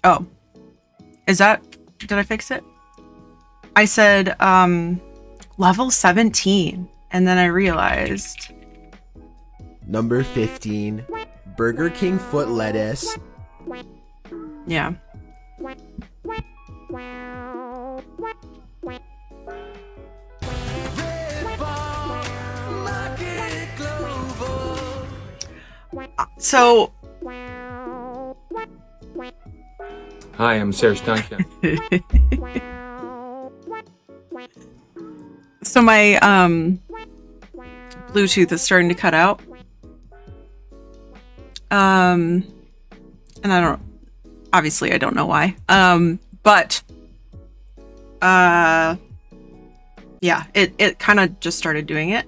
Oh, is that, did I fix it? I said, level 17, and then I realized. Number 15, Burger King foot lettuce. Yeah. So. Hi, I'm Serge Duncan. So my Bluetooth is starting to cut out. And obviously I don't know why. But yeah, it kind of just started doing it.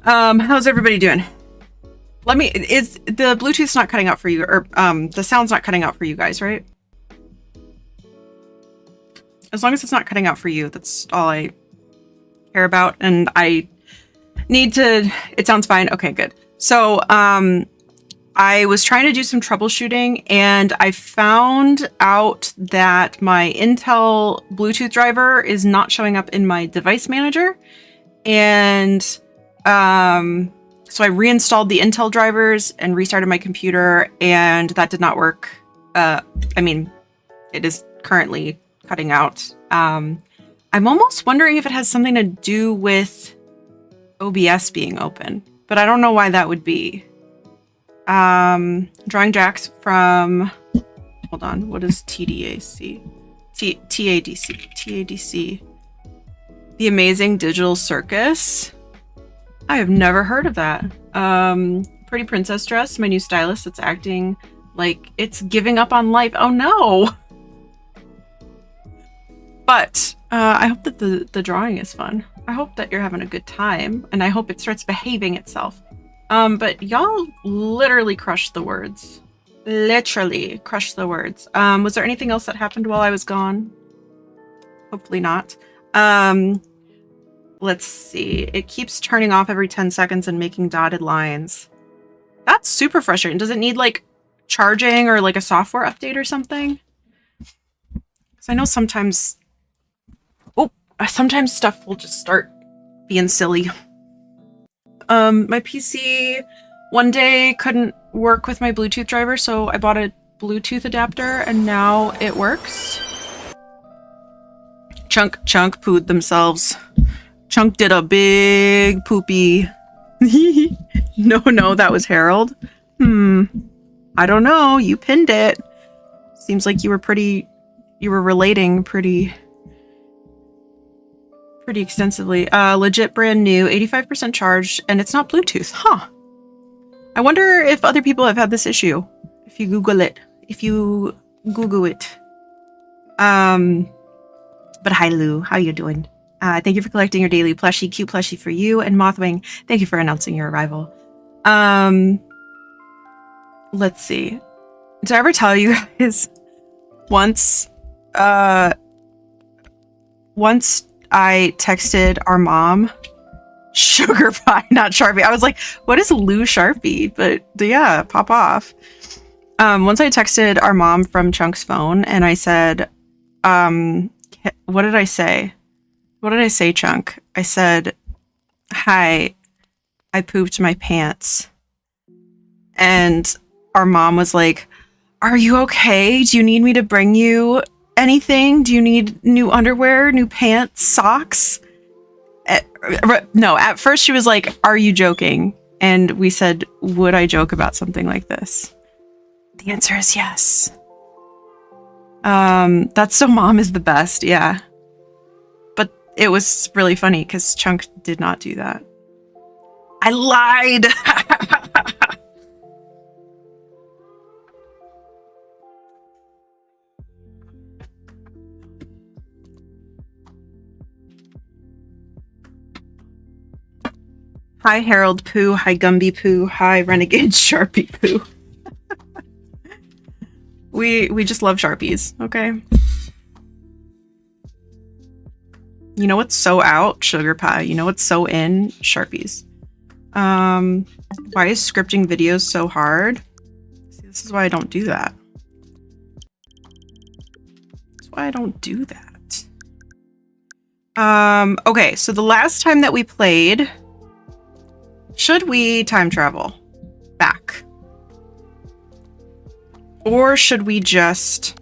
How's everybody doing? Is the Bluetooth's not cutting out for you, or the sound's not cutting out for you guys, right? As long as it's not cutting out for you, that's all I care about. And I need to, it sounds fine. Okay, good. So, I was trying to do some troubleshooting and I found out that my Intel Bluetooth driver is not showing up in my device manager. And so I reinstalled the Intel drivers and restarted my computer, and that did not work. I mean, it is currently cutting out. I'm almost wondering if it has something to do with OBS being open, but I don't know why that would be. Drawing jacks from, hold on, what is TDAC? TADC. The Amazing Digital Circus. I have never heard of that. Pretty Princess Dress, my new stylist that's acting like it's giving up on life. Oh no! But I hope that the drawing is fun. I hope that you're having a good time, and I hope it starts behaving itself. But y'all literally crushed the words. Literally crushed the words. Was there anything else that happened while I was gone? Hopefully not. Let's see. It keeps turning off every 10 seconds and making dotted lines. That's super frustrating. Does it need like charging or like a software update or something? Because I know sometimes stuff will just start being silly. My PC one day couldn't work with my Bluetooth driver, so I bought a Bluetooth adapter and now it works. Chunk pooed themselves. Chunk did a big poopy. No, that was Harold. I don't know. You pinned it. Seems like you were relating pretty extensively. Legit brand new, 85% charged, and it's not Bluetooth. Huh. I wonder if other people have had this issue. If you Google it. But hi Lou, how you doing? Thank you for collecting your daily plushie. Cute plushie for you. And Mothwing, thank you for announcing your arrival. Let's see. Did I ever tell you guys once I texted our mom Sugar Pie, not Sharpie. I was like, what is Lou Sharpie? But yeah, pop off. Once I texted our mom from Chunk's phone and I said, what did I say? What did I say, Chunk? I said, hi, I pooped my pants. And our mom was like, are you okay? Do you need me to bring you anything? Do you need new underwear, new pants, socks? No, at first she was like, are you joking? And we said, would I joke about something like this? The answer is yes. That's so mom is the best, yeah. But it was really funny because Chunk did not do that. I lied! Hi, Harold Poo. Hi, Gumby Poo. Hi, Renegade Sharpie Poo. We just love Sharpies, okay? You know what's so out? Sugar Pie. You know what's so in? Sharpies. Why is scripting videos so hard? See, this is why I don't do that. That's why I don't do that. Okay, so the last time that we played, should we time travel back? Or should we just...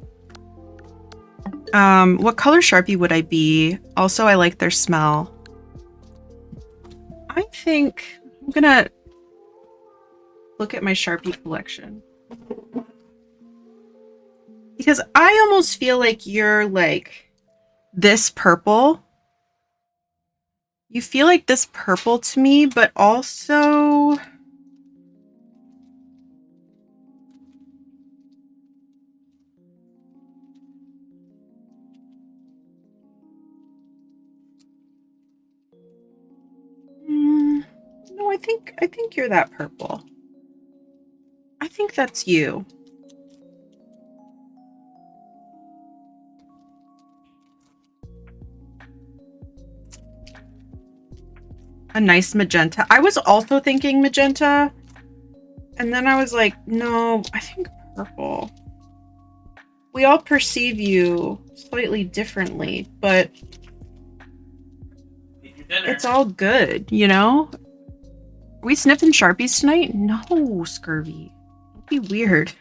what color Sharpie would I be? Also, I like their smell. I think I'm gonna look at my Sharpie collection. Because I almost feel like you're like this purple. You feel like this purple to me, but also... No, I think you're that purple. I think that's you. A nice magenta. I was also thinking magenta. And then I was like, no, I think purple. We all perceive you slightly differently, but it's all good, you know? Are we sniffing Sharpies tonight? No, Scurvy. Don't be weird.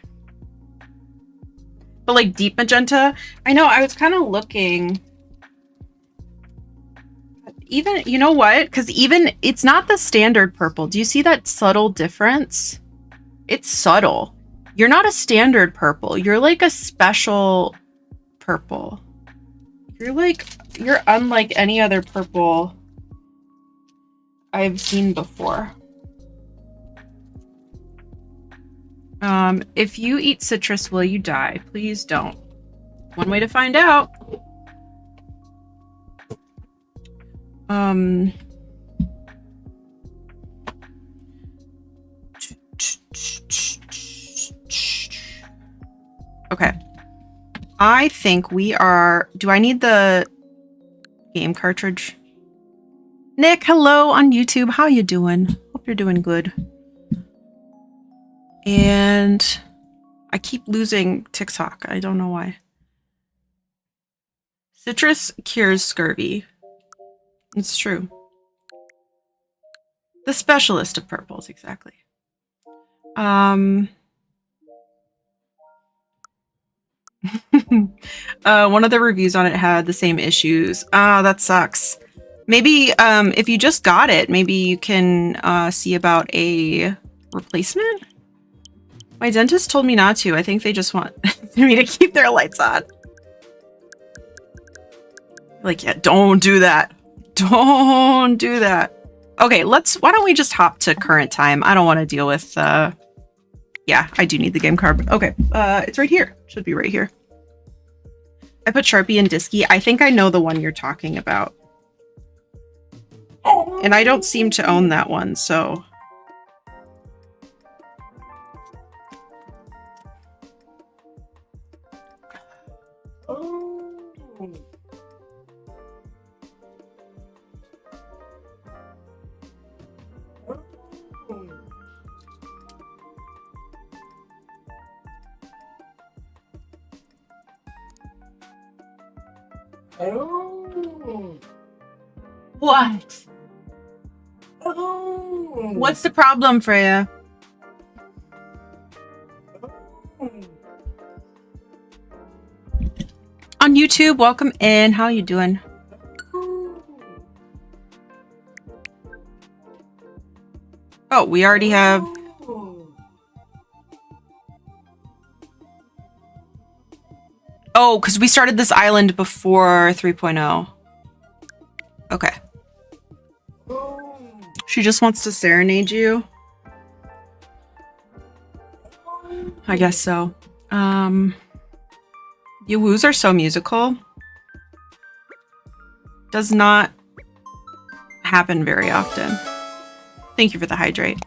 But like deep magenta? I know, I was kind of looking. Even, you know what? Because even, it's not the standard purple. Do you see that subtle difference? It's subtle. You're not a standard purple. You're like a special purple. You're unlike any other purple I've seen before. If you eat citrus, will you die? Please don't. One way to find out. Okay. I think we are... Do I need the game cartridge? Nick, hello on YouTube. How you doing? Hope you're doing good. And I keep losing TikTok. I don't know why. Citrus cures scurvy. It's true. The specialist of purples, exactly. One of the reviews on it had the same issues. Ah, that sucks. Maybe if you just got it, maybe you can see about a replacement? My dentist told me not to. I think they just want me to keep their lights on. Like, yeah, don't do that. Don't do that. Okay, why don't we just hop to current time? I don't want to deal with, yeah, I do need the game card. Okay, it's right here. Should be right here. I put Sharpie and Disky. I think I know the one you're talking about. And I don't seem to own that one, so... What? What's the problem, Freya? On YouTube, welcome in. How you doing? Oh, we already have... Oh, because we started this island before 3.0. Okay. She just wants to serenade you. I guess so. You woos are so musical. Does not happen very often. Thank you for the hydrate.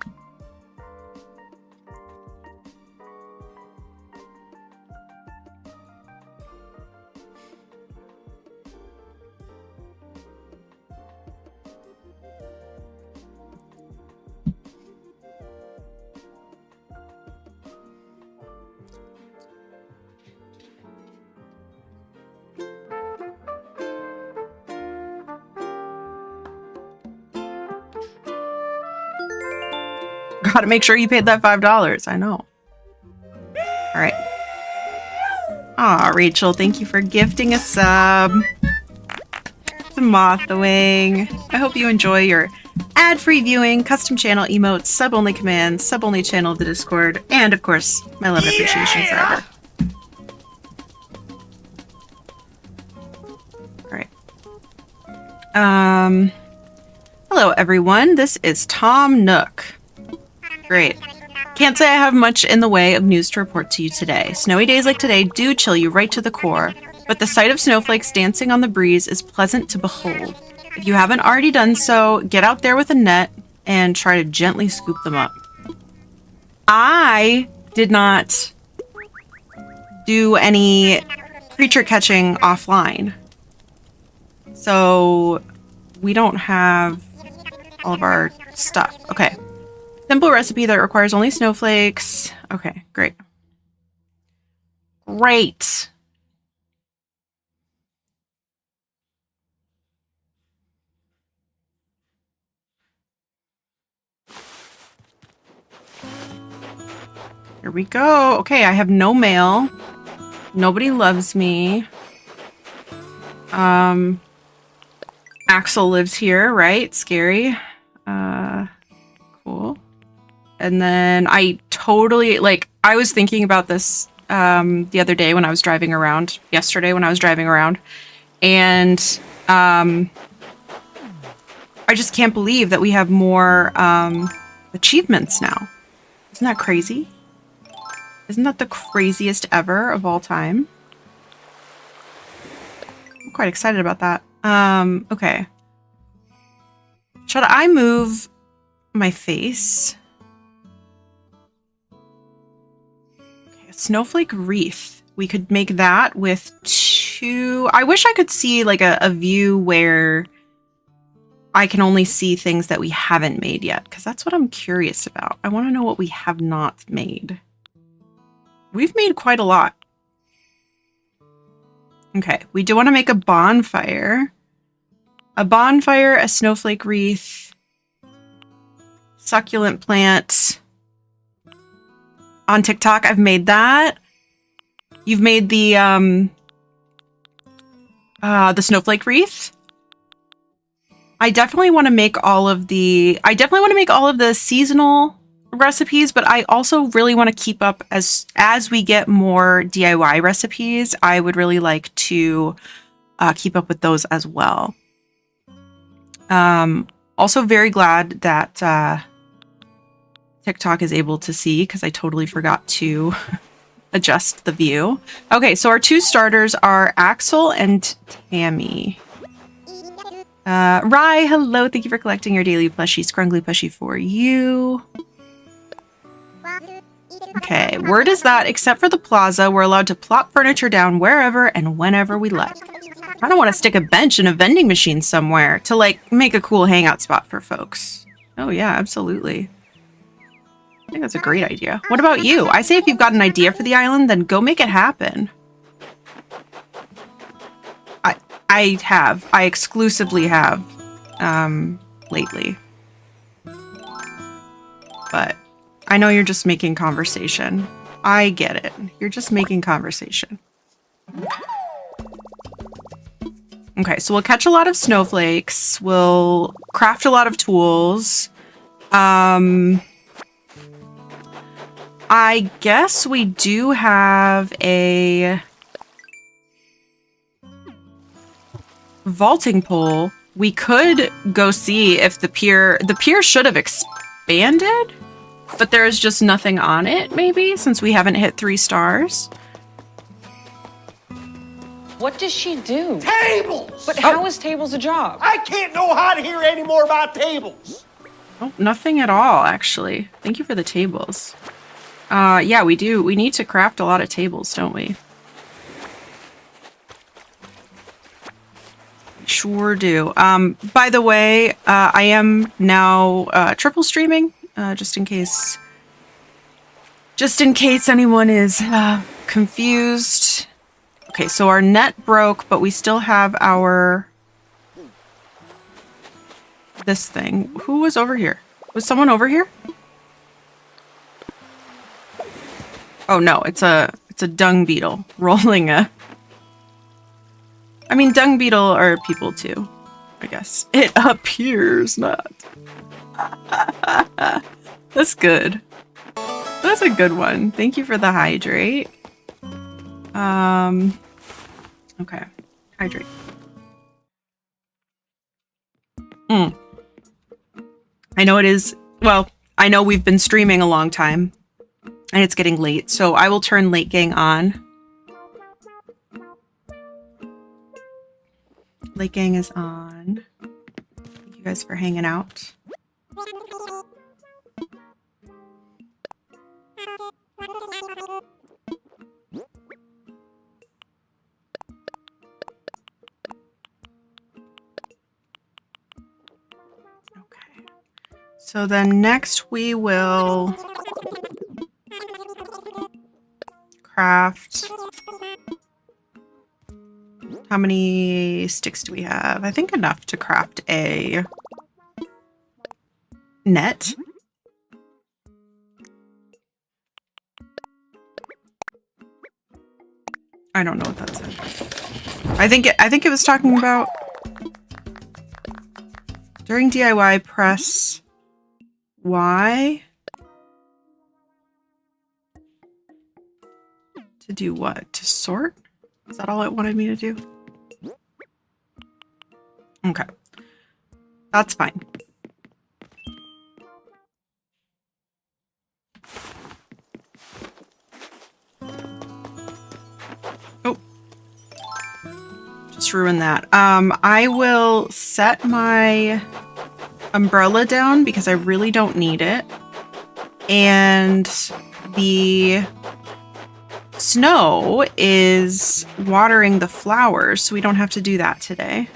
Gotta make sure you paid that $5. I know. All right. Aw, Rachel, thank you for gifting a sub. To Moth the Wing. I hope you enjoy your ad-free viewing, custom channel emotes, sub-only commands, sub-only channel of the Discord, and of course, my love and appreciation forever. All right. Hello everyone. This is Tom Nook. Great. Can't say I have much in the way of news to report to you today. Snowy days like today do chill you right to the core, but the sight of snowflakes dancing on the breeze is pleasant to behold. If you haven't already done so, get out there with a net and try to gently scoop them up. I did not do any creature catching offline, so we don't have all of our stuff. Okay. Simple recipe that requires only snowflakes. Okay, great. Great. Here we go. Okay, I have no mail. Nobody loves me. Axel lives here, right? Scary. Cool. And then I totally, like, I was thinking about this the other day when I was driving around, yesterday when I was driving around, and I just can't believe that we have more achievements now. Isn't that crazy? Isn't that the craziest ever of all time? I'm quite excited about that. Okay. Should I move my face? Okay, a snowflake wreath. We could make that with 2... I wish I could see like a view where I can only see things that we haven't made yet, because that's what I'm curious about. I want to know what we have not made. We've made quite a lot. Okay, we do want to make a bonfire. A bonfire, a snowflake wreath, succulent plant. On TikTok, I've made that. You've made the snowflake wreath. I definitely want to make all of the seasonal recipes, but I also really want to keep up as we get more DIY recipes. I would really like to keep up with those as well. Also very glad that TikTok is able to see, because I totally forgot to adjust the view. Okay, so our 2 starters are Axel and Tammy. Rye, hello. Thank you for collecting your daily plushie. Scrungly plushie for you. Okay, word is that except for the plaza, we're allowed to plop furniture down wherever and whenever we like. I don't want to stick a bench in a vending machine somewhere to, like, make a cool hangout spot for folks. Oh yeah, absolutely. I think that's a great idea. What about you? I say if you've got an idea for the island, then go make it happen. I exclusively have, lately. But I know you're just making conversation. I get it. You're just making conversation. Okay, so we'll catch a lot of snowflakes. We'll craft a lot of tools. I guess we do have a vaulting pole. We could go see if the pier should have expanded, but there's just nothing on it, maybe, since we haven't hit 3 stars. What does she do? Tables! But how is tables a job? I can't know how to hear any more about tables. Oh, nothing at all, actually. Thank you for the tables. Yeah, we do. We need to craft a lot of tables, don't we? Sure do. By the way, I am now triple streaming, just in case anyone is confused. Okay, so our net broke, but we still have our this thing. Who was over here? Was someone over here? Oh no, it's a dung beetle rolling a... I mean, dung beetle are people too, I guess. It appears not. That's good. That's a good one. Thank you for the hydrate. Okay. Hydrate. I know it is... Well, I know we've been streaming a long time, and it's getting late, so I will turn Late Gang on. Late Gang is on. Thank you guys for hanging out. Okay. So then next we will craft. How many sticks do we have? I think enough to craft a net. I don't know what that said. I think it was talking about during DIY press Y to do what? To sort? Is that all it wanted me to do? Okay. That's fine. Oh. Just ruined that. I will set my umbrella down because I really don't need it. And the snow is watering the flowers, so we don't have to do that today.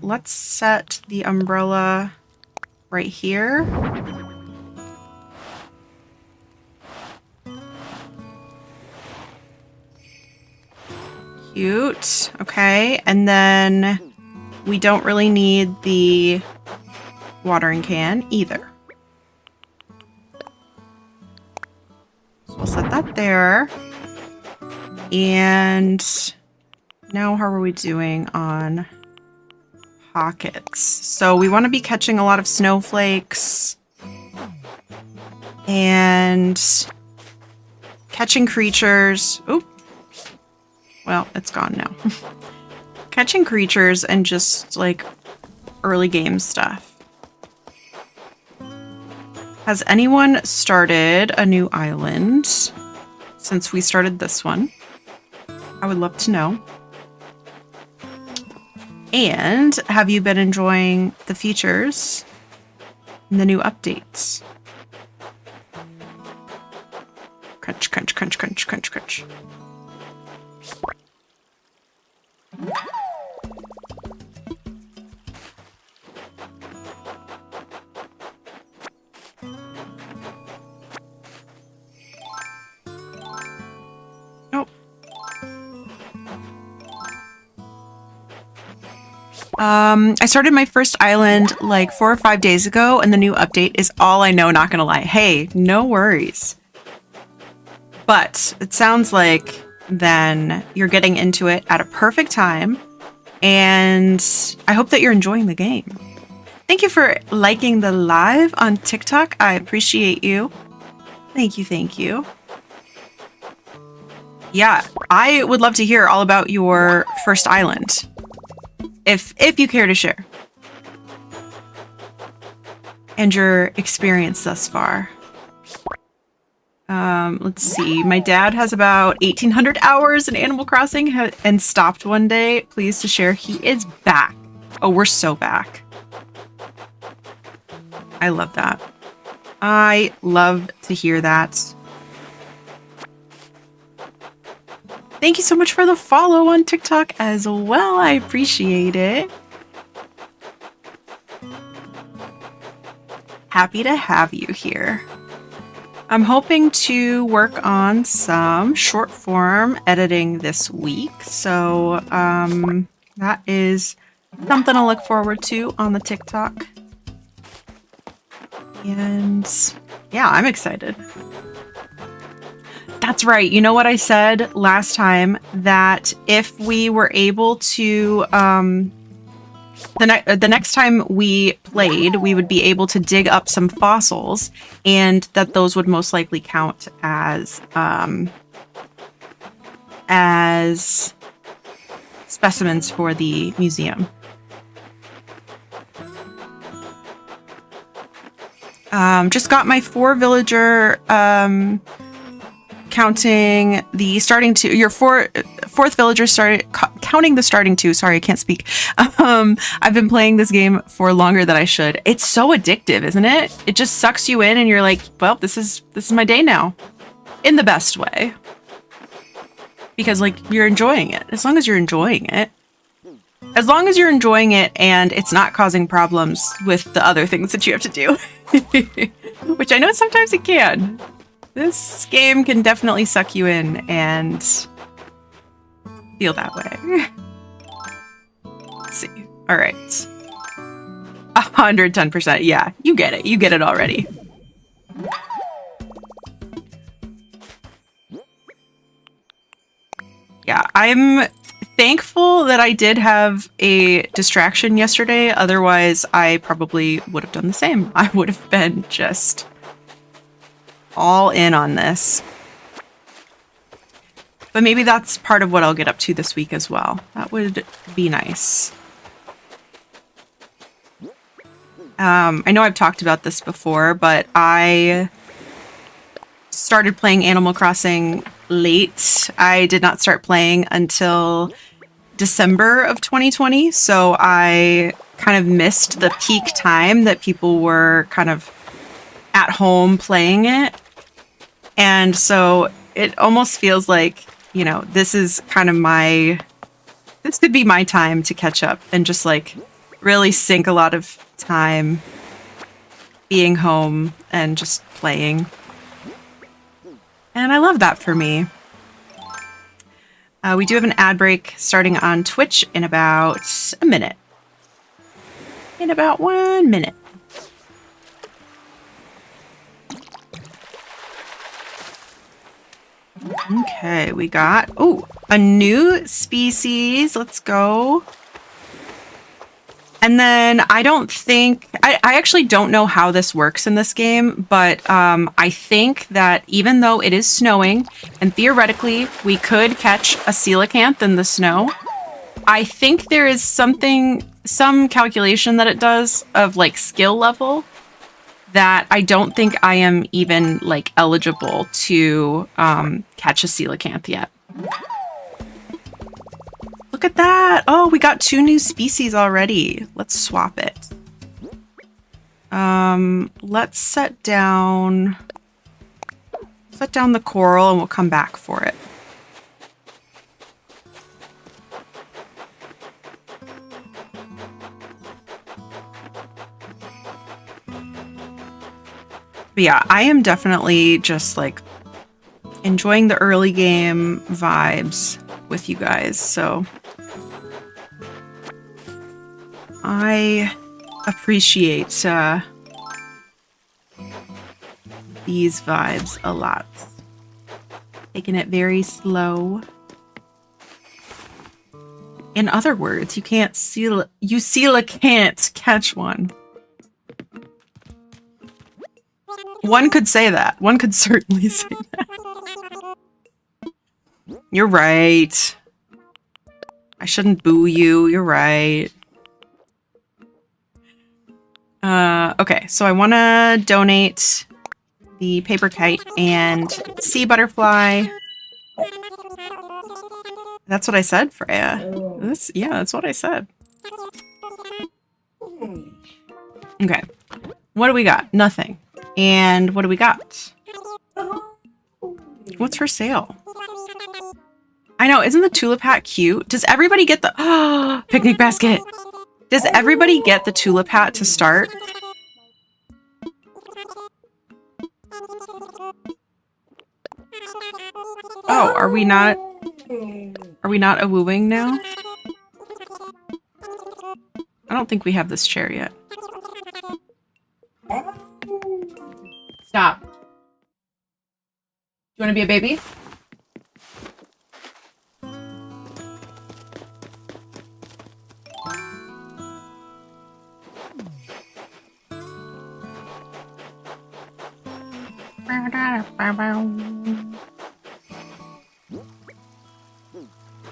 Let's set the umbrella right here. Cute. Okay, and then we don't really need the watering can either. So we'll set that there. And now how are we doing on pockets? So we want to be catching a lot of snowflakes and catching creatures. Oop. Well, it's gone now. Catching creatures and just like early game stuff. Has anyone started a new island since we started this one? I would love to know. And have you been enjoying the features and the new updates? Crunch, crunch, crunch, crunch, crunch, crunch. I started my first island like 4 or 5 days ago, and the new update is all I know, not gonna lie. Hey, no worries. But it sounds like then you're getting into it at a perfect time, and I hope that you're enjoying the game. Thank you for liking the live on TikTok. I appreciate you. Thank you, thank you. Yeah, I would love to hear all about your first island. If you care to share. And your experience thus far. Let's see. My dad has about 1,800 hours in Animal Crossing and stopped one day. Pleased to share he is back. Oh, we're so back. I love that. I love to hear that. Thank you so much for the follow on TikTok as well. I appreciate it. Happy to have you here. I'm hoping to work on some short form editing this week. So that is something to look forward to on the TikTok. And yeah, I'm excited. That's right. You know what I said last time? That if we were able to, the next time we played, we would be able to dig up some fossils, and that those would most likely count as specimens for the museum. Just got my 4 villager, counting the starting 2, your fourth villager started counting the starting 2. Sorry, I can't speak. I've been playing this game for longer than I should. It's so addictive, isn't it? It just sucks you in and you're like, well, this is my day now. In the best way. Because like you're enjoying it. As long as you're enjoying it. As long as you're enjoying it and it's not causing problems with the other things that you have to do. Which I know sometimes it can. This game can definitely suck you in and feel that way. Let's see. All right. 110%. Yeah, you get it. You get it already. Yeah, I'm thankful that I did have a distraction yesterday. Otherwise, I probably would have done the same. I would have been just all in on this. But maybe that's part of what I'll get up to this week as well. That would be nice. I know I've talked about this before, but I started playing Animal Crossing late. I did not start playing until December of 2020, so I kind of missed the peak time that people were kind of at home playing it. And so it almost feels like, you know, this is kind of this could be my time to catch up and just like really sink a lot of time being home and just playing. And I love that for me. We do have an ad break starting on Twitch in about a minute. In about 1 minute. Okay, we got, a new species. Let's go. And then I don't think, I actually don't know how this works in this game, but I think that even though it is snowing, and theoretically we could catch a coelacanth in the snow, I think there is some calculation that it does of like skill level that I don't think I am even like eligible to catch a coelacanth yet. Look at that! Oh, we got 2 new species already. Let's swap it. Let's set down the coral and we'll come back for it. But yeah, I am definitely just like enjoying the early game vibes with you guys, so I appreciate these vibes a lot. Taking it very slow. In other words, you can't can't catch one. One could say that. One could certainly say that. You're right. I shouldn't boo you. You're right. Okay, so I want to donate the paper kite and sea butterfly. That's what I said, Freya. Yeah, that's what I said. Okay. What do we got? Nothing. And what do we got? What's for sale? I know, isn't the tulip hat cute? Does everybody get the picnic basket? Does everybody get the tulip hat to start? Oh, are we not a wooing now? I don't think we have this chair yet. Stop. Do you want to be a baby?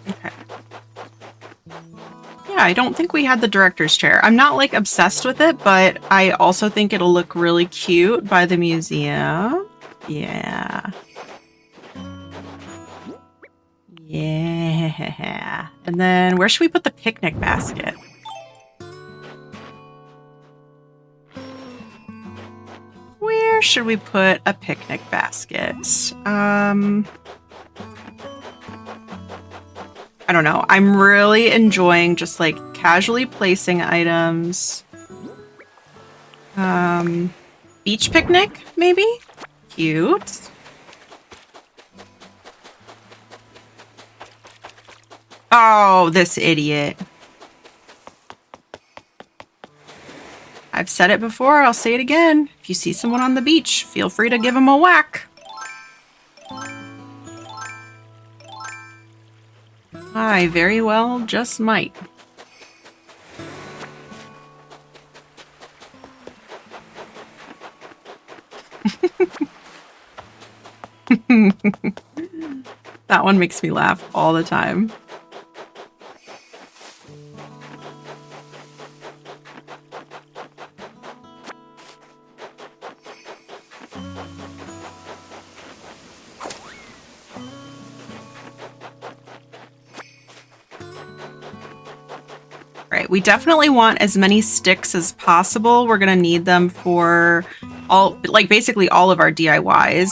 Okay. Yeah, I don't think we had the director's chair. I'm not like obsessed with it, but I also think it'll look really cute by the museum. Yeah. Yeah. And then where should we put the picnic basket? Where should we put a picnic basket? I don't know. I'm really enjoying just like casually placing items. Beach picnic, maybe? Cute. Oh, this idiot. I've said it before, I'll say it again. If you see someone on the beach, feel free to give them a whack. I very well just might. That one makes me laugh all the time. Right, we definitely want as many sticks as possible. We're gonna need them for all, like basically all of our DIYs,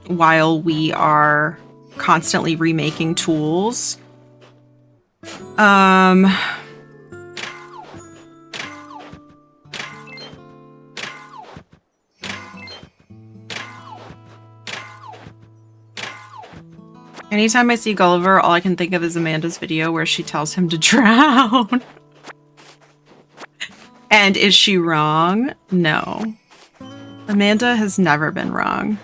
while we are constantly remaking tools. Anytime I see Gulliver, all I can think of is Amanda's video where she tells him to drown. And is she wrong? No. Amanda has never been wrong.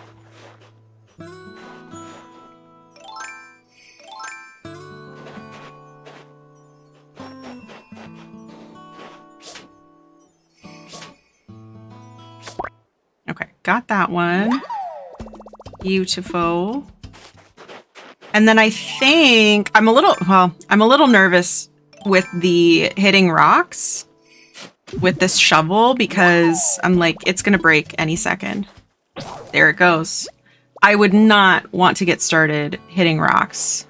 Okay, got that one. Beautiful. And then I think I'm a little nervous with the hitting rocks with this shovel because I'm like, it's gonna break any second. There it goes. I would not want to get started hitting rocks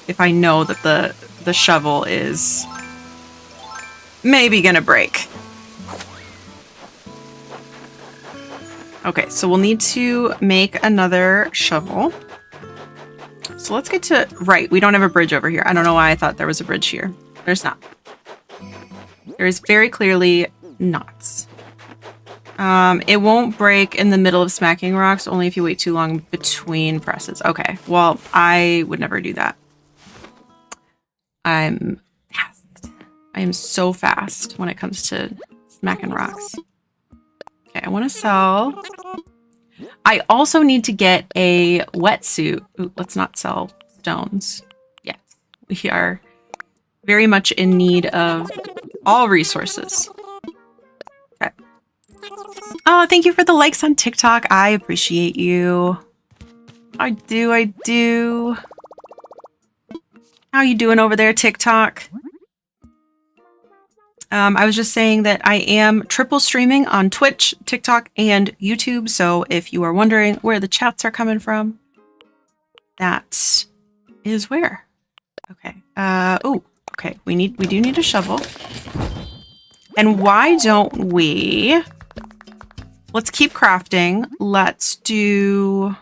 if I know that the shovel is maybe gonna break. Okay, so we'll need to make another shovel. So let's get to, right, we don't have a bridge over here. I don't know why I thought there was a bridge here. There's not. There is very clearly not. It won't break in the middle of smacking rocks, only if you wait too long between presses. Okay, well, I would never do that. I'm fast. I am so fast when it comes to smacking rocks. Okay, I want to sell. I also need to get a wetsuit. Ooh, let's not sell stones. Yes, we are very much in need of all resources. Okay. Oh, thank you for the likes on TikTok. I appreciate you. I do. How you doing over there, TikTok? I was just saying that I am triple streaming on Twitch, TikTok, and YouTube. So if you are wondering where the chats are coming from, that is where. Okay. Oh, okay. We do need a shovel. And why don't we? Let's keep crafting. Let's do.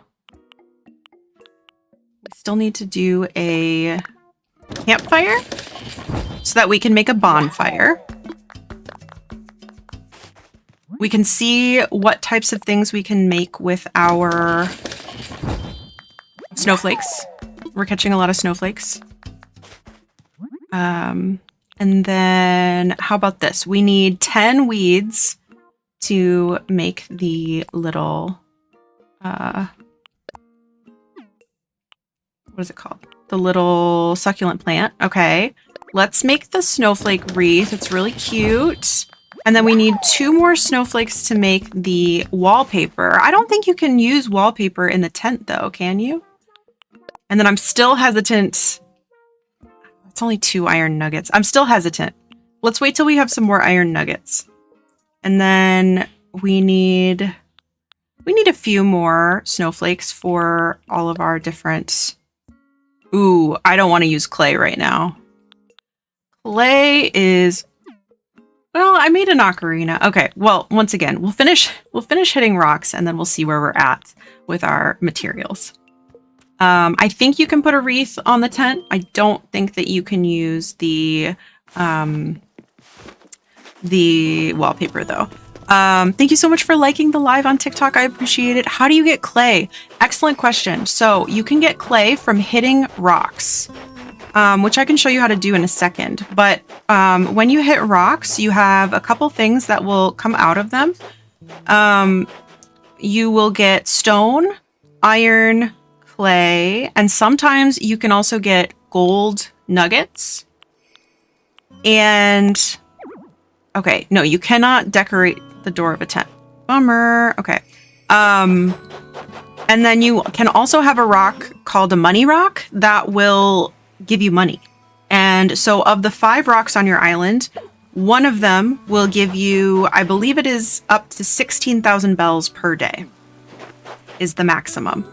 We still need to do a campfire so that we can make a bonfire. We can see what types of things we can make with our snowflakes. We're catching a lot of snowflakes. And then how about this? We need 10 weeds to make the little, what is it called? The little succulent plant. Okay. Let's make the snowflake wreath. It's really cute. And then we need 2 more snowflakes to make the wallpaper. I don't think you can use wallpaper in the tent though, can you? And then I'm still hesitant. It's only 2 iron nuggets. I'm still hesitant. Let's wait till we have some more iron nuggets. And then we need a few more snowflakes for all of our different. Ooh, I don't want to use clay right now. Clay is, well, I made an ocarina. Okay, well, once again, we'll finish hitting rocks and then we'll see where we're at with our materials. I think you can put a wreath on the tent. I don't think that you can use the wallpaper though. Thank you so much for liking the live on TikTok. I appreciate it. How do you get clay? Excellent question. So you can get clay from hitting rocks, which I can show you how to do in a second. But when you hit rocks, you have a couple things that will come out of them. You will get stone, iron, clay, and sometimes you can also get gold nuggets. And okay, no, you cannot decorate the door of a tent. Bummer. Okay. And then you can also have a rock called a money rock that will give you money. And so of the 5 rocks on your island, one of them will give you, I believe it is up to 16,000 bells per day is the maximum.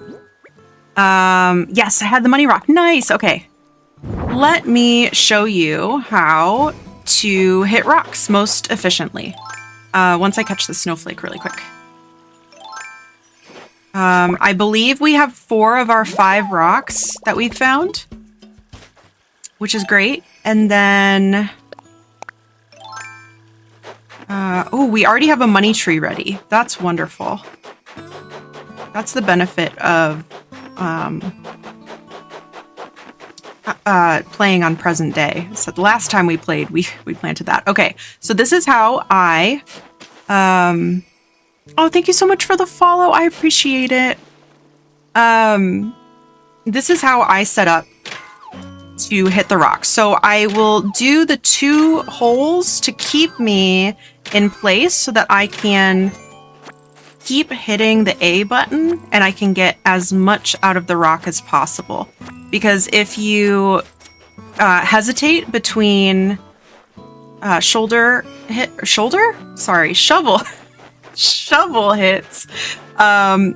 Yes, I had the money rock. Nice. Okay. Let me show you how to hit rocks most efficiently. Once I catch the snowflake really quick. I believe we have 4 of our 5 rocks that we've found, which is great. And then, oh, we already have a money tree ready. That's wonderful. That's the benefit of playing on present day. So the last time we played, we planted that. Okay, so this is how I oh, thank you so much for the follow. I appreciate it. This is how I set up to hit the rocks. So I will do the 2 holes to keep me in place so that I can keep hitting the A button and I can get as much out of the rock as possible. Because if you hesitate between shovel hits,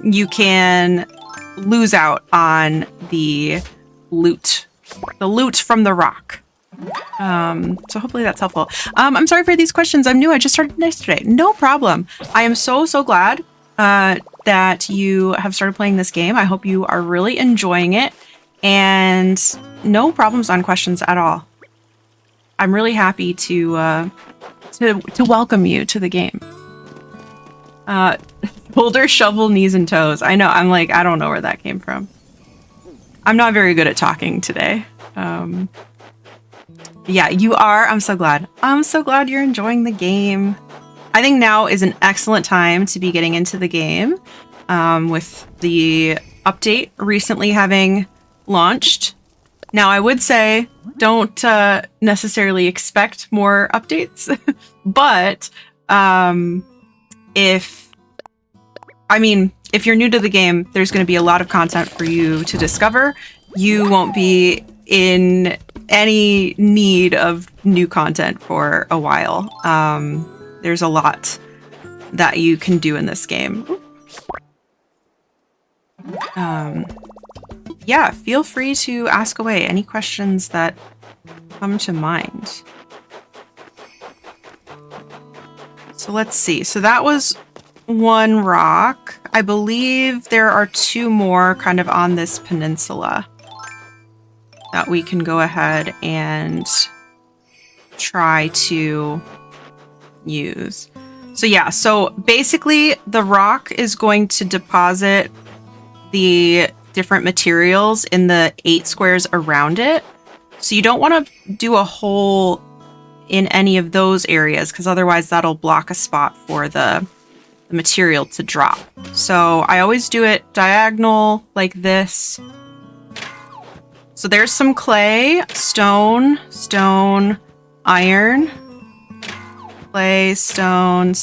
you can lose out on the loot from the rock. So hopefully that's helpful. I'm sorry for these questions. I'm new. I just started yesterday. No problem. I am so glad that you have started playing this game. I hope you are really enjoying it. And no problems on questions at all. I'm really happy to welcome you to the game. Boulder, shovel, knees and toes. I know. I'm like, I don't know where that came from. I'm not very good at talking today. Yeah, you are. I'm so glad. I'm so glad you're enjoying the game. I think now is an excellent time to be getting into the game, with the update recently having launched. Now, I would say don't necessarily expect more updates, but if you're new to the game, there's going to be a lot of content for you to discover. You won't be in any need of new content for a while. There's a lot that you can do in this game. Yeah, feel free to ask away any questions that come to mind. So let's see. So that was 1 rock. I believe there are 2 more kind of on this peninsula that we can go ahead and try to use. So yeah, so basically the rock is going to deposit the different materials in the 8 squares around it. So you don't want to do a hole in any of those areas because otherwise that'll block a spot for the material to drop. So I always do it diagonal like this. So there's some clay, stone, iron, clay, stone.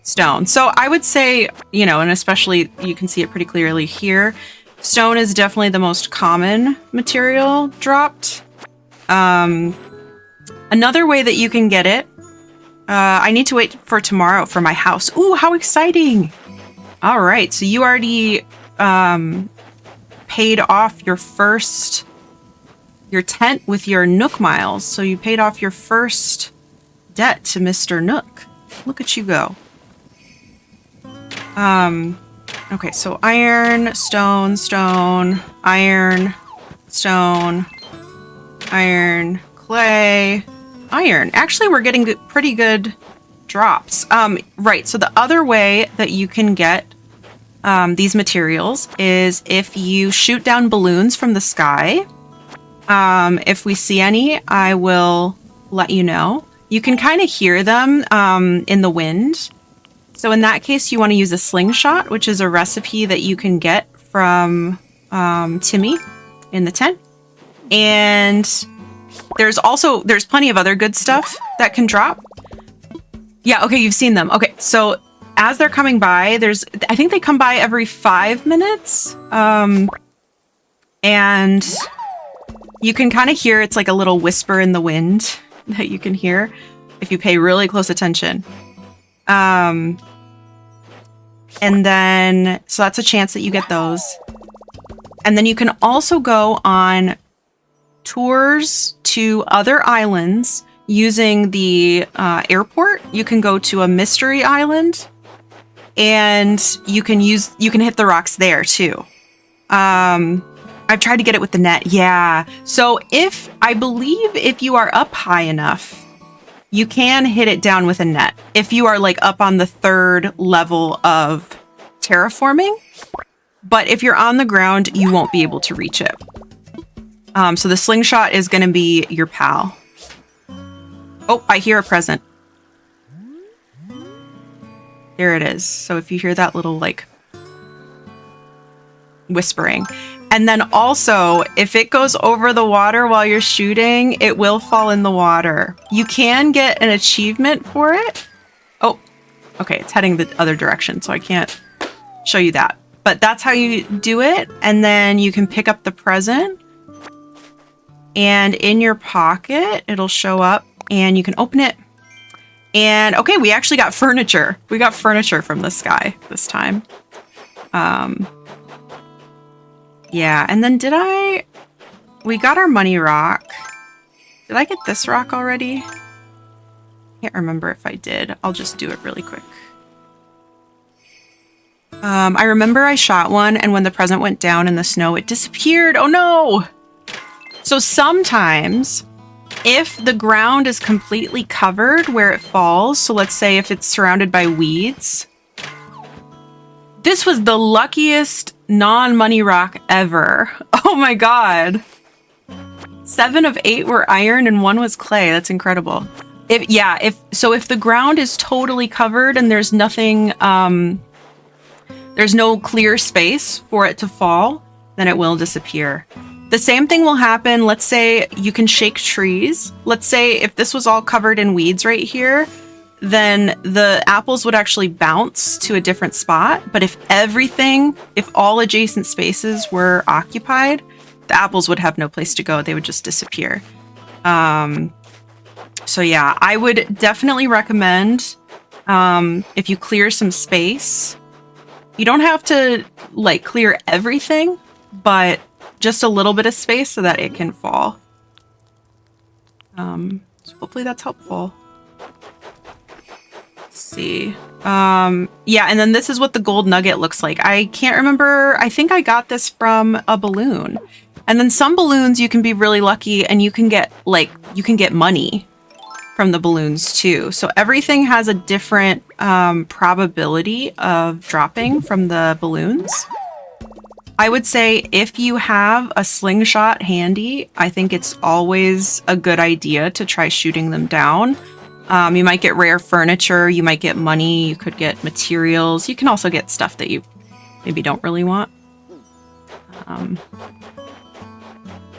So I would say, you know, and especially you can see it pretty clearly here, stone is definitely the most common material dropped. Another way that you can get it, I need to wait for tomorrow for my house. Ooh, how exciting! All right, so you already paid off your tent with your Nook miles. So you paid off your first debt to Mr. Nook. Look at you go. Okay, so iron, stone, stone, iron, stone, iron, clay, iron. Actually, we're getting pretty good drops. Right, so the other way that you can get these materials is if you shoot down balloons from the sky. If we see any, I will let you know. You can kind of hear them in the wind. So in that case, you want to use a slingshot, which is a recipe that you can get from Timmy in the tent. And there's plenty of other good stuff that can drop. Yeah, okay, you've seen them. Okay, so as they're coming by, I think they come by every 5 minutes. And you can kind of hear, it's like a little whisper in the wind that you can hear if you pay really close attention. And then, so that's a chance that you get those. And then you can also go on tours to other islands using the airport. You can go to a mystery island and you can hit the rocks there too. I've tried to get it with the net. Yeah. So I believe if you are up high enough, you can hit it down with a net. If you are like up on the 3rd level of terraforming, but if you're on the ground, you won't be able to reach it. So the slingshot is going to be your pal. Oh, I hear a present. There it is. So if you hear that little like whispering. And then also, if it goes over the water while you're shooting, it will fall in the water. You can get an achievement for it. Oh, okay, it's heading the other direction, so I can't show you that. But that's how you do it. And then you can pick up the present. And in your pocket, it'll show up and you can open it. And okay, we actually got furniture. We got furniture from the sky this time. Yeah, and then we got our money rock. Did I get this rock already? Can't remember if I did. I'll just do it really quick. I remember I shot one and when the present went down in the snow, it disappeared. Oh no! So sometimes if the ground is completely covered where it falls, so let's say if it's surrounded by weeds, this was the luckiest non-money rock ever. Oh my god. 7 of 8 were iron and 1 was clay. That's incredible. If the ground is totally covered and there's nothing, there's no clear space for it to fall, then it will disappear. The same thing will happen. Let's say you can shake trees. Let's say if this was all covered in weeds right here, then the apples would actually bounce to a different spot. But if all adjacent spaces were occupied, the apples would have no place to go. They would just disappear. So yeah, I would definitely recommend if you clear some space, you don't have to like clear everything, but just a little bit of space so that it can fall. So hopefully that's helpful. See. Yeah, and then this is what the gold nugget looks like. I can't remember. I think I got this from a balloon. And then some balloons you can be really lucky and you can get money from the balloons too. So everything has a different probability of dropping from the balloons. I would say if you have a slingshot handy, I think it's always a good idea to try shooting them down. You might get rare furniture, you might get money, you could get materials. You can also get stuff that you maybe don't really want.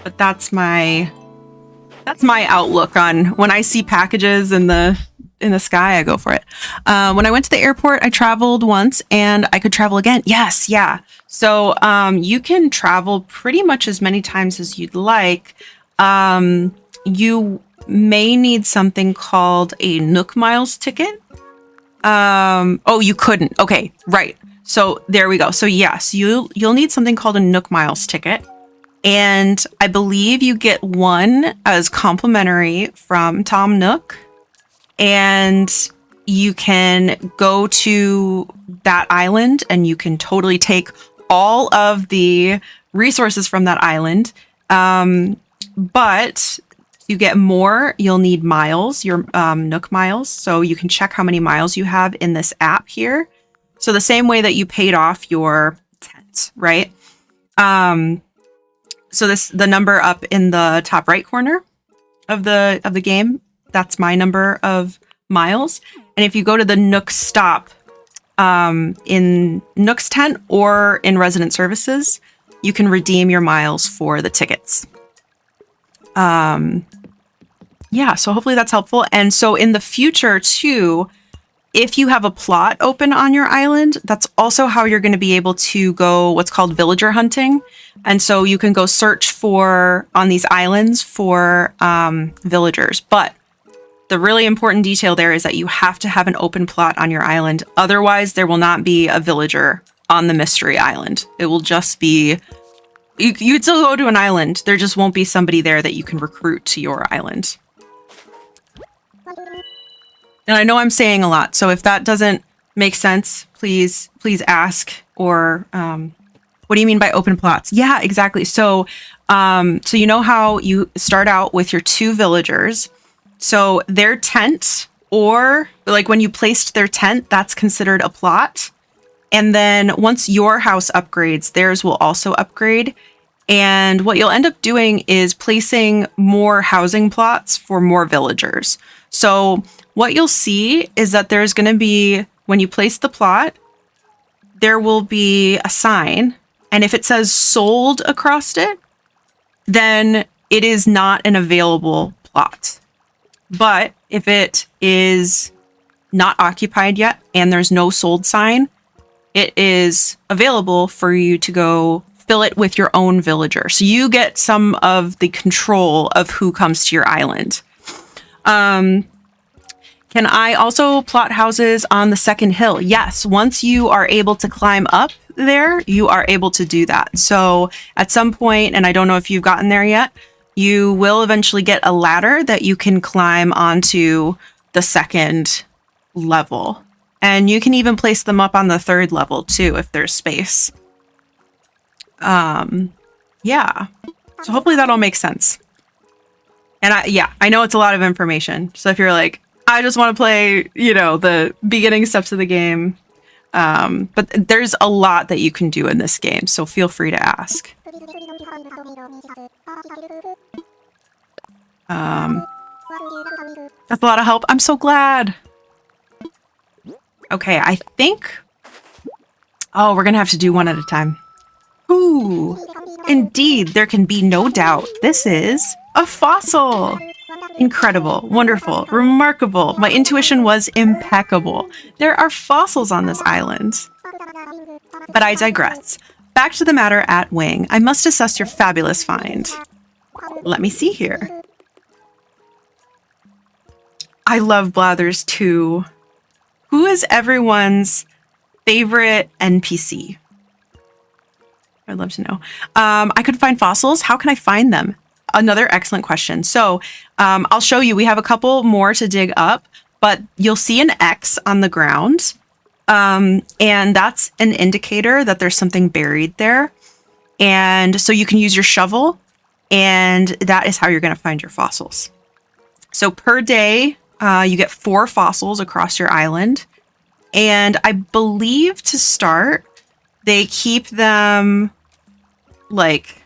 But that's my outlook on when I see packages in the sky, I go for it. When I went to the airport, I traveled once and I could travel again. Yes, yeah. So you can travel pretty much as many times as you'd like. You may need something called a Nook Miles ticket. Oh, you couldn't. Okay, right. So there we go. So yes, you'll need something called a Nook Miles ticket. And I believe you get one as complimentary from Tom Nook. And you can go to that island and you can totally take all of the resources from that island. But to get more, you'll need miles, your Nook miles. So you can check how many miles you have in this app here. So the same way that you paid off your tent, right? So the number up in the top right corner of the game, that's my number of miles. And if you go to the Nook stop in Nook's tent or in resident services, you can redeem your miles for the tickets. Yeah, so hopefully that's helpful. And so in the future too, if you have a plot open on your island, that's also how you're going to be able to go what's called villager hunting. And so you can go search for on these islands for villagers. But the really important detail there is that you have to have an open plot on your island. Otherwise, there will not be a villager on the mystery island. It will just be, you'd still go to an island. There just won't be somebody there that you can recruit to your island. And I know I'm saying a lot, so if that doesn't make sense, please ask. Or what do you mean by open plots? Yeah, exactly. So you know how you start out with your 2 villagers. So their tent, or like when you placed their tent, that's considered a plot. And then once your house upgrades, theirs will also upgrade. And what you'll end up doing is placing more housing plots for more villagers. So what you'll see is that there's going to be, when you place the plot, there will be a sign. And if it says sold across it, then it is not an available plot. But if it is not occupied yet and there's no sold sign, it is available for you to go fill it with your own villager. So you get some of the control of who comes to your island. Can I also plot houses on the second hill? Yes, once you are able to climb up there, you are able to do that. So at some point, and I don't know if you've gotten there yet, you will eventually get a ladder that you can climb onto the second level. And you can even place them up on the third level too, if there's space. Yeah. So hopefully that'll make sense. And I know it's a lot of information. So if you're like, I just want to play, the beginning steps of the game. But there's a lot that you can do in this game. So feel free to ask. That's a lot of help. I'm so glad. Okay, I think... Oh, we're going to have to do one at a time. Ooh, indeed, there can be no doubt. This is a fossil. Incredible, wonderful, remarkable. My intuition was impeccable. There are fossils on this island. But I digress. Back to the matter at Wing. I must assess your fabulous find. Let me see here. I love Blathers too. Who is everyone's favorite NPC? I'd love to know. I could find fossils. How can I find them? Another excellent question. So I'll show you. We have a couple more to dig up, but you'll see an X on the ground. And that's an indicator that there's something buried there. And so you can use your shovel, and that is how you're going to find your fossils. So per day, you get 4 fossils across your island. And I believe to start, they keep them like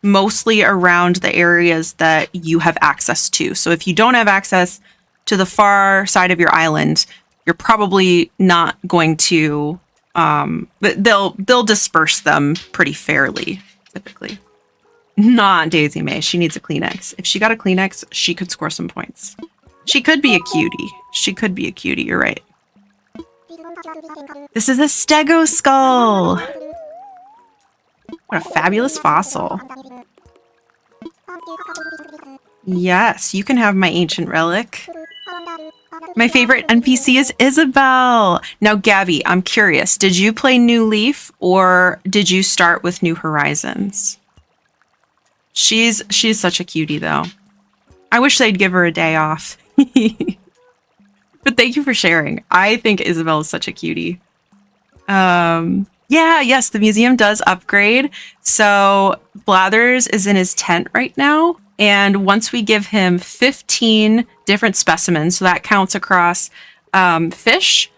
mostly around the areas that you have access to. So if you don't have access to the far side of your island, you're probably not going to, they'll disperse them pretty fairly, typically. Not Daisy May. She needs a Kleenex. If she got a Kleenex, she could score some points. She could be a cutie. She could be a cutie. You're right. This is a stego skull. What a fabulous fossil. Yes, you can have my ancient relic. My favorite NPC is Isabelle. Now, Gabby, I'm curious. Did you play New Leaf or did you start with New Horizons? She's such a cutie, though. I wish they'd give her a day off. But thank you for sharing. I think Isabel is such a cutie. Yeah, yes, the museum does upgrade. So Blathers is in his tent right now. And once we give him 15 different specimens, so that counts across fish,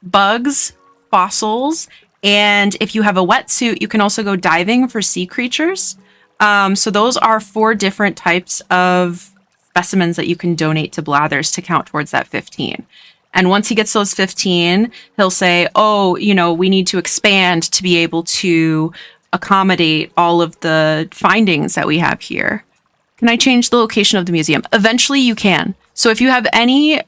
bugs, fossils, and if you have a wetsuit, you can also go diving for sea creatures. So those are 4 different types of specimens that you can donate to Blathers to count towards that 15. And once he gets those 15, he'll say, oh, you know, we need to expand to be able to accommodate all of the findings that we have here. Can I change the location of the museum? Eventually you can. So if you have any,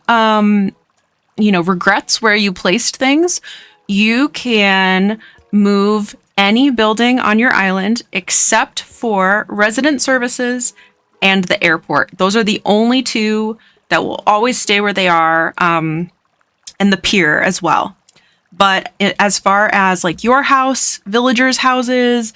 regrets where you placed things, you can move any building on your island except for resident services and the airport. Those are the only 2 that will always stay where they are, and the pier as well. But as far as like your house, villagers' houses,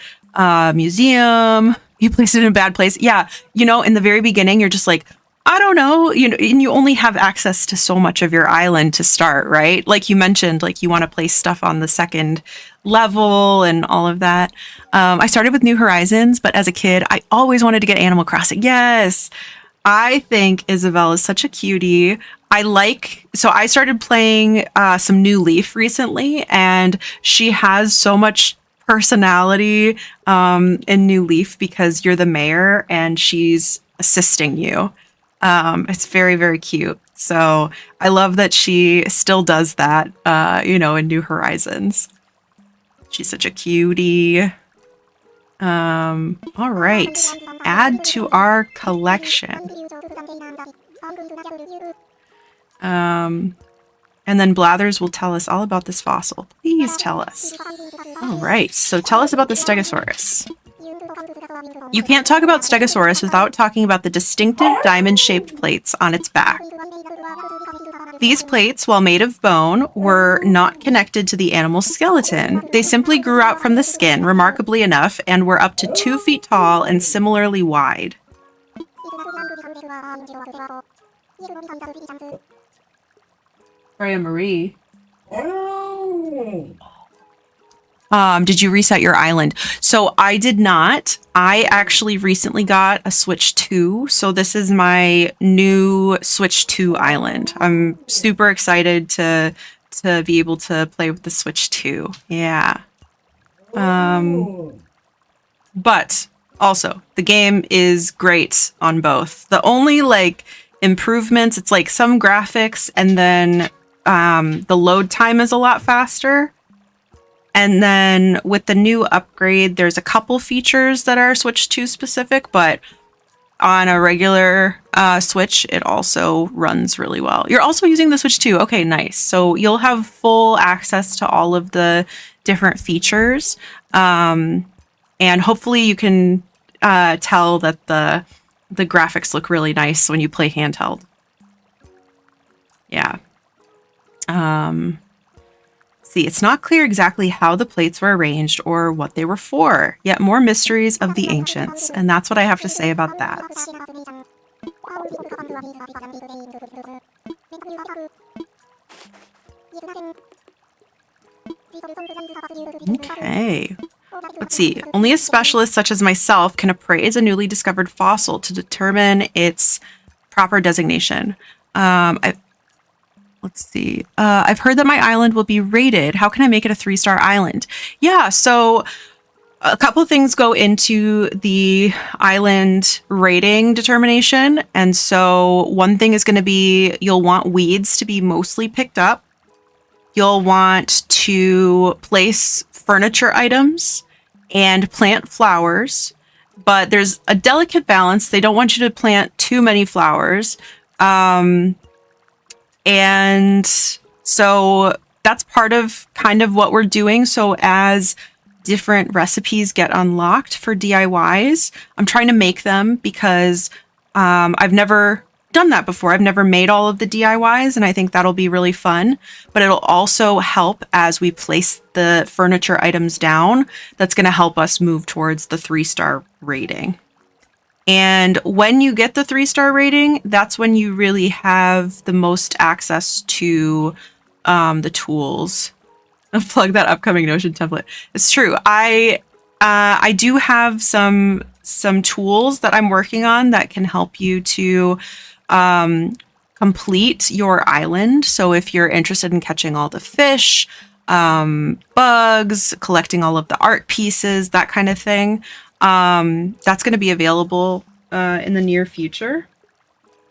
museum, you place it in a bad place. Yeah, in the very beginning, you're just like, I don't know, and you only have access to so much of your island to start, right? Like you mentioned, like you want to place stuff on the 2nd level and all of that. I started with New Horizons, but as a kid, I always wanted to get Animal Crossing. Yes, I think Isabel is such a cutie. So I started playing some New Leaf recently, and she has so much personality in New Leaf because you're the mayor and she's assisting you. It's very, very cute. So I love that she still does that, in New Horizons. She's such a cutie. All right. Add to our collection. And then Blathers will tell us all about this fossil. Please tell us. All right. So tell us about the Stegosaurus. You can't talk about Stegosaurus without talking about the distinctive diamond-shaped plates on its back. These plates, while made of bone, were not connected to the animal's skeleton. They simply grew out from the skin, remarkably enough, and were up to 2 feet tall and similarly wide. Freya Marie. Did you reset your island? So I did not. I actually recently got a Switch 2. So this is my new Switch 2 island. I'm super excited to be able to play with the Switch 2. Yeah. But also the game is great on both. The only improvements, it's like some graphics, and then the load time is a lot faster. And then with the new upgrade, there's a couple features that are Switch 2 specific, but on a regular Switch, it also runs really well. You're also using the Switch 2. Okay, nice. So you'll have full access to all of the different features. And hopefully you can tell that the graphics look really nice when you play handheld. Yeah. See, it's not clear exactly how the plates were arranged or what they were for, yet more mysteries of the ancients, and that's what I have to say about that. Okay. Let's see. Only a specialist such as myself can appraise a newly discovered fossil to determine its proper designation. Let's see. I've heard that my island will be rated. How can I make it a 3-star island? Yeah, so a couple of things go into the island rating determination. And so one thing is going to be you'll want weeds to be mostly picked up. You'll want to place furniture items and plant flowers. But there's a delicate balance. They don't want you to plant too many flowers. And so that's part of kind of what we're doing. So as different recipes get unlocked for DIYs, I'm trying to make them because I've never done that before. I've never made all of the DIYs, and I think that'll be really fun. But it'll also help as we place the furniture items down. That's going to help us move towards the 3-star rating. And when you get the 3-star rating, that's when you really have the most access to the tools. I'll plug that upcoming Notion template. It's true. I do have some tools that I'm working on that can help you to complete your island. So if you're interested in catching all the fish, bugs, collecting all of the art pieces, that kind of thing, that's going to be available in the near future.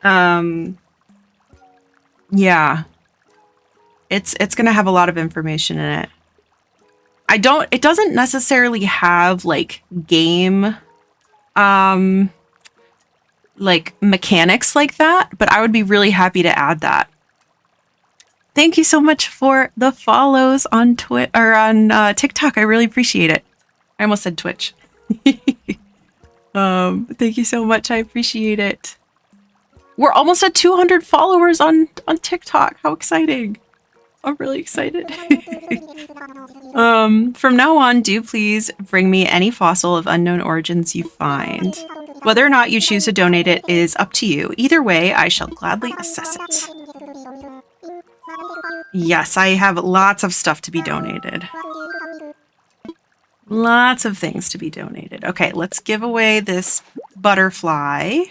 Yeah. It's going to have a lot of information in it. It doesn't necessarily have like game, like mechanics like that, but I would be really happy to add that. Thank you so much for the follows on TikTok. I really appreciate it. I almost said Twitch. Thank you so much. I appreciate it. We're almost at 200 followers on TikTok. How exciting. I'm really excited. From now on, do please bring me any fossil of unknown origins you find. Whether or not you choose to donate it is up to you. Either way, I shall gladly assess it. Yes, I have lots of stuff to be donated. Lots of things to be donated. Okay, let's give away this butterfly.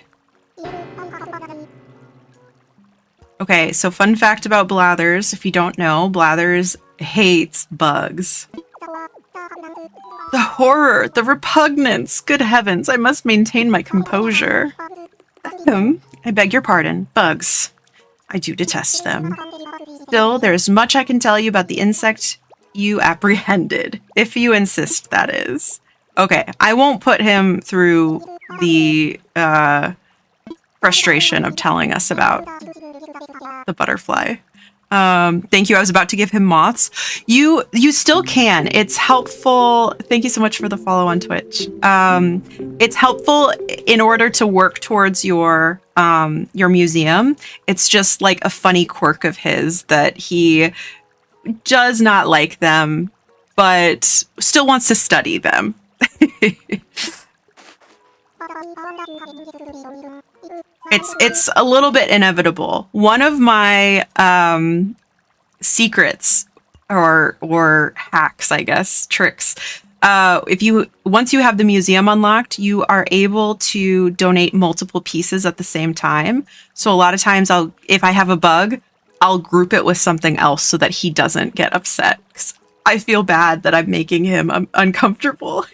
Okay, so fun fact about Blathers, if you don't know, Blathers hates bugs. The horror, the repugnance, good heavens, I must maintain my composure. I beg your pardon, bugs. I do detest them. Still, there's much I can tell you about the insect you apprehended, if you insist, that is. Okay, I won't put him through the frustration of telling us about the butterfly. Thank you. I was about to give him moths. You still can. It's helpful. Thank you so much for the follow on Twitch. It's helpful in order to work towards your museum. It's just like a funny quirk of his that he does not like them, but still wants to study them. It's a little bit inevitable. One of my secrets or hacks, I guess, tricks. Once you have the museum unlocked, you are able to donate multiple pieces at the same time. So a lot of times if I have a bug, I'll group it with something else so that he doesn't get upset. 'Cause I feel bad that I'm making him uncomfortable.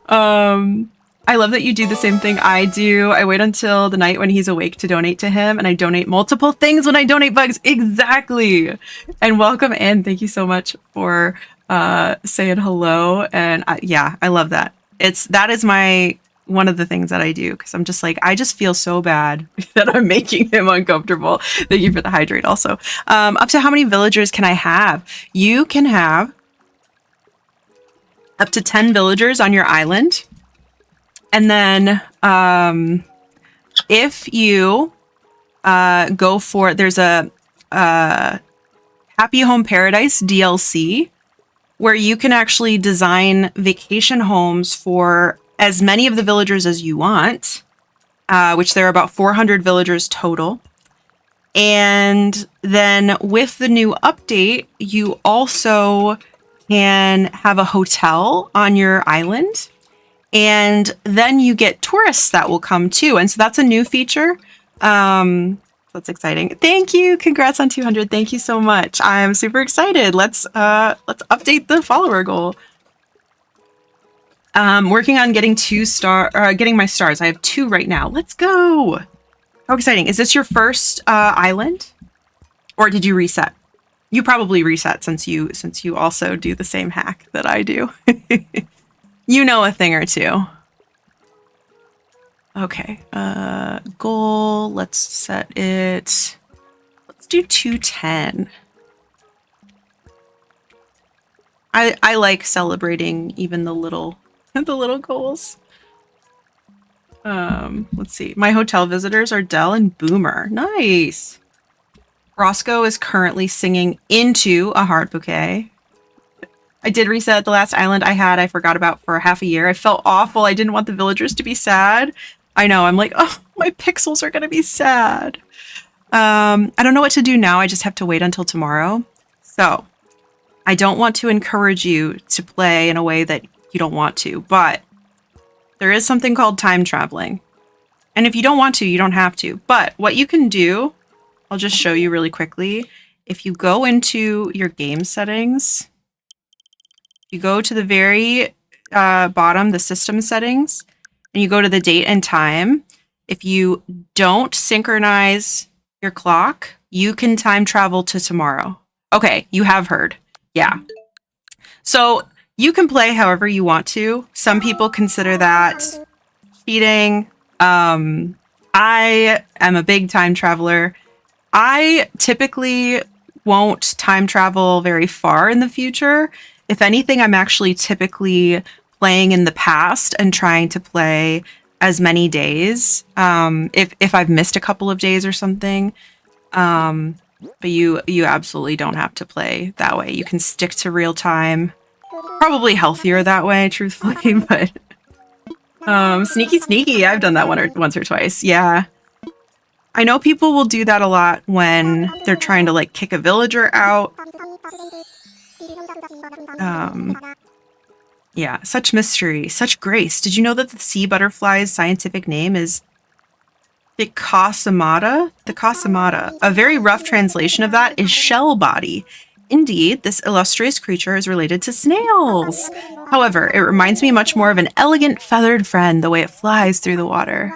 I love that you do the same thing I do. I wait until the night when he's awake to donate to him, and I donate multiple things when I donate bugs. Exactly. And welcome in. Thank you so much for saying hello. And I love that. That is one of the things that I do, because I'm just like, I just feel so bad that I'm making him uncomfortable. Thank you for the hydrate also. Up to how many villagers can I have? You can have up to 10 villagers on your island. And then if you go for, there's a Happy Home Paradise DLC where you can actually design vacation homes for as many of the villagers as you want, which there are about 400 villagers total. And then with the new update, you also can have a hotel on your island. And then you get tourists that will come too. And so that's a new feature. That's exciting. Thank you. Congrats on 200. Thank you so much. I'm super excited. Let's update the follower goal. Working on getting getting my stars. I have 2 right now. Let's go. How exciting. Is this your first island? Or did you reset? You probably reset since you also do the same hack that I do. You know a thing or two. Okay, goal, let's set it, let's do 210. I like celebrating even the little goals. Let's see, my hotel visitors are Dell and Boomer. Nice. Roscoe is currently singing into a heart bouquet. I did reset the last island I forgot about for half a year. I felt awful. I didn't want the villagers to be sad. I know. I'm like, oh, my pixels are gonna be sad. I don't know what to do now. I just have to wait until tomorrow. So I don't want to encourage you to play in a way that you don't want to, but there is something called time traveling. And if you don't want to, you don't have to. But what you can do, I'll just show you really quickly. If you go into your game settings, you go to the very bottom, the system settings, and you go to the date and time. If you don't synchronize your clock, you can time travel to tomorrow. Okay, you have heard. Yeah. So you can play however you want to. Some people consider that cheating. I am a big time traveler. I typically won't time travel very far in the future. If anything, I'm actually typically playing in the past and trying to play as many days. If I've missed a couple of days or something. But you absolutely don't have to play that way. You can stick to real time. Probably healthier that way, truthfully, but sneaky. I've done that once or twice. Yeah. I know people will do that a lot when they're trying to like kick a villager out. Yeah, such mystery, such grace. Did you know that the sea butterfly's scientific name is Thecosomata? Thecosomata. A very rough translation of that is shell body. Indeed, this illustrious creature is related to snails. However, it reminds me much more of an elegant feathered friend the way it flies through the water.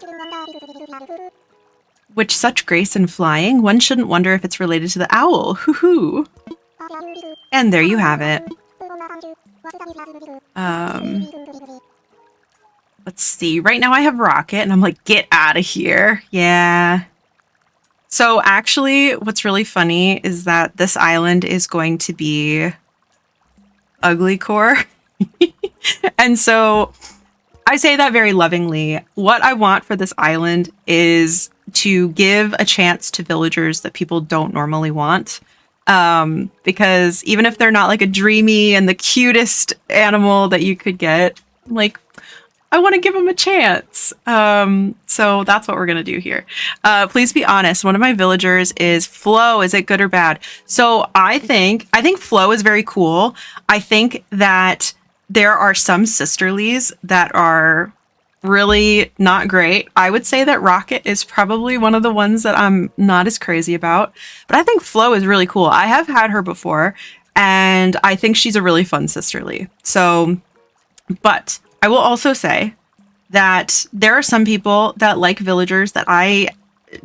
Which such grace in flying, one shouldn't wonder if it's related to the owl. Hoo-hoo. And there you have it. Let's see. Right now I have Rocket, and I'm like, get out of here. Yeah. So actually, what's really funny is that this island is going to be ugly core. And so I say that very lovingly. What I want for this island is to give a chance to villagers that people don't normally want. Because even if they're not like a dreamy and the cutest animal that you could get, like, I want to give them a chance. So that's what we're going to do here. Please be honest. One of my villagers is Flo. Is it good or bad? So I think Flo is very cool. I think that there are some sisterlies that are really not great. I would say that Rocket is probably one of the ones that I'm not as crazy about, but I think Flo is really cool. I have had her before, and I think she's a really fun sisterly. So, but I will also say that there are some people that like villagers that I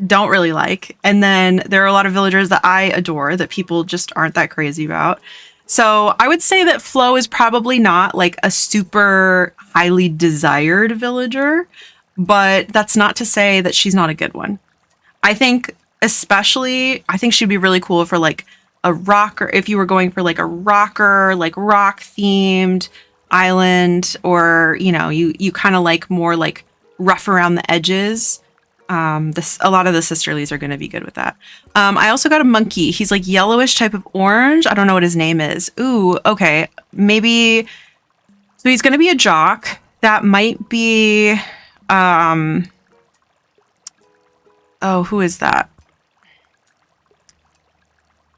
don't really like, and then there are a lot of villagers that I adore that people just aren't that crazy about. So I would say that Flo is probably not like a super highly desired villager, but that's not to say that she's not a good one. I think she'd be really cool for like a rocker, if you were going for like a rocker, like rock themed island, or, you know, you kind of like more like rough around the edges. A lot of the sisterlies are going to be good with that. I also got a monkey. He's like yellowish type of orange. I don't know what his name is. Ooh, okay. Maybe. So he's going to be a jock. That might be. Oh, who is that?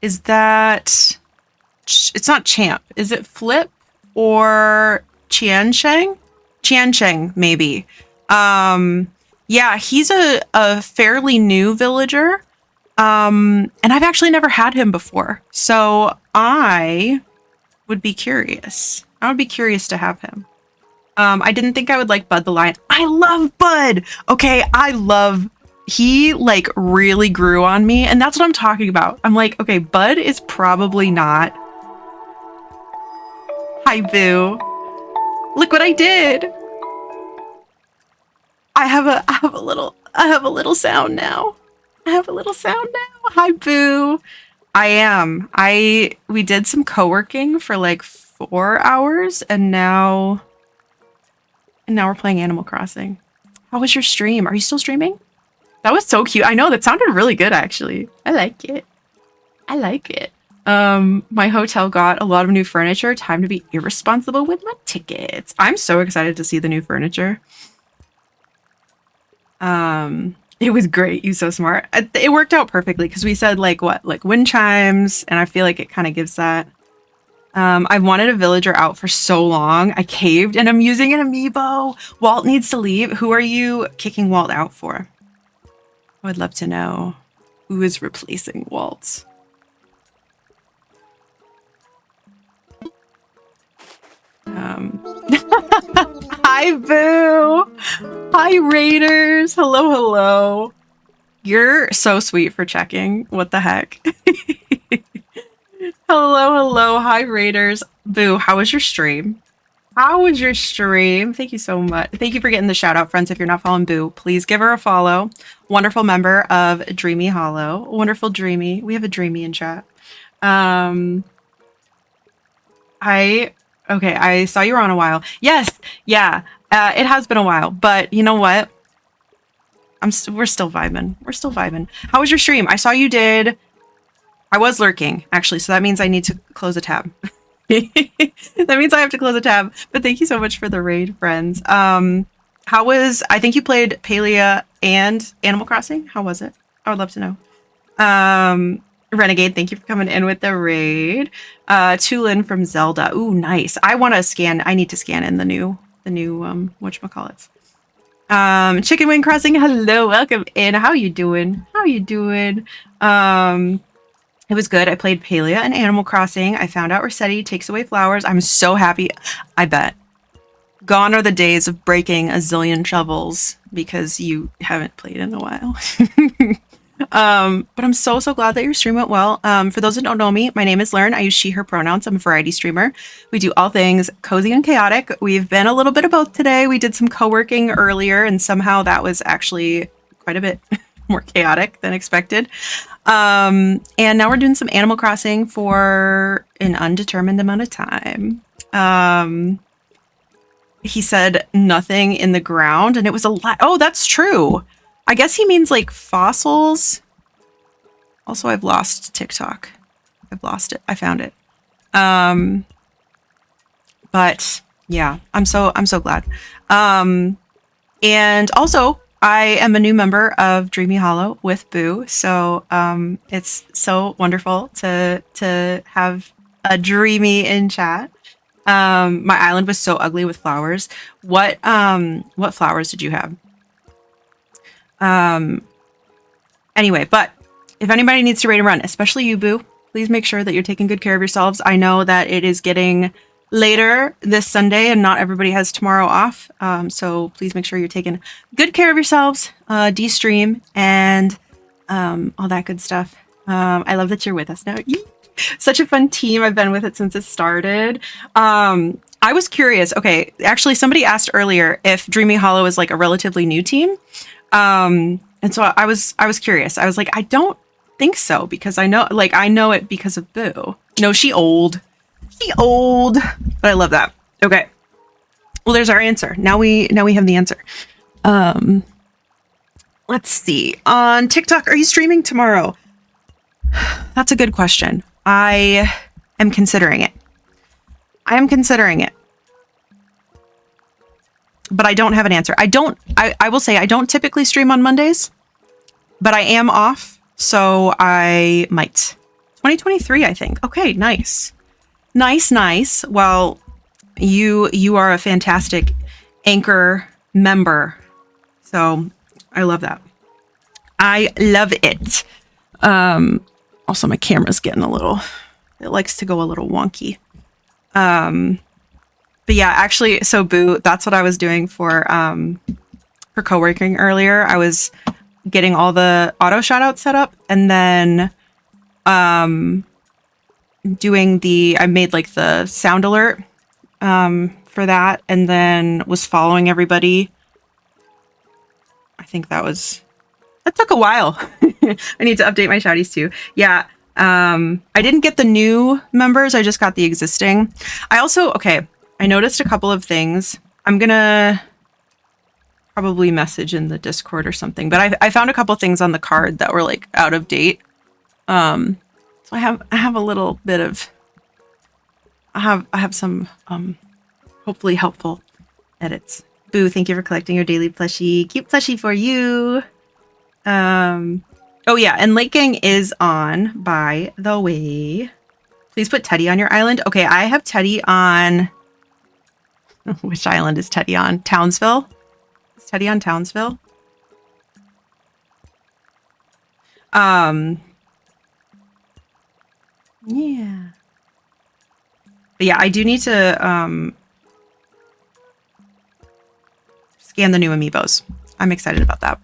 Is that? It's not Champ. Is it Flip or Qiansheng? Qiansheng, maybe. Yeah, he's a fairly new villager, and I've actually never had him before, so I would be curious. I would be curious to have him. I didn't think I would like Bud the Lion. I love Bud! Okay, he like really grew on me, and that's what I'm talking about. I'm like, okay, Bud is probably not... Hi, Boo. Look what I did! I have a little sound now. Hi, Boo. We did some co-working for like 4 hours, and now we're playing Animal Crossing. How was your stream? Are you still streaming? That was so cute. I know, that sounded really good, actually. I like it. My hotel got a lot of new furniture. Time to be irresponsible with my tickets. I'm so excited to see the new furniture. It was great. You so smart. It worked out perfectly because we said like what, like wind chimes, and I feel like it kind of gives that. I've wanted a villager out for so long. I caved, and I'm using an amiibo. Walt needs to leave. Who are you kicking Walt out for? I would love to know who is replacing Walt. Hi, Boo. Hi, Raiders. Hello, hello. You're so sweet for checking. What the heck? Hello, hello. Hi, Raiders. Boo, how was your stream? How was your stream? Thank you so much. Thank you for getting the shout out, friends. If you're not following Boo, please give her a follow. Wonderful member of Dreamy Hollow. Wonderful Dreamy. We have a Dreamy in chat. Okay, I saw you were on a while. Yes, yeah, it has been a while, but you know what? We're still vibing. We're still vibing. How was your stream? I saw you did. I was lurking, actually, so that means I need to close a tab. That means I have to close a tab. But thank you so much for the raid, friends. How was? I think you played Palia and Animal Crossing. How was it? I would love to know. Renegade, thank you for coming in with the raid. Tulin from Zelda. Ooh, nice. I want to scan. I need to scan in the new whatchamacallits. Chicken Wing Crossing. Hello, welcome in. How you doing? How you doing? It was good. I played Palia and Animal Crossing. I found out Rossetti takes away flowers. I'm so happy. I bet. Gone are the days of breaking a zillion shovels because you haven't played in a while. But I'm so glad that your stream went well. For those that don't know me, my name is Lurn. I use she, her pronouns. I'm a variety streamer. We do all things cozy and chaotic. We've been a little bit of both today. We did some co-working earlier, and somehow that was actually quite a bit more chaotic than expected. And now we're doing some Animal Crossing for an undetermined amount of time. He said nothing in the ground, and it was a lot. Oh, that's true. I guess he means like fossils. Also, I've lost TikTok. I've lost it. I found it. But yeah, I'm so glad. And also, I am a new member of Dreamy Hollow with Boo, so it's so wonderful to have a Dreamy in chat. My island was so ugly with flowers. What flowers did you have? Anyway, but if anybody needs to raid and run, especially you, Boo, please make sure that you're taking good care of yourselves. I know that it is getting later this Sunday and not everybody has tomorrow off. So please make sure you're taking good care of yourselves, de-stream, and all that good stuff. I love that you're with us now. Such a fun team. I've been with it since it started. I was curious. Okay, actually, somebody asked earlier if Dreamy Hollow is like a relatively new team. And so I was curious. I was like, I don't think so, because I know it because of Boo. No, she old, but I love that. Okay. Well, there's our answer. Now we have the answer. Let's see. On TikTok, are you streaming tomorrow? That's a good question. I am considering it. But I don't have an answer. I will say I don't typically stream on Mondays, but I am off, so I might. 2023, I think. Okay, nice. Nice. Well, you are a fantastic Anchor member, so I love that. I love it. Also, my camera's getting it likes to go a little wonky. But yeah, actually, so Boo, that's what I was doing for co-working earlier. I was getting all the auto shout outs set up, and then I made like the sound alert for that, and then was following everybody. I think that took a while. I need to update my shouties too. Yeah. I didn't get the new members. I just got the existing. I noticed a couple of things. I'm gonna probably message in the Discord or something, but I found a couple things on the card that were like out of date. So I have a little bit of, I have some hopefully helpful edits Boo, thank you for collecting your daily plushie. Cute plushie for you. Oh yeah, and Lake Gang is on, by the way. Please put Teddy on your island. Okay, I have Teddy on... Which island is Teddy on? Townsville? Is Teddy on Townsville? Yeah. But yeah, I do need to scan the new amiibos. I'm excited about that.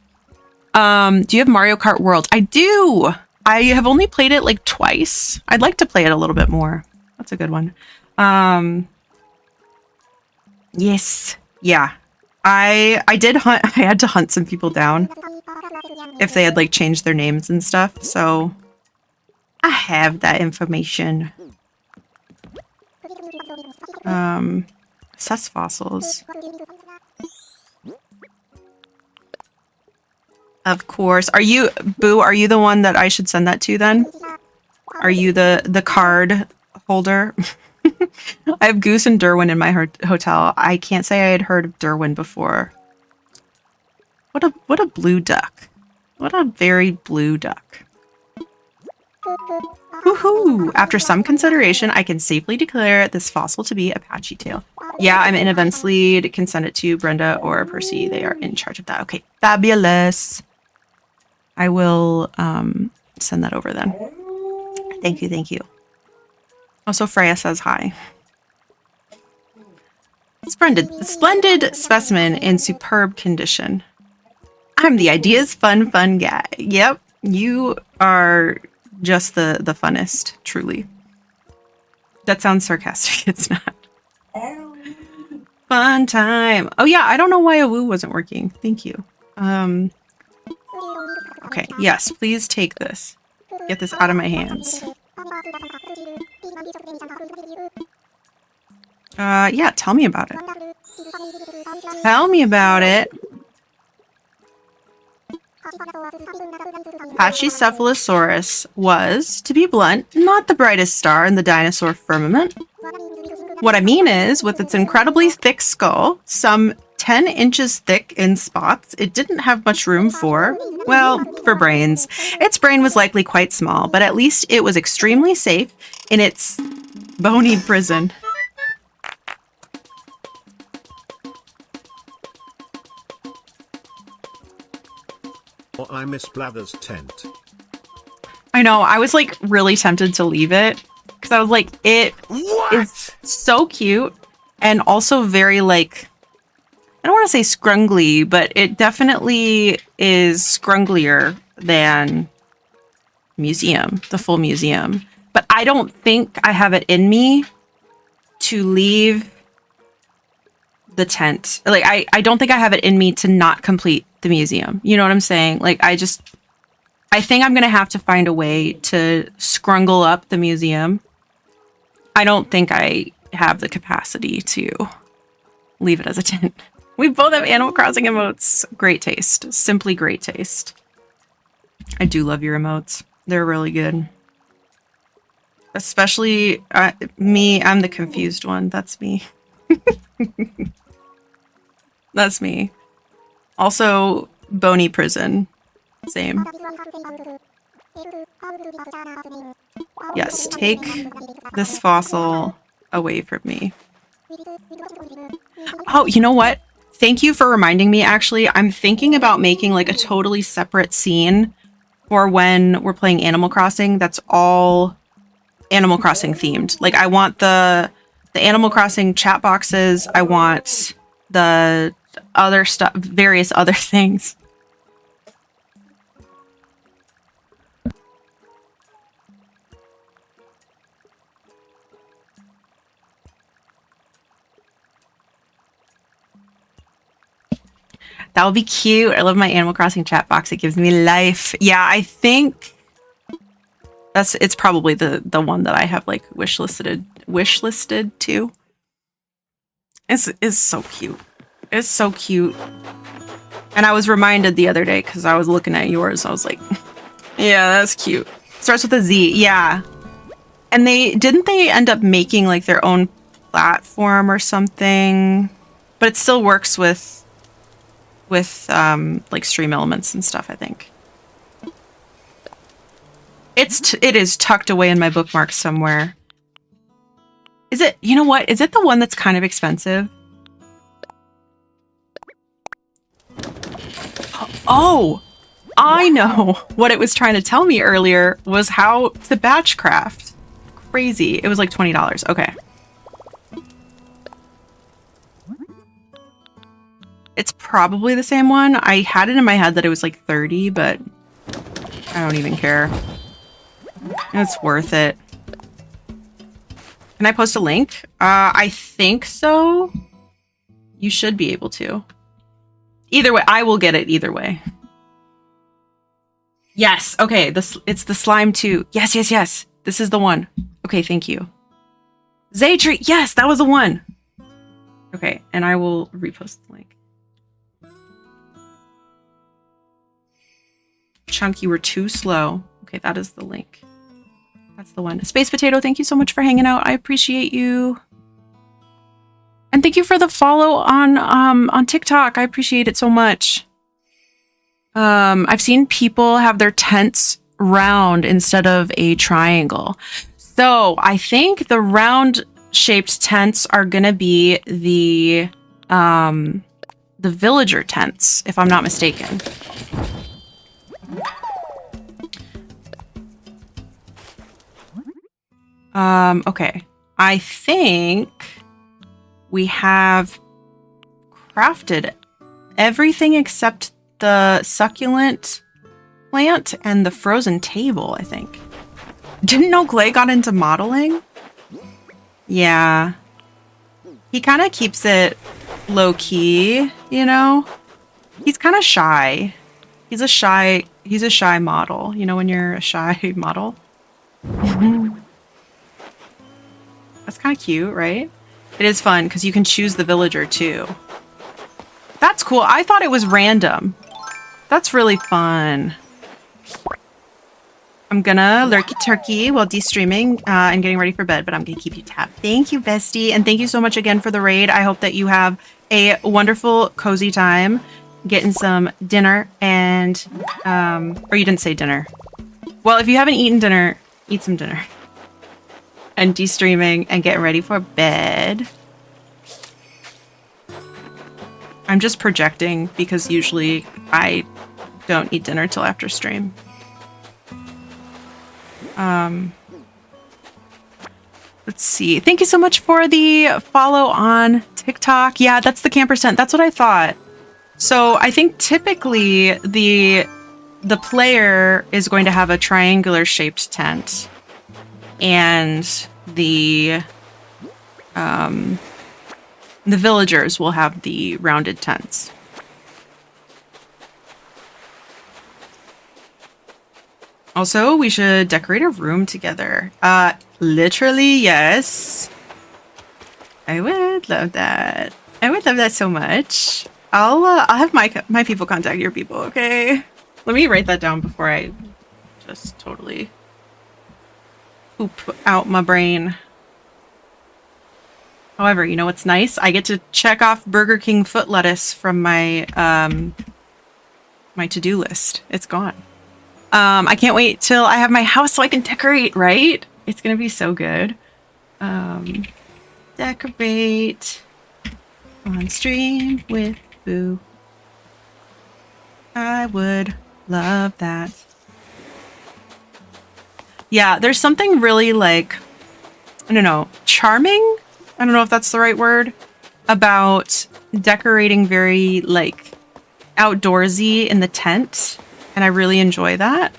Do you have Mario Kart World? I do! I have only played it like twice. I'd like to play it a little bit more. That's a good one. Yes. Yeah. I did hunt. I had to hunt some people down if they had like changed their names and stuff. So I have that information. Assess fossils. Of course. Are you, Boo, are you the one that I should send that to then? Are you the card holder? I have Goose and Derwin in my hotel. I can't say I had heard of Derwin before. What a blue duck. What a very blue duck. Woohoo! After some consideration, I can safely declare this fossil to be Apache tail. Yeah, I'm in events lead. Can send it to Brenda or Percy. They are in charge of that. Okay, fabulous. I will send that over then. Thank you, thank you. Also, Freya says hi. Splendid specimen in superb condition. I'm the ideas fun guy. Yep, you are just the funnest, truly. That sounds sarcastic. It's not. Fun time. Oh yeah, I don't know why a woo wasn't working. Thank you. Okay, yes, please take this. Get this out of my hands. Yeah, tell me about it. Tell me about it. Pachycephalosaurus was, to be blunt, not the brightest star in the dinosaur firmament. What I mean is, with its incredibly thick skull, some 10 inches thick in spots, it didn't have much room for, well, for brains. Its brain was likely quite small, but at least it was extremely safe in its bony prison. Or I miss Blather's tent. I know, I was like really tempted to leave it because I was like, it is so cute and also very like, I don't want to say scrungly, but it definitely is scrunglier than museum, the full museum. But I don't think I have it in me to leave the tent. Like, I don't think I have it in me to not complete the museum. You know what I'm saying? Like, I think I'm going to have to find a way to scrungle up the museum. I don't think I have the capacity to leave it as a tent. We both have Animal Crossing emotes. Great taste. Simply great taste. I do love your emotes. They're really good. Especially me. I'm the confused one. That's me. That's me. Also, bony prison. Same. Yes, take this fossil away from me. Oh, you know what? Thank you for reminding me, actually. I'm thinking about making like a totally separate scene for when we're playing Animal Crossing that's all Animal Crossing themed. Like, I want the Animal Crossing chat boxes. I want the other stuff, various other things. That would be cute. I love my Animal Crossing chat box. It gives me life. Yeah, I think it's probably the one that I have like wishlisted too. It's so cute. It's so cute. And I was reminded the other day because I was looking at yours. I was like, yeah, that's cute. Starts with a Z. Yeah. And they end up making like their own platform or something. but it still works with like stream elements and stuff, I think. It is tucked away in my bookmarks somewhere. Is it, you know what? Is it the one that's kind of expensive? Oh, I know what it was trying to tell me earlier was how to batch craft. Crazy. It was like $20. Okay. It's probably the same one. I had it in my head that it was like 30, but I don't even care. It's worth it. Can I post a link? I think so. You should be able to. Either way, I will get it either way. Yes. Okay. It's the slime too. Yes, yes, yes. This is the one. Okay. Thank you. Zaytree. Yes, that was the one. Okay. And I will repost the link. Chunk, you were too slow. Okay. That is the link. That's the one. Space Potato, thank you so much for hanging out. I appreciate you. And thank you for the follow on TikTok. I appreciate it so much. I've seen people have their tents round instead of a triangle. So I think the round shaped tents are gonna be the villager tents, if I'm not mistaken. Okay. I think we have crafted everything except the succulent plant and the frozen table, I think. Didn't know Clay got into modeling? Yeah. He kind of keeps it low-key, you know? He's kind of shy. He's a shy model. You know when you're a shy model? That's kind of cute, right? It is fun because you can choose the villager too. That's cool. I thought it was random. That's really fun. I'm gonna lurky turkey while de-streaming and getting ready for bed, but I'm gonna keep you tapped. Thank you, bestie. And thank you so much again for the raid. I hope that you have a wonderful, cozy time getting some dinner and, or you didn't say dinner. Well, if you haven't eaten dinner, eat some dinner. And de-streaming and getting ready for bed. I'm just projecting because usually I don't eat dinner till after stream. Let's see. Thank you so much for the follow on TikTok. Yeah, that's the camper tent. That's what I thought. So I think typically the player is going to have a triangular shaped tent. And the villagers will have the rounded tents. Also, we should decorate a room together. Literally, yes. I would love that. I would love that so much. I'll have my people contact your people, okay? Let me write that down before I just totally poop out my brain. However, you know what's nice? I get to check off Burger King foot lettuce from my my to-do list. It's gone. I can't wait till I have my house so I can decorate, right? It's gonna be so good. Decorate on stream with Boo. I would love that. Yeah, there's something really like, I don't know, charming? I don't know if that's the right word. About decorating very like outdoorsy in the tent. And I really enjoy that.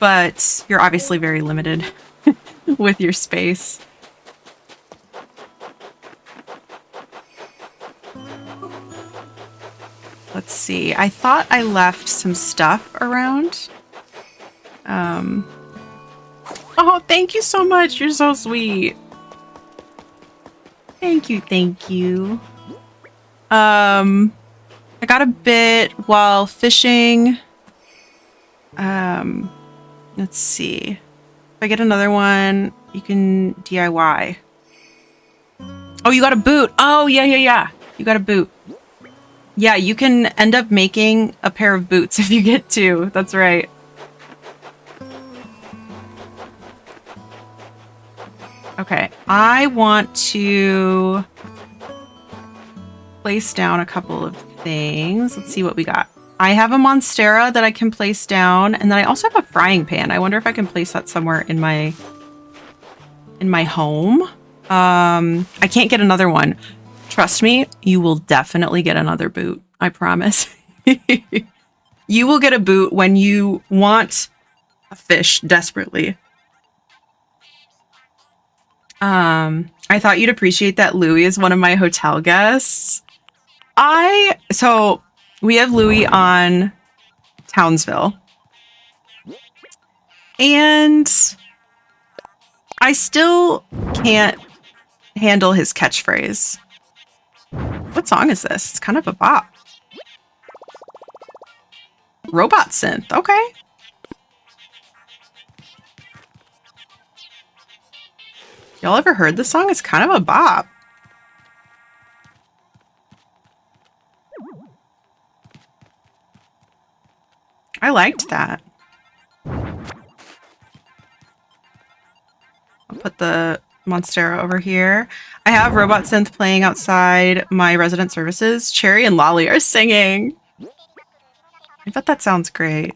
But you're obviously very limited with your space. Let's see. I thought I left some stuff around. Oh, thank you so much. You're so sweet. Thank you. Thank you. I got a bit while fishing. Let's see. If I get another one, you can DIY. Oh, you got a boot. Oh, yeah. You got a boot. Yeah, you can end up making a pair of boots if you get two. That's right. Okay, I want to place down a couple of things. Let's see what we got. I have a Monstera that I can place down, and then I also have a frying pan. I wonder if I can place that somewhere in my home. I can't get another one. Trust me, you will definitely get another boot. I promise. You will get a boot when you want a fish desperately. I thought you'd appreciate that Louie is one of my hotel guests. So we have Louie on Townsville. And I still can't handle his catchphrase. What song is this? It's kind of a bop. Robot synth. Okay. Y'all ever heard this song? It's kind of a bop. I liked that. I'll put the Monstera over here. I have Robot Synth playing outside my resident services. Cherry and Lolly are singing. I bet that sounds great.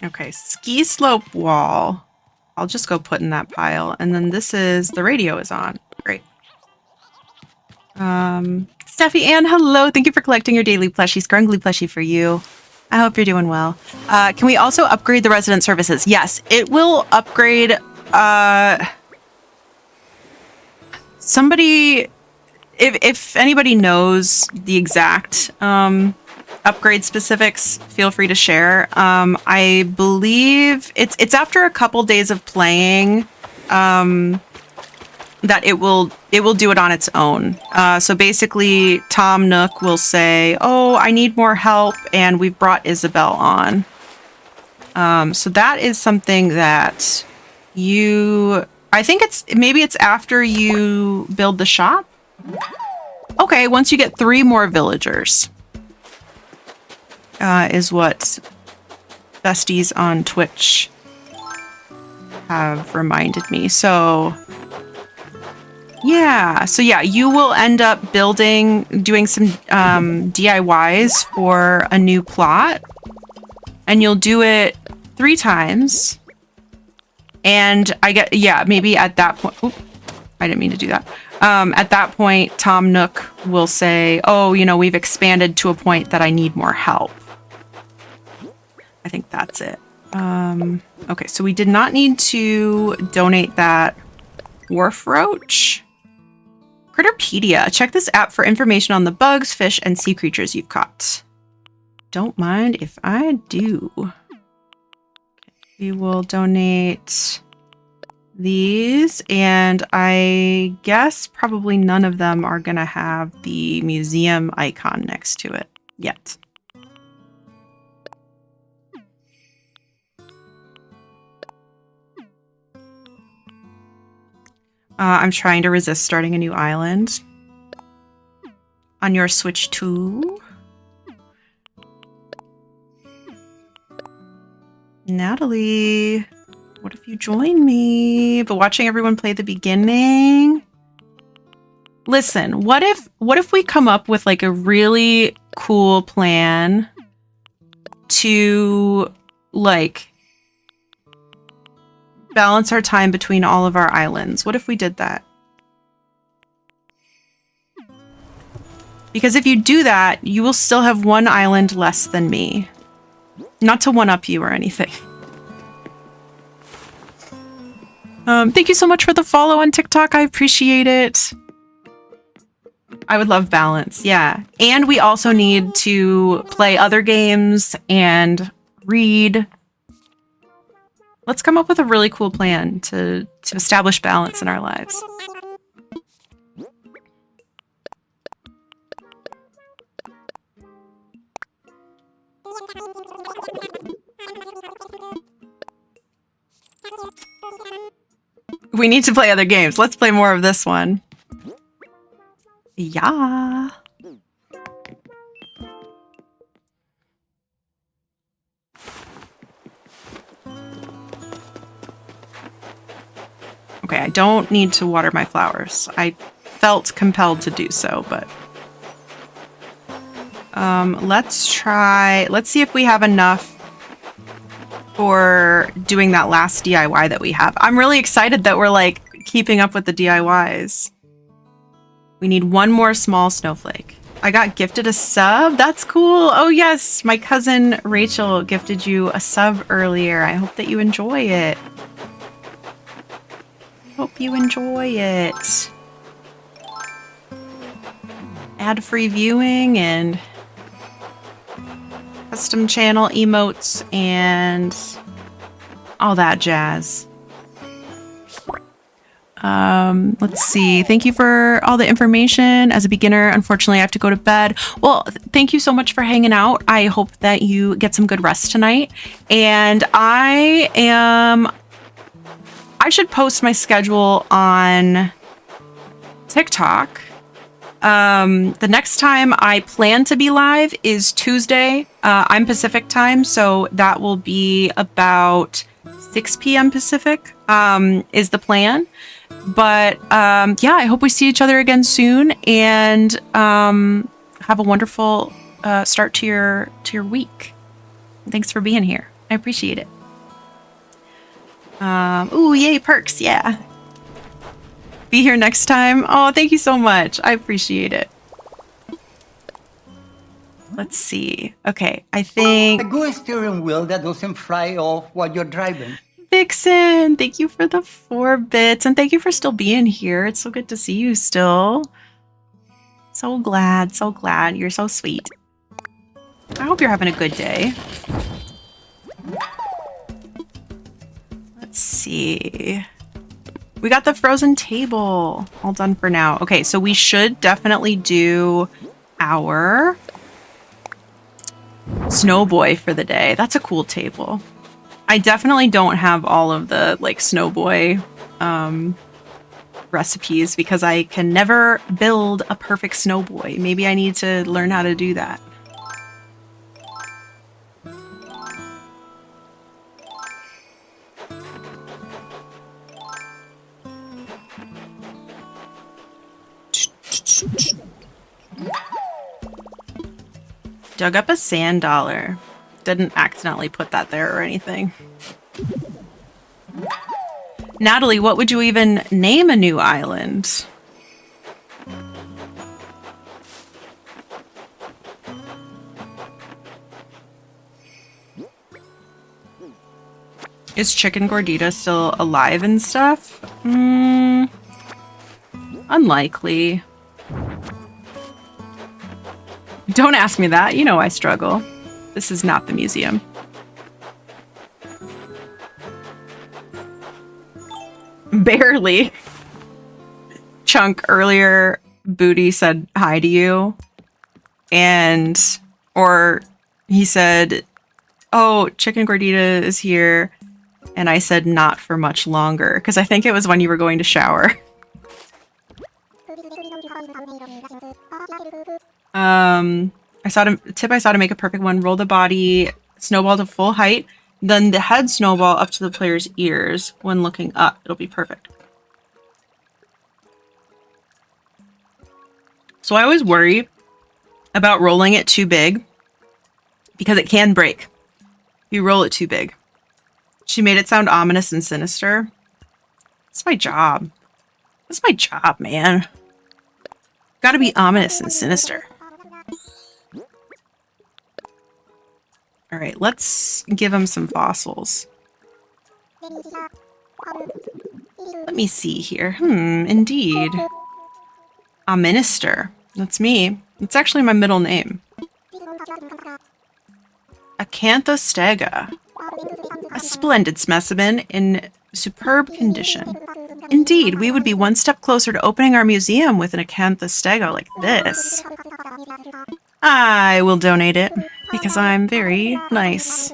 Okay, ski slope wall. I'll just go put in that pile. And then this is, the radio is on. Great. Steffi Ann, hello. Thank you for collecting your daily plushie. Scrungly plushie for you. I hope you're doing well. Can we also upgrade the resident services? Yes, it will upgrade. Somebody, if anybody knows the exact upgrade specifics, feel free to share. I believe it's after a couple days of playing that it will do it on its own. So basically, Tom Nook will say, "Oh, I need more help," and we've brought Isabel on. So that is something that I think maybe it's after you build the shop. Okay, once you get 3 more villagers. Is what besties on Twitch have reminded me. So yeah, you will end up doing some DIYs for a new plot, and you'll do it 3 times. And maybe at that point, I didn't mean to do that. At that point, Tom Nook will say, "Oh, we've expanded to a point that I need more help." I think that's it. Okay, so we did not need to donate that wharf roach. Critterpedia. Check this app for information on the bugs, fish, and sea creatures you've caught. Don't mind if I do. We will donate these, and I guess probably none of them are going to have the museum icon next to it yet. I'm trying to resist starting a new island on your Switch 2. Natalie, what if you join me? But watching everyone play the beginning? Listen, what if we come up with like a really cool plan to like balance our time between all of our islands? What if we did that? Because if you do that, you will still have 1 island less than me. Not to one-up you or anything. Thank you so much for the follow on TikTok. I appreciate it. I would love balance. Yeah. And we also need to play other games and read. Let's come up with a really cool plan to establish balance in our lives. We need to play other games. Let's play more of this one. Yeah. Okay, I don't need to water my flowers. I felt compelled to do so, but... let's see if we have enough for doing that last DIY that we have. I'm really excited that we're, like, keeping up with the DIYs. We need one more small snowflake. I got gifted a sub? That's cool! Oh yes! My cousin Rachel gifted you a sub earlier. I hope that you enjoy it. Hope you enjoy it. Ad-free viewing and custom channel emotes and all that jazz. Let's see. Thank you for all the information. As a beginner, unfortunately, I have to go to bed. Well, thank you so much for hanging out. I hope that you get some good rest tonight. And I should post my schedule on TikTok. The next time I plan to be live is Tuesday. I'm Pacific time, so that will be about 6 p.m. Pacific, is the plan. But yeah, I hope we see each other again soon, and have a wonderful start to your week. Thanks for being here. I appreciate it. Ooh, yay, perks, yeah. Be here next time. Oh, thank you so much. I appreciate it. Let's see. Okay, I think... A good steering wheel that doesn't fly off while you're driving. Vixen, thank you for the 4 bits, and thank you for still being here. It's so good to see you still. So glad, so glad. You're so sweet. I hope you're having a good day. Let's see. We got the frozen table all done for now. Okay, so we should definitely do our Snowboy for the day. That's a cool table. I definitely don't have all of the like Snowboy recipes because I can never build a perfect Snowboy. Maybe I need to learn how to do that. Dug up a sand dollar. Didn't accidentally put that there or anything. Natalie, what would you even name a new island? Is Chicken Gordita still alive and stuff? Unlikely. Don't ask me that. You know I struggle. This is not the museum. Barely. Chunk, earlier, Booty said hi to you. Or he said, oh, Chicken Gordita is here. And I said, not for much longer. Because I think it was when you were going to shower. I saw to make a perfect one. Roll the body snowball to full height, then the head snowball up to the player's ears. When looking up, it'll be perfect. So I always worry about rolling it too big because it can break if you roll it too big. She made it sound ominous and sinister. That's my job. That's my job, man. Gotta be ominous and sinister. Alright, let's give him some fossils. Let me see here. Indeed. A minister. That's me. It's actually my middle name. Acanthostega. A splendid specimen in superb condition. Indeed, we would be one step closer to opening our museum with an Acanthostega like this. I will donate it. because I'm very nice.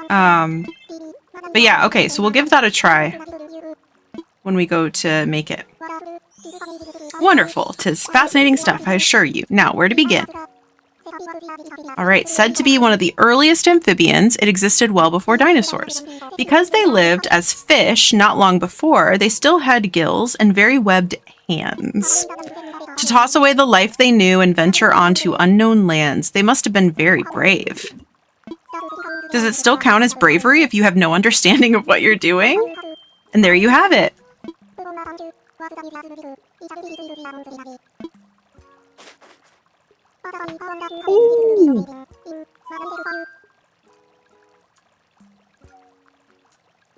But yeah, okay, so we'll give that a try when we go to make it. Wonderful. 'Tis fascinating stuff, I assure you. Now, where to begin? Alright, said to be one of the earliest amphibians, it existed well before dinosaurs. Because they lived as fish not long before, they still had gills and very webbed hands. To toss away the life they knew and venture onto unknown lands, they must have been very brave. Does it still count as bravery if you have no understanding of what you're doing? And there you have it. Ooh.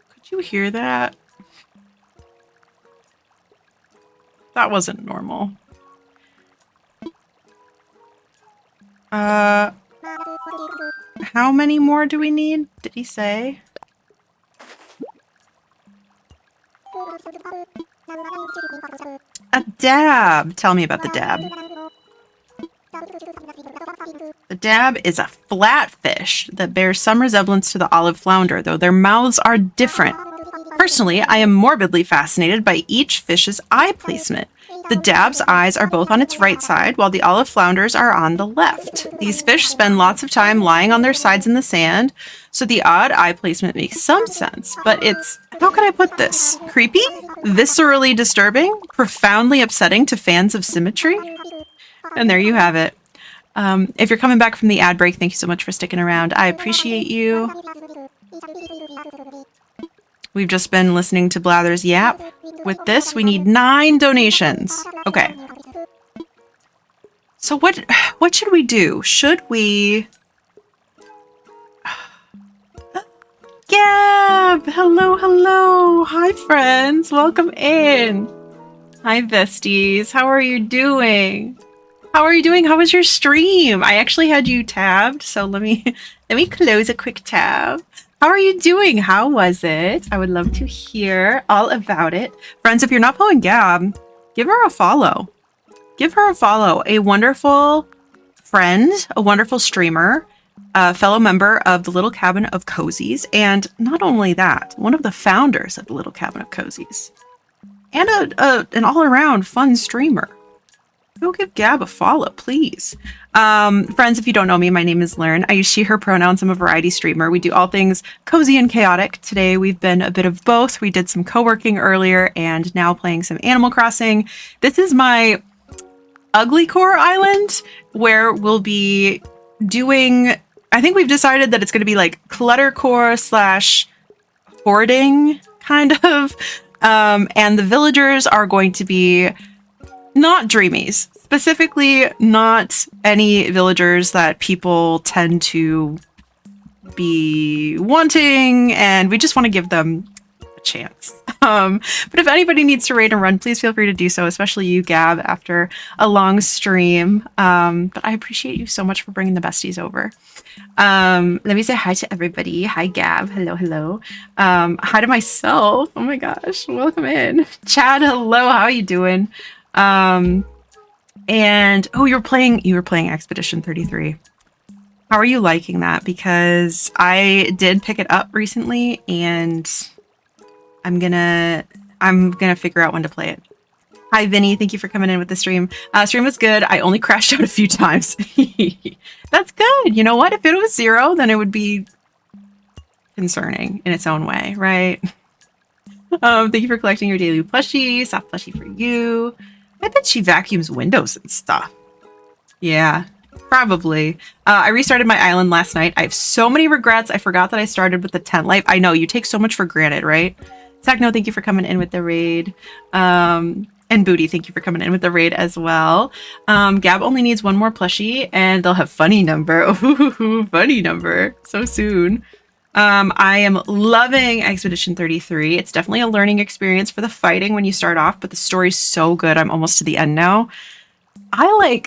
Could you hear that? That wasn't normal. How many more do we need? Did he say? A dab. Tell me about the dab. The dab is a flatfish that bears some resemblance to the olive flounder, though their mouths are different. Personally, I am morbidly fascinated by each fish's eye placement. The dab's eyes are both on its right side, while the olive flounders are on the left. These fish spend lots of time lying on their sides in the sand, so the odd eye placement makes some sense, but it's, how can I put this? Creepy? Viscerally disturbing? Profoundly upsetting to fans of symmetry? And there you have it. If you're coming back from the ad break, thank you so much for sticking around. I appreciate you. We've just been listening to Blather's yap. With this, we need 9 donations. Okay. So what should we do? Should we... Gab! Hello, hello! Hi, friends! Welcome in! Hi, besties! How are you doing? How are you doing? How was your stream? I actually had you tabbed, so let me close a quick tab. How are you doing? How was it? I would love to hear all about it. Friends, if you're not following Gab, give her a follow. Give her a follow. A wonderful friend, a wonderful streamer, a fellow member of the Little Cabin of Cozies, and not only that, one of the founders of the Little Cabin of Cozies, and an all-around fun streamer. Go give Gab a follow, please. Friends, if you don't know me, my name is Lurn. I use she, her pronouns. I'm a variety streamer. We do all things cozy and chaotic. Today, we've been a bit of both. We did some co-working earlier and now playing some Animal Crossing. This is my Ugly Core Island, where we'll be doing... I think we've decided that it's going to be like Cluttercore / hoarding, kind of. And the villagers are going to be... not dreamies, specifically not any villagers that people tend to be wanting, and we just want to give them a chance. But if anybody needs to raid and run, please feel free to do so, especially you, Gab, after a long stream. But I appreciate you so much for bringing the besties over. Let me say hi to everybody. Hi, Gab. Hello, hello. Hi to myself. Oh my gosh, welcome in. Chad, hello. How are you doing? And oh, you were playing Expedition 33. How are you liking that? Because I did pick it up recently and I'm gonna figure out when to play it. Hi Vinny, thank you for coming in with the stream. Stream was good. I only crashed out a few times. That's good. You know what? If it was 0, then it would be concerning in its own way, right? Thank you for collecting your daily plushie. Soft plushie for you. I bet she vacuums windows and stuff. Yeah, probably. I restarted my island last night. I have so many regrets. I forgot that I started with the tent life. I know, you take so much for granted, right? Techno, thank you for coming in with the raid. And Booty, thank you for coming in with the raid as well. Gab only needs 1 more plushie and they'll have funny number. Ooh, funny number. So soon. I am loving Expedition 33. It's definitely a learning experience for the fighting when you start off, but the story's so good. I'm almost to the end now. I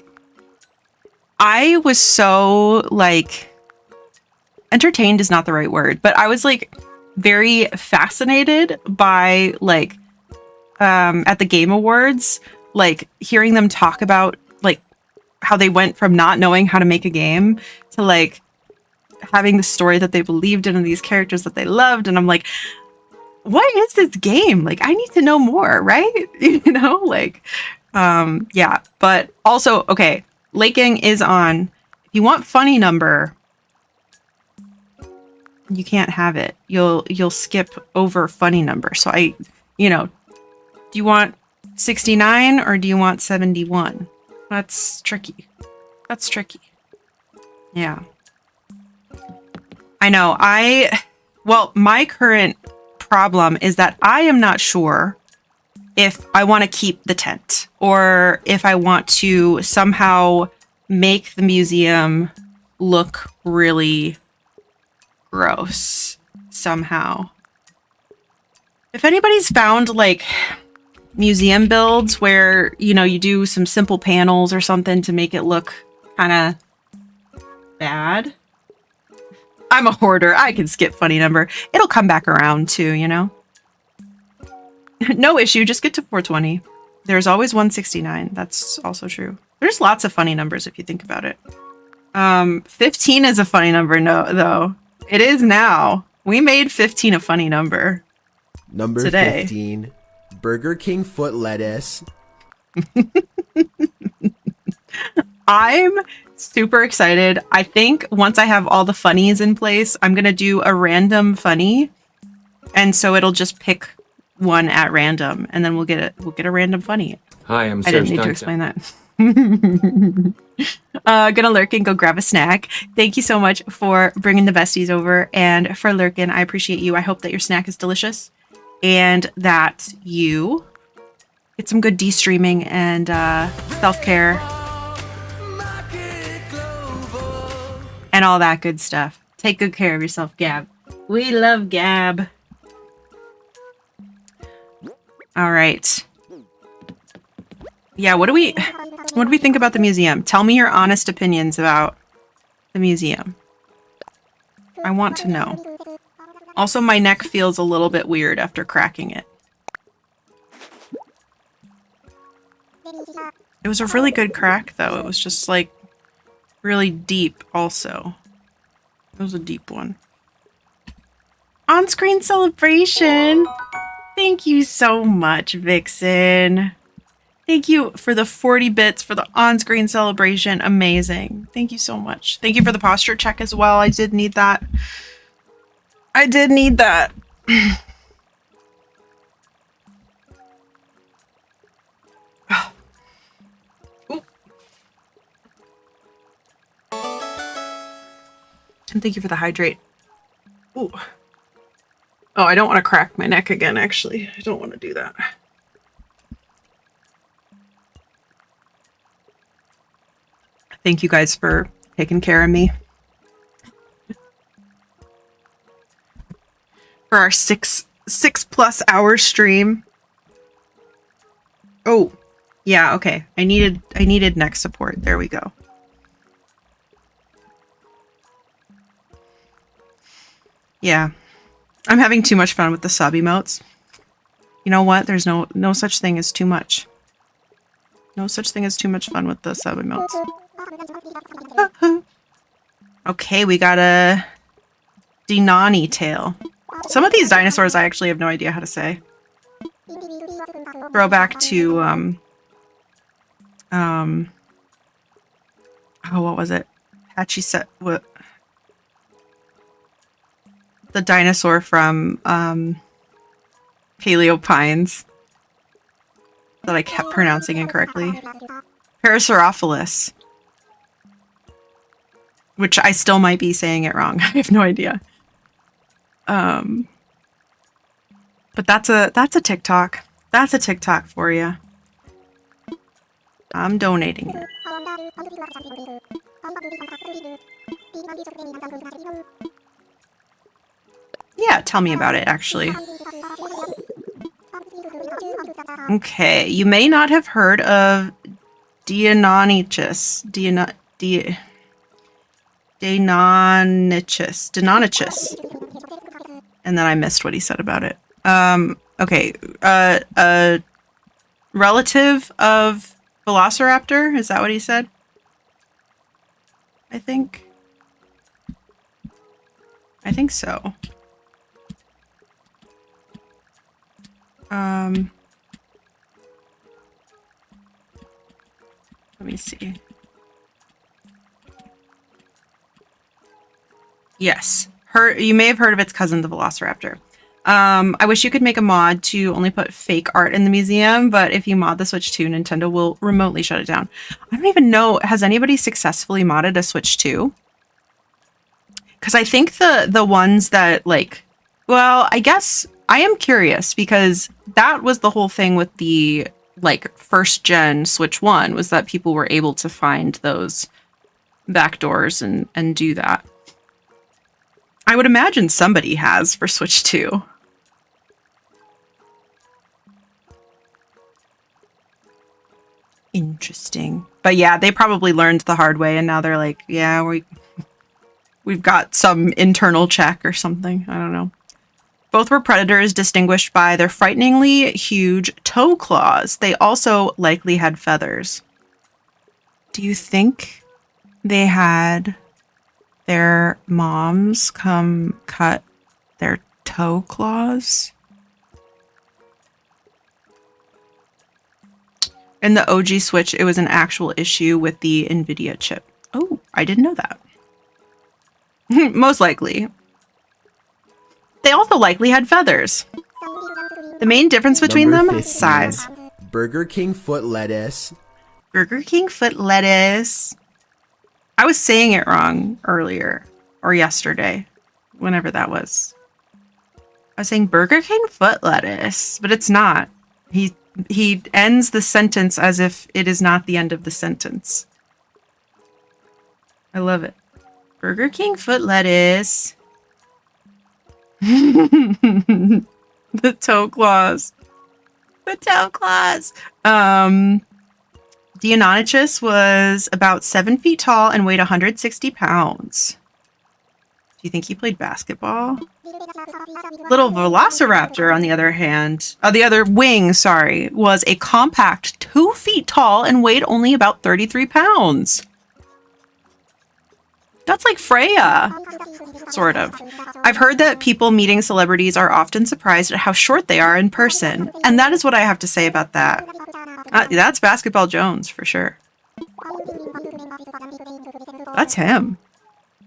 was so, entertained is not the right word, but I was, very fascinated by, at the Game Awards, hearing them talk about, how they went from not knowing how to make a game to like having the story that they believed in and these characters that they loved. And I'm like, what is this game? Like, I need to know more, right? You know, like, yeah. But also, okay, Laking is on. If you want funny number, you can't have it. You'll skip over funny number. So do you want 69 or do you want 71? That's tricky. That's tricky. Yeah. I know. Well, my current problem is that I am not sure if I want to keep the tent or if I want to somehow make the museum look really gross somehow. If anybody's found like museum builds where, you do some simple panels or something to make it look kind of bad. I'm a hoarder. I can skip funny number. It'll come back around too, No issue. Just get to 420. There's always 169. That's also true. There's lots of funny numbers if you think about it. 15 is a funny number, though. It is now. We made 15 a funny number. Number today. 15, Burger King foot lettuce. I'm super excited. I think once I have all the funnies in place, I'm going to do a random funny. And so it'll just pick one at random and then we'll get a random funny. Hi, I'm I didn't need to explain that. Gonna lurkin, go grab a snack. Thank you so much for bringing the besties over and for lurkin. I appreciate you. I hope that your snack is delicious and that you get some good de-streaming and self-care and all that good stuff. Take good care of yourself, Gab. We love Gab. All right. Yeah, what do we think about the museum? Tell me your honest opinions about the museum. I want to know. Also, my neck feels a little bit weird after cracking it. It was a really good crack, though. It was just, like, really deep, also. It was a deep one. On-screen celebration! Thank you so much, Vixen. Thank you for the 40 bits for the on-screen celebration. Amazing. Thank you so much. Thank you for the posture check as well. I did need that. I did need that. And thank you for the hydrate. Ooh. Oh, I don't want to crack my neck again, actually. I don't want to do that. Thank you guys for taking care of me. For our six plus hour stream. Oh, yeah, okay. I needed neck support. There we go. Yeah. I'm having too much fun with the sub emotes. You know what? There's no such thing as too much. No such thing as too much fun with the sub emotes. Okay, we got a Denani tail. Some of these dinosaurs I actually have no idea how to say. Throwback to oh, what was it? Patchy set what? The dinosaur from Paleo Pines that I kept pronouncing incorrectly. Parasaurolophus. Which I still might be saying it wrong. I have no idea. But that's a TikTok. That's a TikTok for you. I'm donating it. Yeah, tell me about it, actually. Okay, you may not have heard of Deinonychus. Deinonychus. And then I missed what he said about it. Okay, a relative of Velociraptor, is that what he said? I think. I think so. Let me see. Yes. You may have heard of its cousin, the Velociraptor. I wish you could make a mod to only put fake art in the museum, but if you mod the Switch 2, Nintendo will remotely shut it down. I don't even know, has anybody successfully modded a Switch 2? Because I think the ones that, like, well, I guess I am curious because that was the whole thing with the, like, first gen Switch 1 was that people were able to find those backdoors and do that. I would imagine somebody has for Switch 2. Interesting. But yeah, they probably learned the hard way and now they're like, yeah, we've got some internal check or something. I don't know. Both were predators distinguished by their frighteningly huge toe claws. They also likely had feathers. Do you think they had their moms come cut their toe claws? In the OG Switch, it was an actual issue with the NVIDIA chip. Oh, I didn't know that. Most likely. They also likely had feathers. The main difference between Number them? 15. Size. Burger King foot lettuce. Burger King foot lettuce. I was saying it wrong earlier. Or yesterday. Whenever that was. I was saying Burger King foot lettuce. But it's not. He ends the sentence as if it is not the end of the sentence. I love it. Burger King foot lettuce. The toe claws. The toe claws. Deinonychus was about 7 feet tall and weighed 160 pounds. Do you think he played basketball? Little Velociraptor, on the other hand, the other wing, sorry, was a compact 2 feet tall and weighed only about 33 pounds. That's like Freya. Sort of. I've heard that people meeting celebrities are often surprised at how short they are in person. And that is what I have to say about that. That's Basketball Jones, for sure. That's him.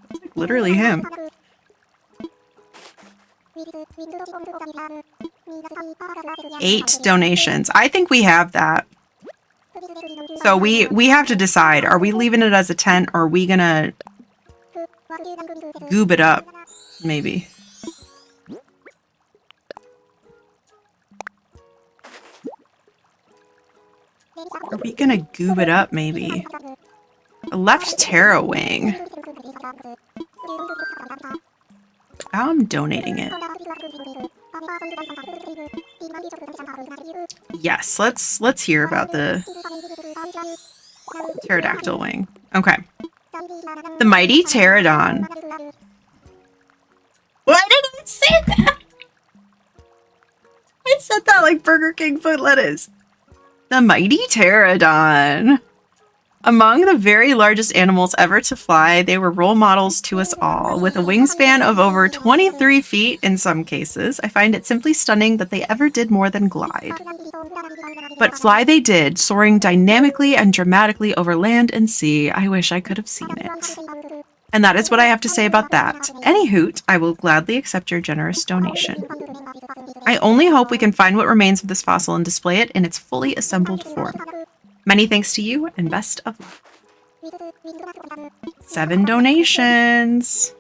That's like literally him. 8 donations. I think we have that. So we have to decide. Are we leaving it as a tent or are we gonna goob it up? Maybe. Are we gonna goob it up, maybe? A left Terra wing. I'm donating it. Yes, let's hear about the pterodactyl wing. Okay. The mighty pterodon. Why did I say that? I said that like Burger King foot lettuce. The mighty pterodon. Among the very largest animals ever to fly, they were role models to us all. With a wingspan of over 23 feet in some cases, I find it simply stunning that they ever did more than glide. But fly they did, soaring dynamically and dramatically over land and sea. I wish I could have seen it. And that is what I have to say about that. Any hoot, I will gladly accept your generous donation. I only hope we can find what remains of this fossil and display it in its fully assembled form. Many thanks to you, and best of luck. 7 donations.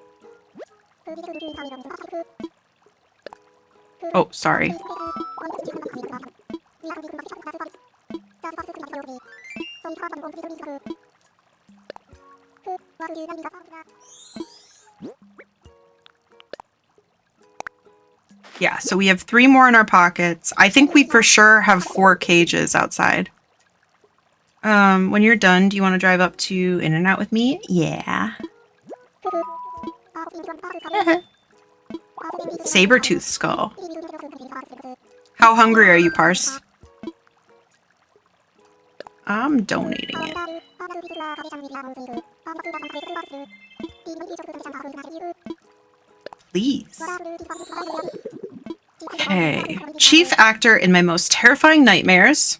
Oh, sorry. Yeah, so we have 3 more in our pockets. I think we for sure have 4 cages outside. When you're done, do you want to drive up to In-N-Out with me? Yeah. Saber-tooth skull. How hungry are you, Parse? I'm donating it. Please. Okay. Chief actor in my most terrifying nightmares.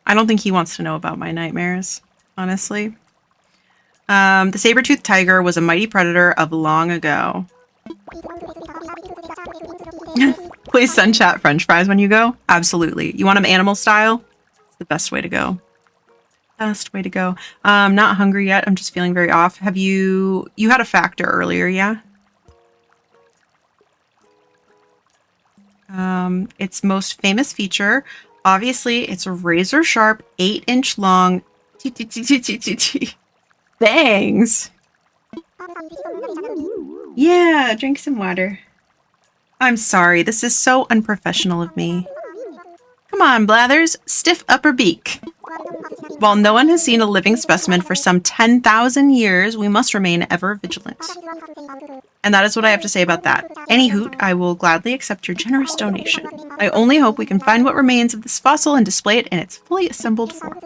I don't think he wants to know about my nightmares, honestly. The saber-toothed tiger was a mighty predator of long ago. Please send chat french fries when you go. Absolutely. You want them animal style? It's the best way to go. Best way to go. Not hungry yet. I'm just feeling very off. Have you had a factor earlier, yeah? Its most famous feature, obviously, it's a razor sharp, 8-inch long fangs. Yeah, drink some water. I'm sorry, this is so unprofessional of me. Come on, Blathers, stiff upper beak. While no one has seen a living specimen for some 10,000 years, we must remain ever vigilant. And that is what I have to say about that. Any hoot, I will gladly accept your generous donation. I only hope we can find what remains of this fossil and display it in its fully assembled form.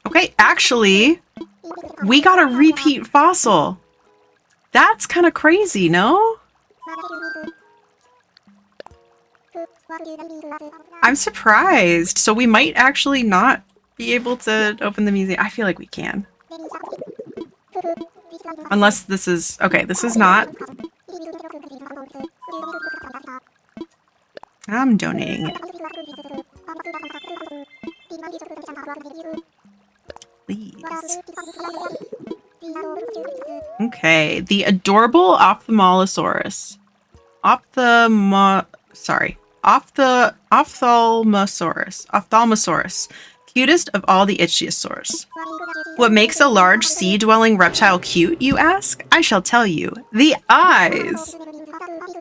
Okay, actually, we got a repeat fossil. That's kind of crazy, no? I'm surprised. So we might actually not be able to open the museum. I feel like we can. Unless this is... Okay, this is not. I'm donating it. Please. Okay, the adorable ophthalmosaurus. Ophthalmosaurus. Cutest of all the ichthyosaurs. What makes a large sea-dwelling reptile cute, you ask? I shall tell you. The eyes!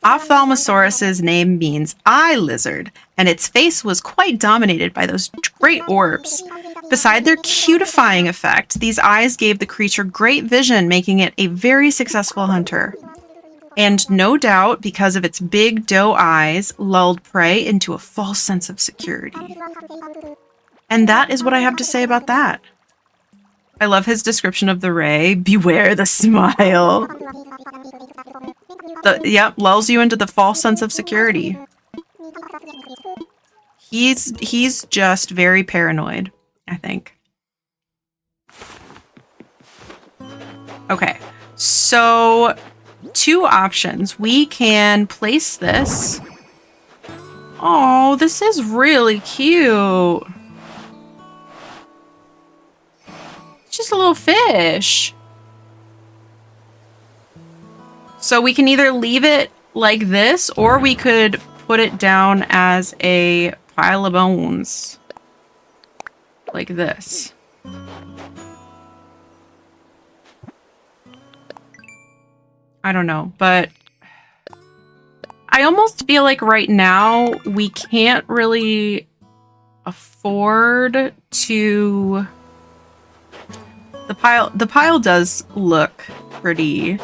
Ophthalmosaurus's name means eye lizard, and its face was quite dominated by those great orbs. Beside their cutifying effect, these eyes gave the creature great vision, making it a very successful hunter. And no doubt, because of its big doe eyes, lulled prey into a false sense of security. And that is what I have to say about that. I love his description of the ray. Beware the smile. Yep, lulls you into the false sense of security. He's just very paranoid, I think. Okay, so 2 options. We can place this. Oh, this is really cute. It's just a little fish. So we can either leave it like this, or we could put it down as a pile of bones. Like this. I don't know, but I almost feel like right now we can't really afford to... The pile does look pretty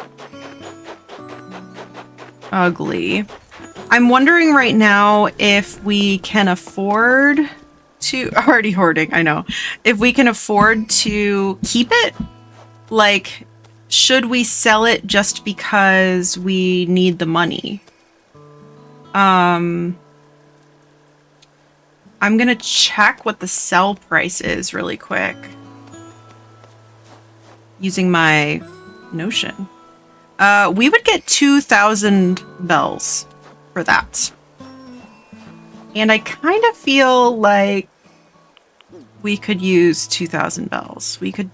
ugly. I'm wondering right now if we can afford to... Already hoarding, I know. If we can afford to keep it? Like, should we sell it just because we need the money? I'm gonna check what the sell price is really quick. Using my Notion. We would get 2,000 bells for that. And I kind of feel like we could use 2,000 bells. We could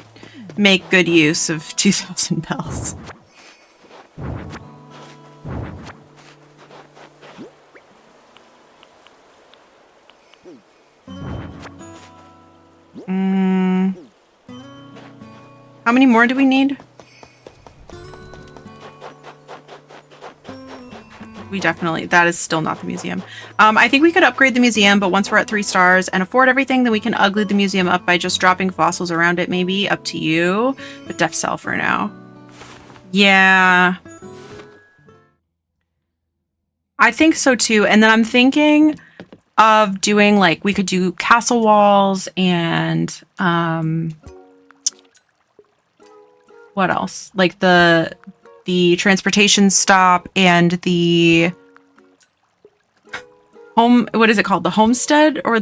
make good use of 2,000 bells. How many more do we need? that is still not the museum. I think we could upgrade the museum, but once we're at 3 stars and afford everything, then we can ugly the museum up by just dropping fossils around it, maybe. Up to you. But def sell for now. Yeah. I think so too. And then I'm thinking of doing, like, we could do castle walls and what else? Like the transportation stop and the home, what is it called? The homestead or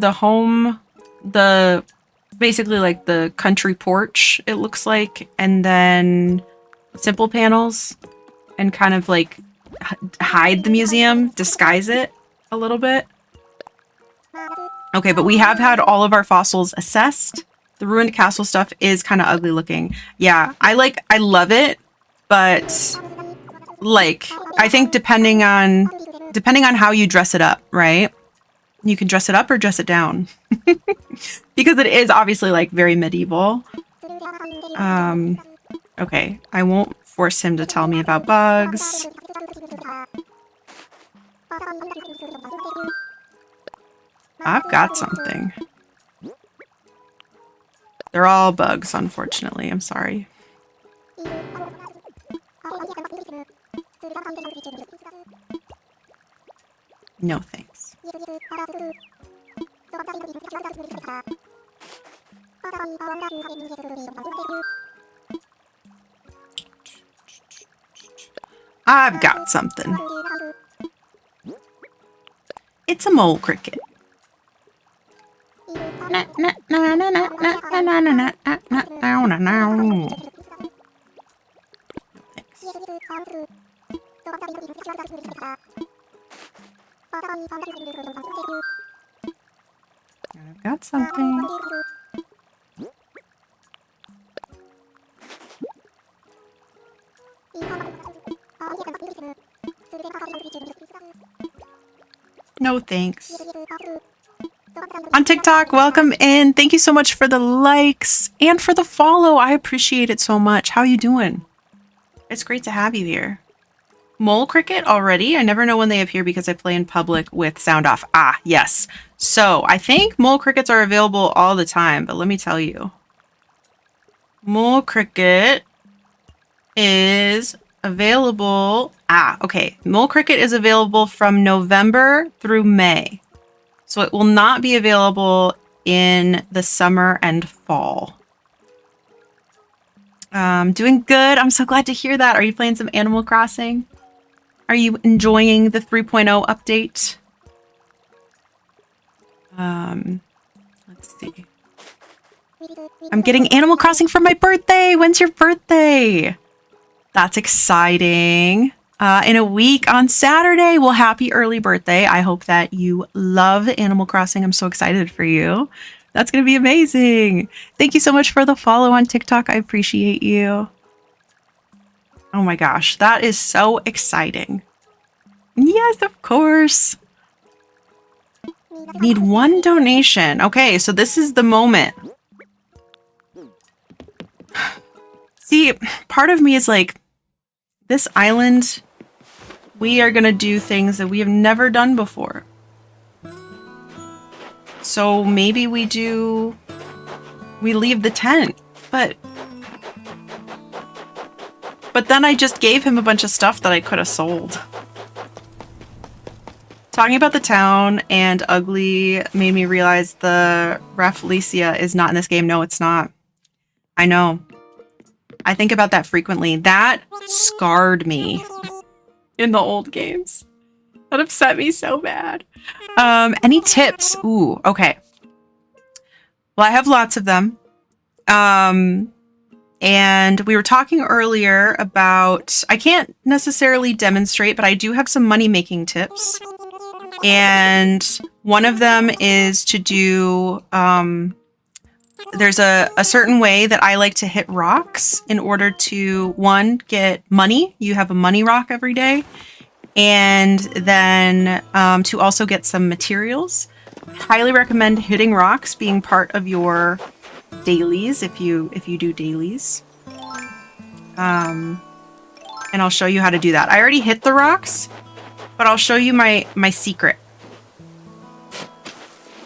basically like the country porch, it looks like. And then simple panels and kind of like hide the museum, disguise it a little bit. Okay, but we have had all of our fossils assessed. The ruined castle stuff is kind of ugly looking. Yeah, I love it, but like, I think depending on how you dress it up, right? You can dress it up or dress it down. Because it is obviously like very medieval. Okay, I won't force him to tell me about bugs. I've got something. They're all bugs, unfortunately. I'm sorry. No thanks. I've got something. It's a mole cricket. I've got something. No thanks. On TikTok, welcome in. Thank you so much for the likes and for the follow. I appreciate it so much. How you doing? It's great to have you here. Mole cricket already? I never know when they appear because I play in public with sound off. Ah, yes. So I think mole crickets are available all the time, but let me tell you. Mole cricket is available. Ah, okay. Mole cricket is available from November through May. So it will not be available in the summer and fall. Doing good. I'm so glad to hear that. Are you playing some Animal Crossing? Are you enjoying the 3.0 update? Let's see. I'm getting Animal Crossing for my birthday. When's your birthday? That's exciting. In a week on Saturday. Well, happy early birthday. I hope that you love Animal Crossing. I'm so excited for you. That's going to be amazing. Thank you so much for the follow on TikTok. I appreciate you. Oh my gosh, that is so exciting. Yes, of course. Need one donation. Okay, so this is the moment. See, part of me is like, this island, we are going to do things that we have never done before. So maybe we leave the tent, but then I just gave him a bunch of stuff that I could have sold. Talking about the town and ugly made me realize the Rafflesia is not in this game. No, it's not. I know. I think about that frequently. That scarred me in the old games. That upset me so bad. Any tips? Ooh, okay. Well, I have lots of them. And we were talking earlier about, I can't necessarily demonstrate, but I do have some money-making tips. And one of them is to do, there's a certain way that I like to hit rocks in order to, one, get money. You have a money rock every day. And then to also get some materials. Highly recommend hitting rocks being part of your dailies if you do dailies. And I'll show you how to do that. I already hit the rocks, but I'll show you my secret.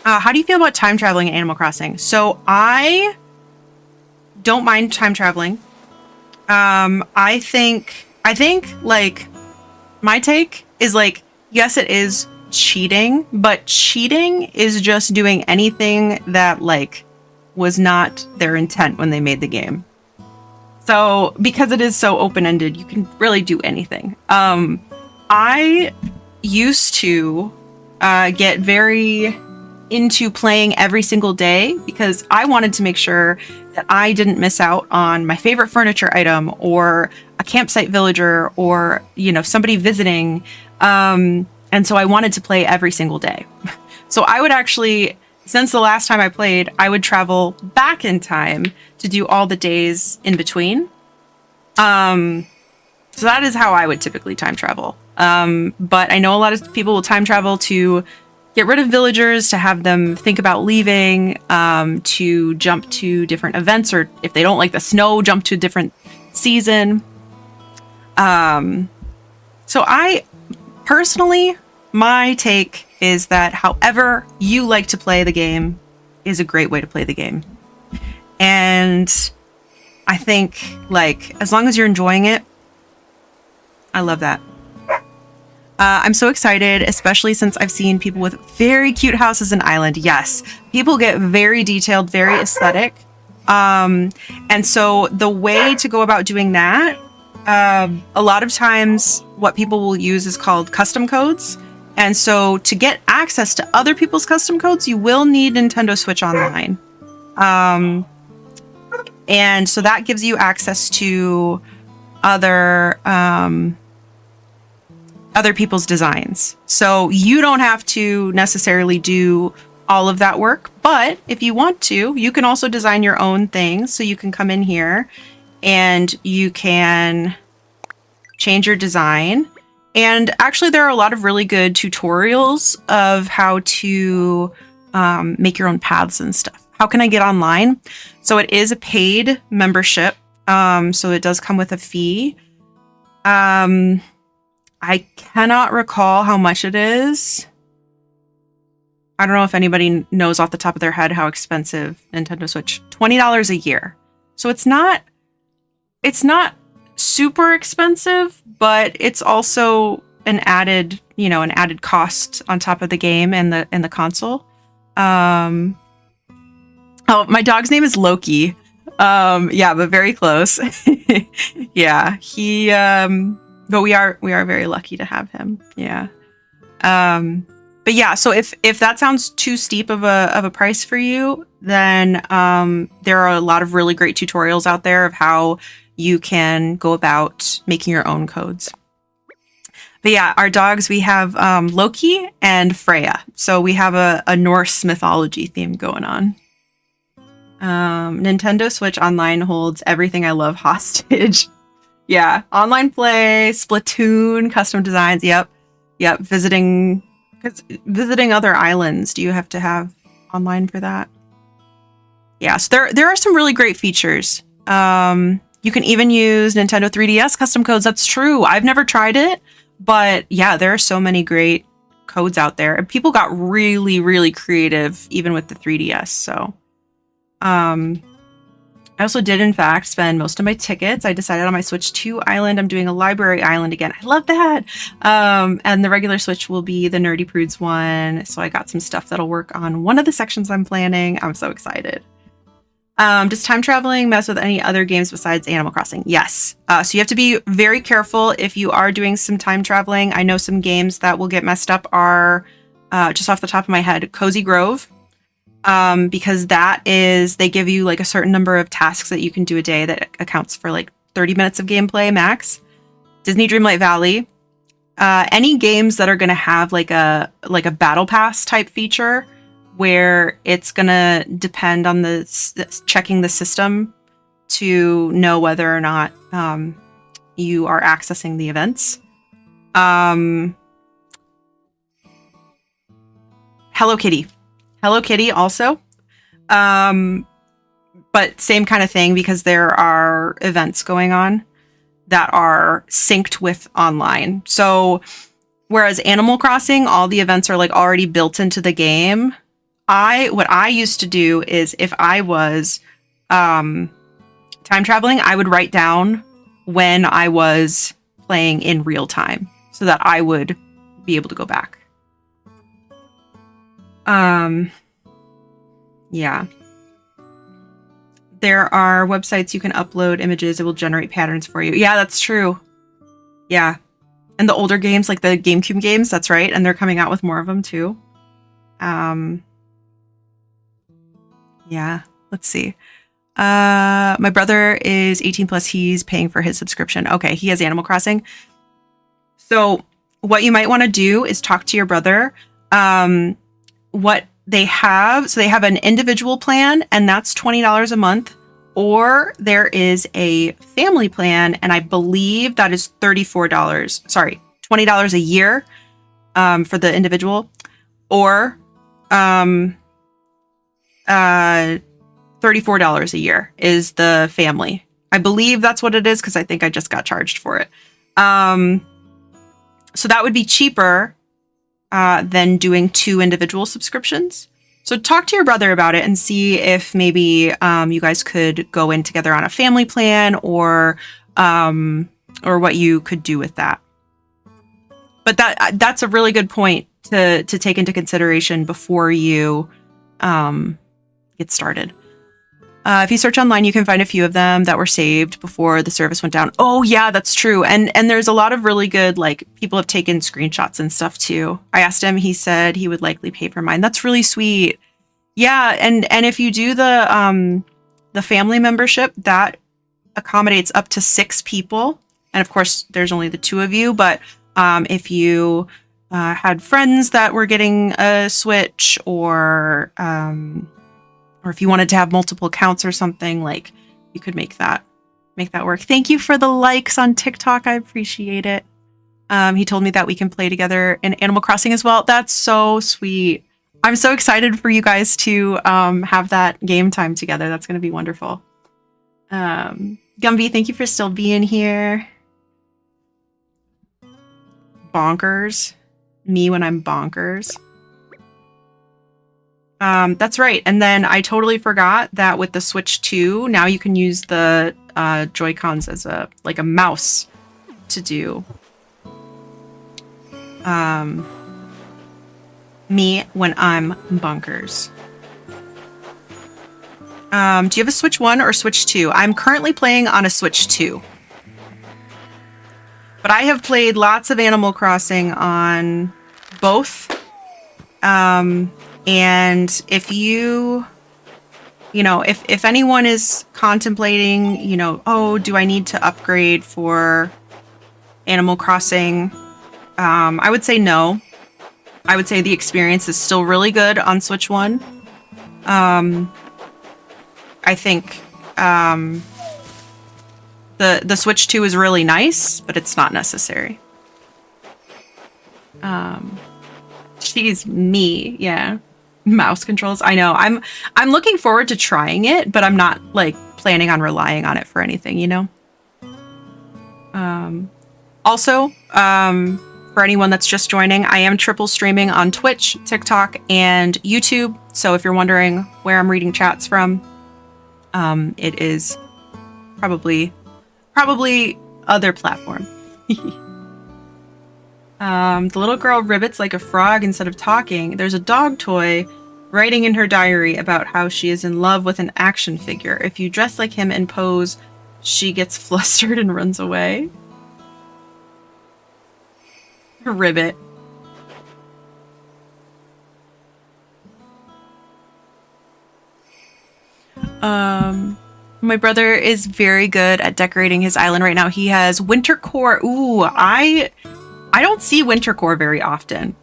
How do you feel about time traveling in Animal Crossing? So I don't mind time traveling. I think like my take is like, yes, it is cheating, but cheating is just doing anything that like was not their intent when they made the game. So because it is so open-ended, you can really do anything. I used to get very into playing every single day because I wanted to make sure that I didn't miss out on my favorite furniture item or a campsite villager or, you know, somebody visiting. And so I wanted to play every single day. So I would actually, since the last time I played, I would travel back in time to do all the days in between. So that is how I would typically time travel. But I know a lot of people will time travel to get rid of villagers, to have them think about leaving, to jump to different events, or if they don't like the snow, jump to a different season. So I personally, my take is that however you like to play the game is a great way to play the game. And I think like, as long as you're enjoying it, I love that. I'm so excited, especially since I've seen people with very cute houses in Island. Yes, people get very detailed, very aesthetic. And so the way to go about doing that, a lot of times what people will use is called custom codes. And so to get access to other people's custom codes, you will need Nintendo Switch Online. And so that gives you access to other people's designs. So you don't have to necessarily do all of that work, but if you want to, you can also design your own things. So you can come in here and you can change your design. And actually there are a lot of really good tutorials of how to make your own paths and stuff. How can I get online? So it is a paid membership. So it does come with a fee. I cannot recall how much it is. I don't know if anybody knows off the top of their head how expensive Nintendo Switch. $20 a year. So it's not super expensive, but it's also an added cost on top of the game and the console. Oh, my dog's name is Loki. Yeah, but very close. Yeah, he but we are very lucky to have him. Yeah. But yeah, so if that sounds too steep of a price for you, then there are a lot of really great tutorials out there of how you can go about making your own codes. But yeah, our dogs, we have Loki and Freya. So we have a Norse mythology theme going on. Nintendo Switch Online holds everything I love hostage. Yeah, online play, Splatoon, custom designs. Yep. Visiting other islands. Do you have to have online for that? Yeah, so there are some really great features. You can even use Nintendo 3DS custom codes. That's true. I've never tried it, but yeah, there are so many great codes out there. And people got really, really creative even with the 3DS. So, I also did, in fact, spend most of my tickets. I decided on my Switch 2 island. I'm doing a library island again. I love that. And the regular Switch will be the Nerdy Prudes one. So I got some stuff that'll work on one of the sections I'm planning. I'm so excited. Does time traveling mess with any other games besides Animal Crossing? Yes. So you have to be very careful if you are doing some time traveling. I know some games that will get messed up are, just off the top of my head, Cozy Grove. Because they give you like a certain number of tasks that you can do a day that accounts for like 30 minutes of gameplay max. Disney Dreamlight Valley, any games that are going to have like a battle pass type feature where it's going to depend on checking the system to know whether or not, you are accessing the events. Hello Kitty also. But same kind of thing because there are events going on that are synced with online. So Whereas Animal Crossing, all the events are like already built into the game. What I used to do is if I was time traveling, I would write down when I was playing in real time so that I would be able to go back. Yeah. There are websites you can upload images. It will generate patterns for you. Yeah, that's true. Yeah. And the older games, like the GameCube games, that's right. And they're coming out with more of them too. Yeah, let's see. My brother is 18 plus. He's paying for his subscription. Okay, he has Animal Crossing. So what you might want to do is talk to your brother. What they have, so they have an individual plan, and that's $20 a month. Or there is a family plan, and I believe that is $34. Sorry, $20 a year for the individual. Or $34 a year is the family. I believe that's what it is because I think I just got charged for it. So that would be cheaper than doing 2 individual subscriptions. So talk to your brother about it and see if maybe you guys could go in together on a family plan or what you could do with that. But that's a really good point to take into consideration before you get started. If you search online, you can find a few of them that were saved before the service went down. Oh yeah, that's true. And there's a lot of really good, like, people have taken screenshots and stuff too. I asked him, he said he would likely pay for mine. That's really sweet. Yeah, and if you do the family membership, that accommodates up to 6 people. And of course, there's only the 2 of you, but if you had friends that were getting a Switch or if you wanted to have multiple accounts or something, like, you could make that work. Thank you for the likes on TikTok. I appreciate it. He told me that we can play together in Animal Crossing as well. That's so sweet. I'm so excited for you guys to have that game time together. That's going to be wonderful. Gumby, thank you for still being here. Bonkers. Me when I'm bonkers. That's right. And then I totally forgot that with the Switch 2, now you can use the Joy-Cons as a mouse to do me when I'm bonkers. Do you have a Switch 1 or Switch 2? I'm currently playing on a Switch 2. But I have played lots of Animal Crossing on both. And if if anyone is contemplating, oh, do I need to upgrade for Animal Crossing? I would say no. I would say the experience is still really good on Switch 1. I think the Switch 2 is really nice, but it's not necessary. She's me, yeah. Mouse controls. I know. I'm looking forward to trying it, but I'm not planning on relying on it for anything, Also, for anyone that's just joining, I am triple streaming on Twitch, TikTok, and YouTube. So if you're wondering where I'm reading chats from, it is probably other platform. The little girl ribbits like a frog instead of talking. There's a dog toy writing in her diary about how she is in love with an action figure. If you dress like him and pose, she gets flustered and runs away. Ribbit. My brother is very good at decorating his island right now. He has winter core. Ooh, I don't see winter core very often.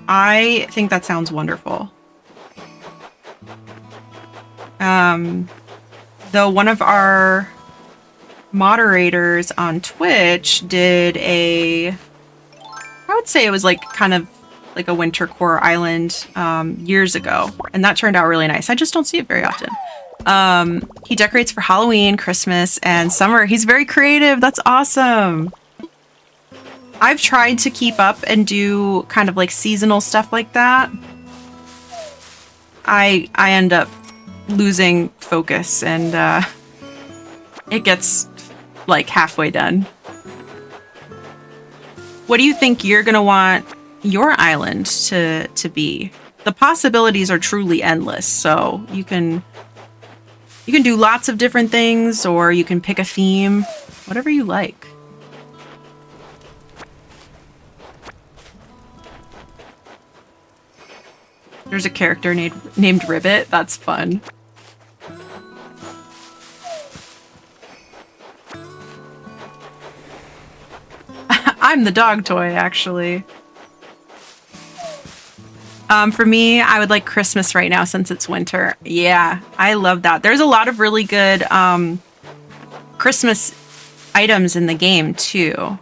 I think that sounds wonderful. Though one of our moderators on Twitch did I would say it was kind of like a winter core island years ago, and that turned out really nice. I just don't see it very often. He decorates for Halloween, Christmas, and summer. He's very creative. That's awesome. I've tried to keep up and do kind of like seasonal stuff like that. I end up losing focus and it gets like halfway done. What do you think you're gonna want your island to be? The possibilities are truly endless, so you can do lots of different things, or you can pick a theme, whatever you like. There's a character named Ribbit. That's fun. I'm the dog toy, actually. For me, I would like Christmas right now since it's winter. Yeah, I love that. There's a lot of really good Christmas items in the game, too.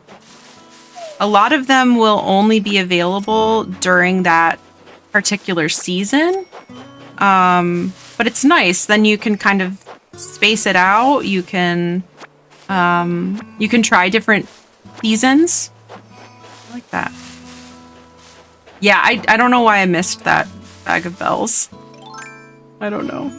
A lot of them will only be available during that particular season. But it's nice. Then you can kind of space it out. You can try different seasons. I like that. Yeah, I don't know why I missed that bag of bells. I don't know.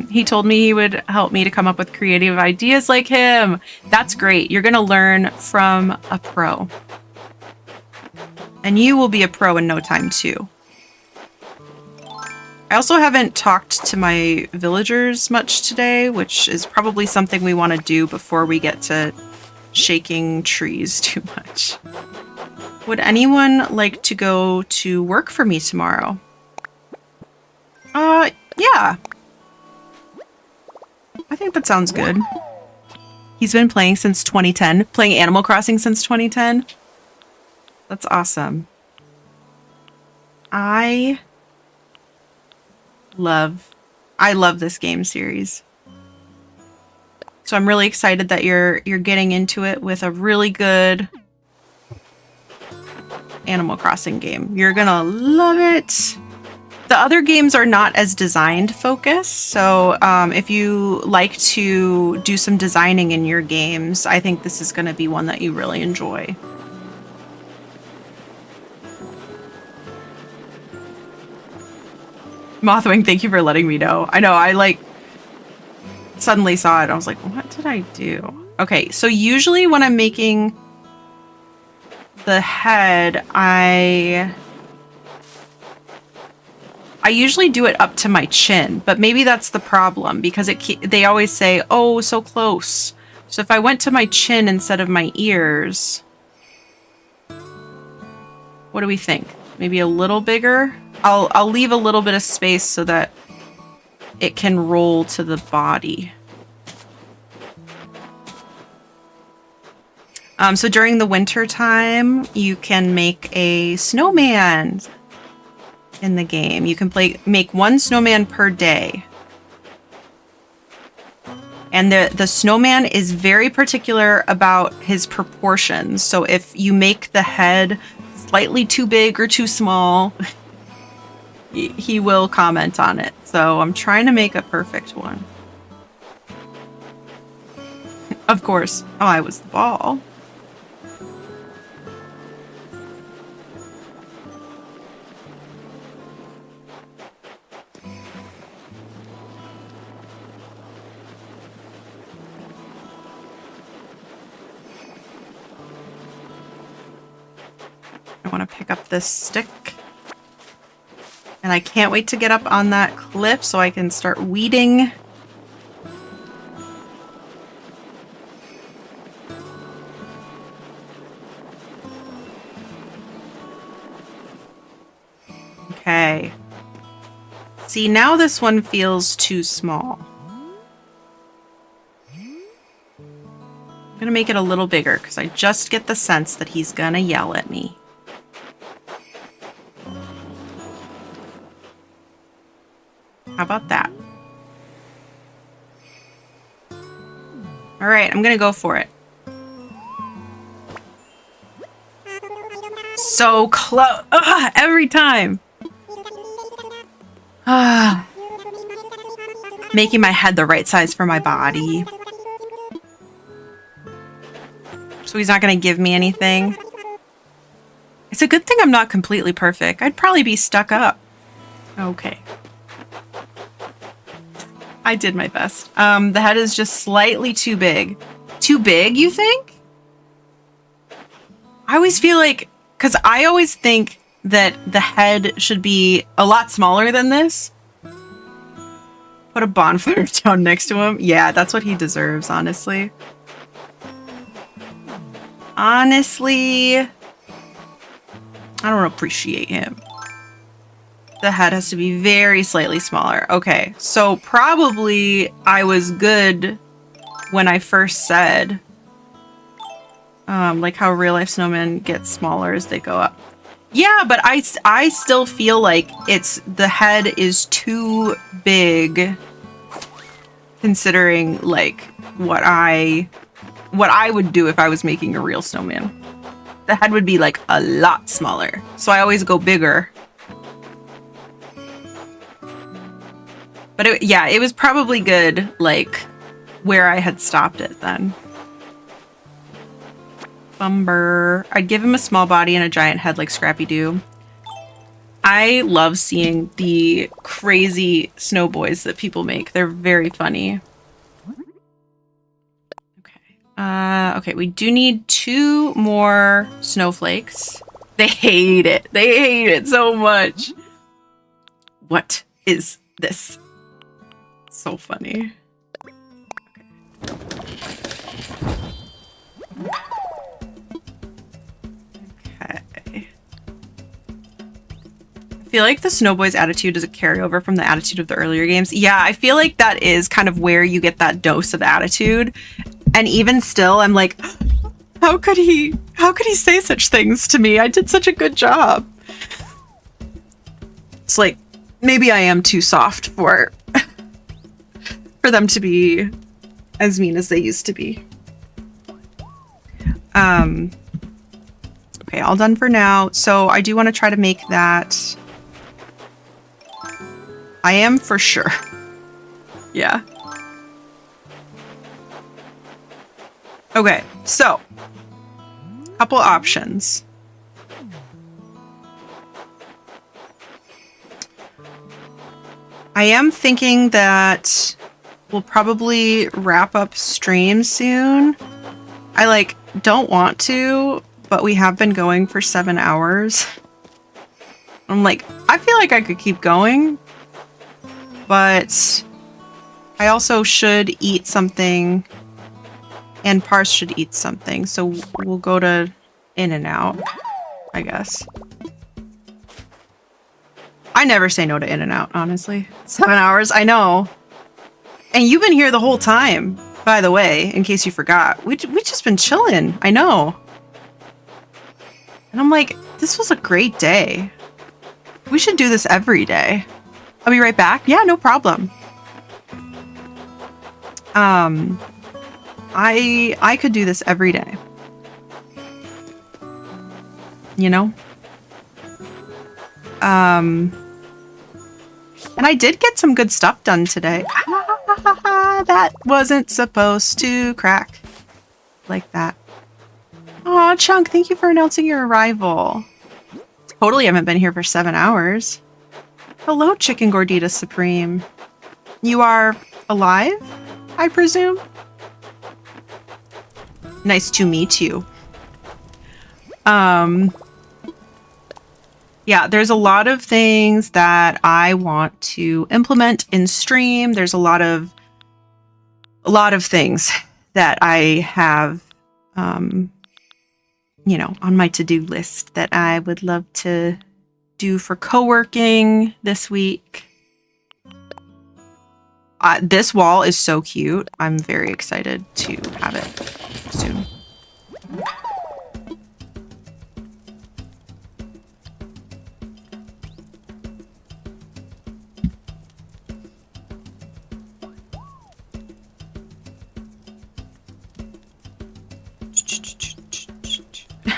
He told me he would help me to come up with creative ideas like him. That's great. You're gonna learn from a pro. And you will be a pro in no time too. I also haven't talked to my villagers much today, which is probably something we want to do before we get to shaking trees too much. Would anyone like to go to work for me tomorrow? Yeah. I think that sounds good. He's been playing since 2010. Playing Animal Crossing since 2010. That's awesome. I love this game series. So I'm really excited that you're getting into it with a really good Animal Crossing game. You're gonna love it. The other games are not as designed focused, so if you like to do some designing in your games, I think this is going to be one that you really enjoy. Mothwing, thank you for letting me know. I know, I like suddenly saw it. I was like, what did I do? Okay, so usually when I'm making the head, I usually do it up to my chin, but maybe that's the problem because they always say, oh, so close. So if I went to my chin instead of my ears, what do we think? Maybe a little bigger? I'll leave a little bit of space so that it can roll to the body. So during the winter time, you can make a snowman in the game. You can make one snowman per day. And the snowman is very particular about his proportions. So if you make the head slightly too big or too small, he will comment on it. So I'm trying to make a perfect one. Of course. Oh, I was the ball. I want to pick up this stick. And I can't wait to get up on that cliff so I can start weeding. Okay. See, now this one feels too small. I'm gonna make it a little bigger because I just get the sense that he's gonna yell at me. How about that? All right, I'm gonna go for it. So close. Every time. making my head the right size for my body. So he's not going to give me anything. It's a good thing I'm not completely perfect. I'd probably be stuck up. Okay. I did my best. The head is just slightly too big. Too big, you think? I always feel like, because I always think that the head should be a lot smaller than this. Put a bonfire down next to him. Yeah, that's what he deserves, honestly. Honestly, I don't appreciate him. The head has to be very slightly smaller. Okay, so probably I was good when I first said, like how real life snowmen get smaller as they go up. Yeah, but I still feel like the head is too big, considering like what I would do if I was making a real snowman. The head would be like a lot smaller, so I always go bigger. But it was probably good, like, where I had stopped it then. Bumber. I'd give him a small body and a giant head like Scrappy-Doo. I love seeing the crazy snow boys that people make. They're very funny. Okay. Okay, we do need 2 more snowflakes. They hate it. They hate it so much. What is this? So funny. Okay. I feel like the Snowboy's attitude is a carryover from the attitude of the earlier games. Yeah, I feel like that is kind of where you get that dose of attitude. And even still, I'm like, how could he say such things to me? I did such a good job. It's like, maybe I am too soft for them to be as mean as they used to be. Okay, all done for now. So I do want to try to make that. I am for sure. Yeah. Okay, so couple options. I am thinking that we'll probably wrap up stream soon. I don't want to, but we have been going for 7 hours. I'm like, I feel like I could keep going, but I also should eat something, and Pars should eat something, so we'll go to In-N-Out, I guess. I never say no to In-N-Out, honestly. 7 hours, I know. And you've been here the whole time, by the way, in case you forgot. We just been chilling, I know. And I'm like, this was a great day. We should do this every day. I'll be right back. Yeah, no problem. I could do this every day. You know? And I did get some good stuff done today. That wasn't supposed to crack like that. Aw, Chunk, thank you for announcing your arrival. Totally haven't been here for 7 hours. Hello, Chicken Gordita Supreme. You are alive, I presume? Nice to meet you. Yeah, there's a lot of things that I want to implement in stream. There's a lot of things that I have, you know, on my to-do list that I would love to do for co-working this week. This wall is so cute. I'm very excited to have it soon.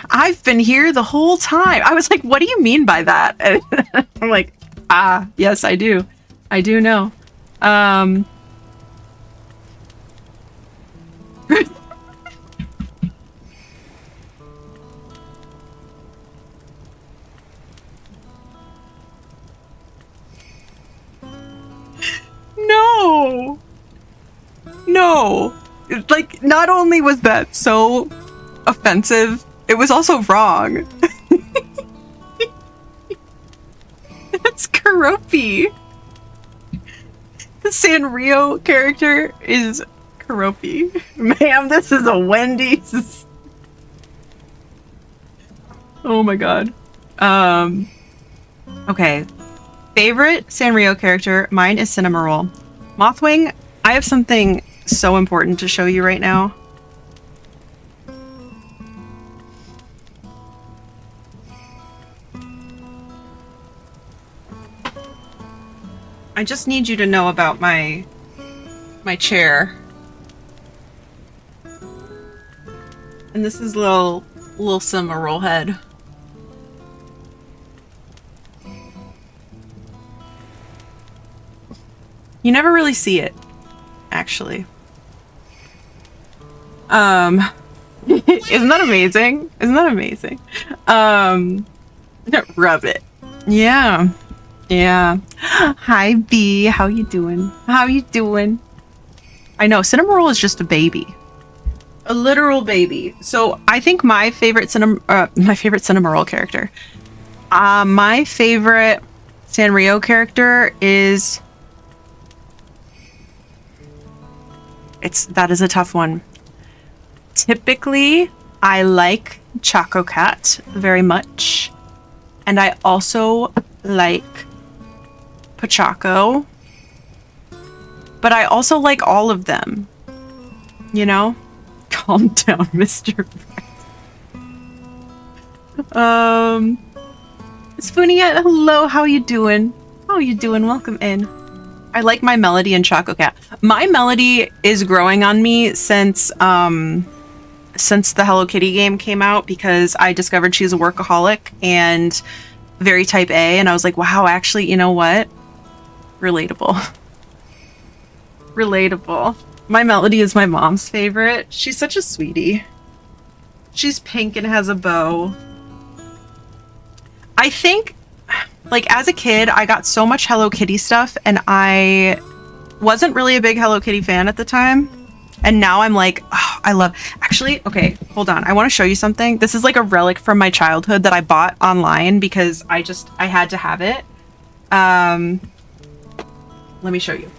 I've been here the whole time. I was like, what do you mean by that? And I'm like, yes, I do. I do know. No! Like, not only was that so offensive, it was also wrong. That's Karopi. The Sanrio character is Karopi. Ma'am, this is a Wendy's. Oh my god. Okay. Favorite Sanrio character? Mine is Cinnamoroll. Mothwing, I have something so important to show you right now. I just need you to know about my chair. And this is little Cinnamoroll head. You never really see it, actually. Isn't that amazing? Isn't that amazing? Rub it. Yeah. Yeah. Hi, B. How you doing? How you doing? I know, Cinnamoroll is just a baby. A literal baby. So I think my favorite Cinnamoroll character. My favorite Sanrio character is... that is a tough one. Typically, I like Choco Cat very much. And I also like Pachaco. But I also like all of them. You know? Calm down, Mr. Spooniette, hello, how you doing? How you doing? Welcome in. I like my Melody and Choco Cat. My Melody is growing on me since the Hello Kitty game came out, because I discovered she's a workaholic and very type A, and I was like, wow, actually, you know what? Relatable. Relatable. My Melody is my mom's favorite. She's such a sweetie. She's pink and has a bow. I think, like, as a kid, I got so much Hello Kitty stuff, and I wasn't really a big Hello Kitty fan at the time. And now I'm like, oh, I love... Actually, okay, hold on. I want to show you something. This is like a relic from my childhood that I bought online because I had to have it. Let me show you.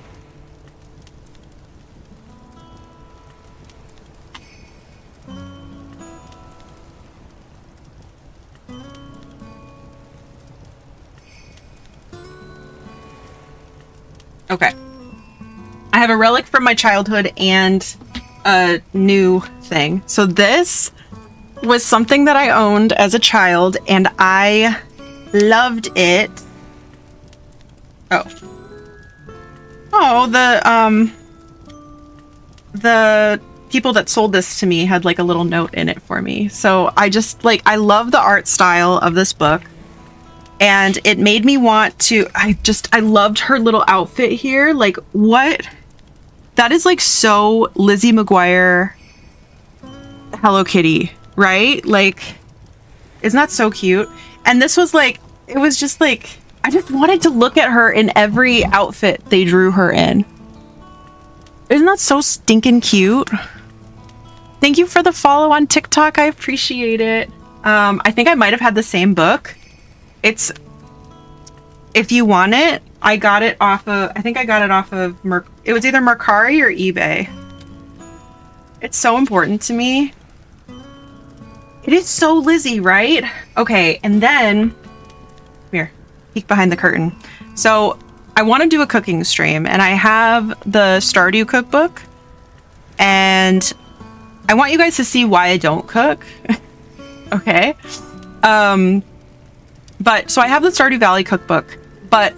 Okay. I have a relic from my childhood and a new thing. So this was something that I owned as a child and I loved it. Oh. Oh, the people that sold this to me had like a little note in it for me. So I just like, I love the art style of this book. And it made me want to, I loved her little outfit here. Like, what? That is like so Lizzie McGuire Hello Kitty, right? Like, isn't that so cute? And this was like, it was just like, I just wanted to look at her in every outfit they drew her in. Isn't that so stinking cute? Thank you for the follow on TikTok. I appreciate it. I think I might have had the same book. It's, if you want it, I got it off of, I think I got it off of, it was either Mercari or eBay. It's so important to me. It is so Lizzie, right? Okay, and then, here, peek behind the curtain. So, I want to do a cooking stream, and I have the Stardew cookbook, and I want you guys to see why I don't cook. Okay? But, so I have the Stardew Valley cookbook, but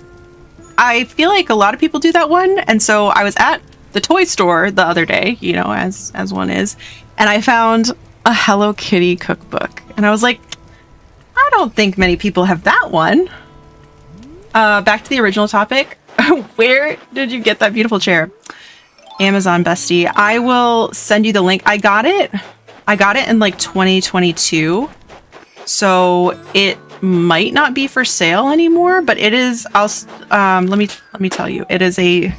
I feel like a lot of people do that one, and so I was at the toy store the other day, you know, as one is, and I found a Hello Kitty cookbook, and I was like, I don't think many people have that one. Back to the original topic. Where did you get that beautiful chair? Amazon bestie. I will send you the link. I got it in like 2022, so it might not be for sale anymore, but it is. Let me tell you, it is a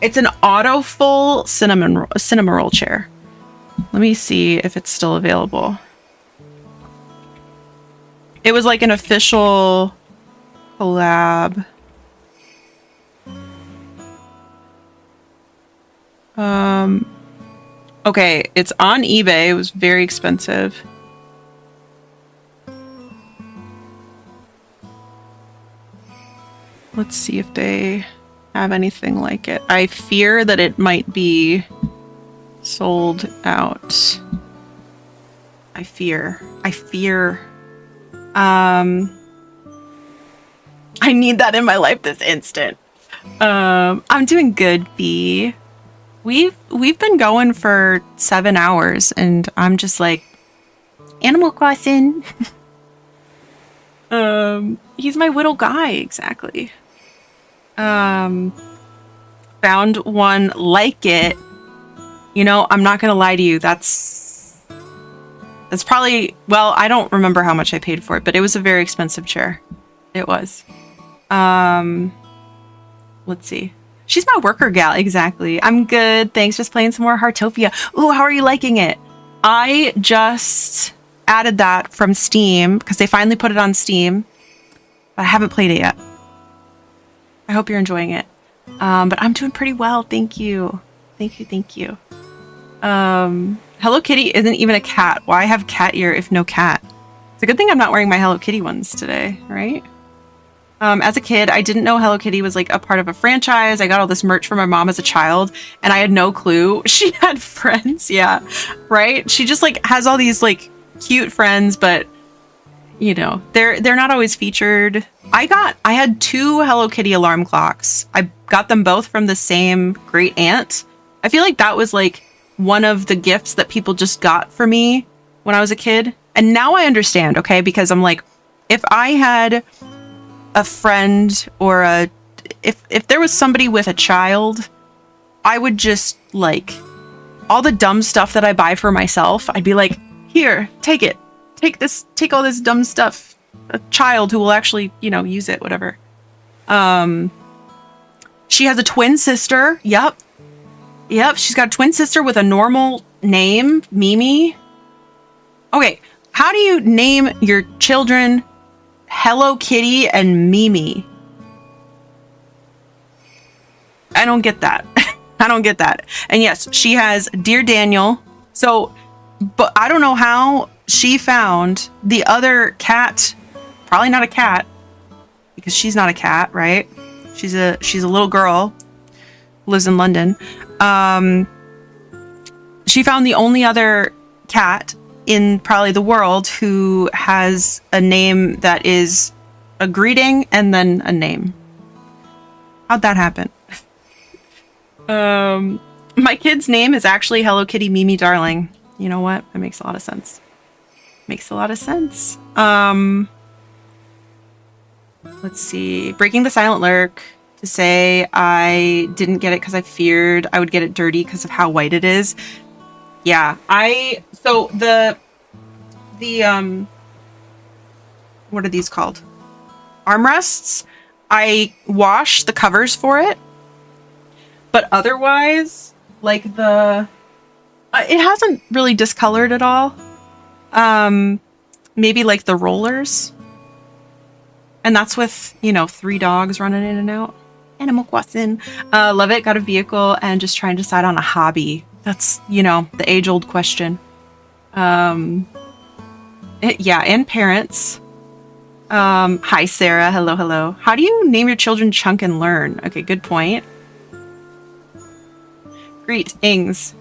It's an auto full cinema roll chair. Let me see if it's still available. It was like an official collab. Okay, it's on eBay. It was very expensive. Let's see if they have anything like it. I fear that it might be sold out. I fear. I need that in my life this instant. I'm doing good, B. We've been going for 7 hours and I'm just like, Animal Crossing. He's my little guy, exactly. Found one like it. You know, I'm not gonna lie to you, that's probably, well, I don't remember how much I paid for it, but it was a very expensive chair. It was. Let's see. She's my worker gal, exactly. I'm good, thanks, just playing some more Heartopia. Ooh, how are you liking it? I just added that from Steam, because they finally put it on Steam, but I haven't played it yet. I hope you're enjoying it. But I'm doing pretty well, thank you. Thank you. Hello Kitty isn't even a cat. Why have cat ear if no cat? It's a good thing I'm not wearing my Hello Kitty ones today, right? As a kid, I didn't know Hello Kitty was like a part of a franchise. I got all this merch from my mom as a child, and I had no clue she had friends. Yeah, right? She just like has all these like cute friends, but you know, they're not always featured. I had 2 Hello Kitty alarm clocks. I got them both from the same great aunt. I feel like that was like one of the gifts that people just got for me when I was a kid. And now I understand, okay? Because I'm like, if I had a friend or if there was somebody with a child, I would just like all the dumb stuff that I buy for myself. I'd be like, here, take it. Take all this dumb stuff. A child who will actually, you know, use it, whatever. She has a twin sister. Yep. She's got a twin sister with a normal name, Mimi. Okay, how do you name your children Hello Kitty and Mimi? I don't get that. I don't get that. And yes, she has Dear Daniel. So, but I don't know how she found the other cat. Probably not a cat, because she's not a cat, right? She's a little girl, lives in London. She found the only other cat in probably the world who has a name that is a greeting and then a name. How'd that happen? My kid's name is actually Hello Kitty Mimi Darling. You know what? That makes a lot of sense. Let's see. Breaking the Silent Lurk to say I didn't get it because I feared I would get it dirty because of how white it is. Yeah, so the what are these called? Armrests. I wash the covers for it, but otherwise, like it hasn't really discolored at all. Maybe like the rollers. And that's with, you know, 3 dogs running in and out. Animal Crossing. Love it. Got a vehicle and just trying to decide on a hobby. That's, you know, the age-old question. Yeah, and parents. Hi, Sarah. Hello. How do you name your children Chunk and Lurn? Okay, good point. Greetings.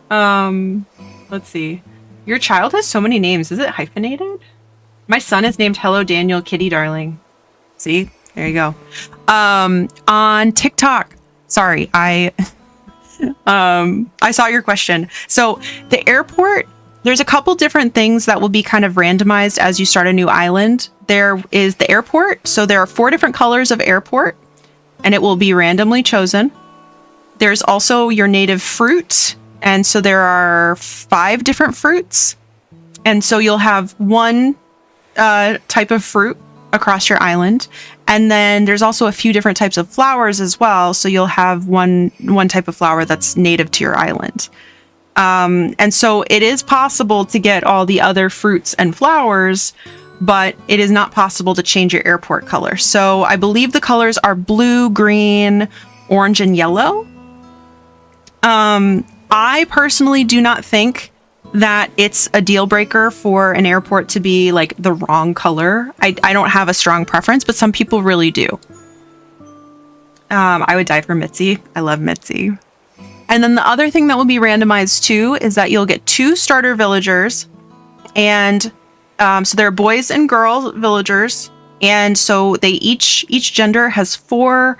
Let's see. Your child has so many names. Is it hyphenated? My son is named Hello Daniel Kitty Darling. See? There you go. On TikTok. Sorry, I saw your question. So the airport, there's a couple different things that will be kind of randomized as you start a new island. There is the airport. So there are 4 different colors of airport, and it will be randomly chosen. There's also your native fruit. And so there are 5 different fruits. And so you'll have one type of fruit across your island. And then there's also a few different types of flowers as well. So you'll have one type of flower that's native to your island. And so it is possible to get all the other fruits and flowers, but it is not possible to change your airport color. So I believe the colors are blue, green, orange, and yellow. I personally do not think that it's a deal breaker for an airport to be like the wrong color. I don't have a strong preference, but some people really do. I would die for Mitzi. I love Mitzi. And then the other thing that will be randomized too is that you'll get 2 starter villagers. And so there are boys and girl villagers. And so they each gender has 4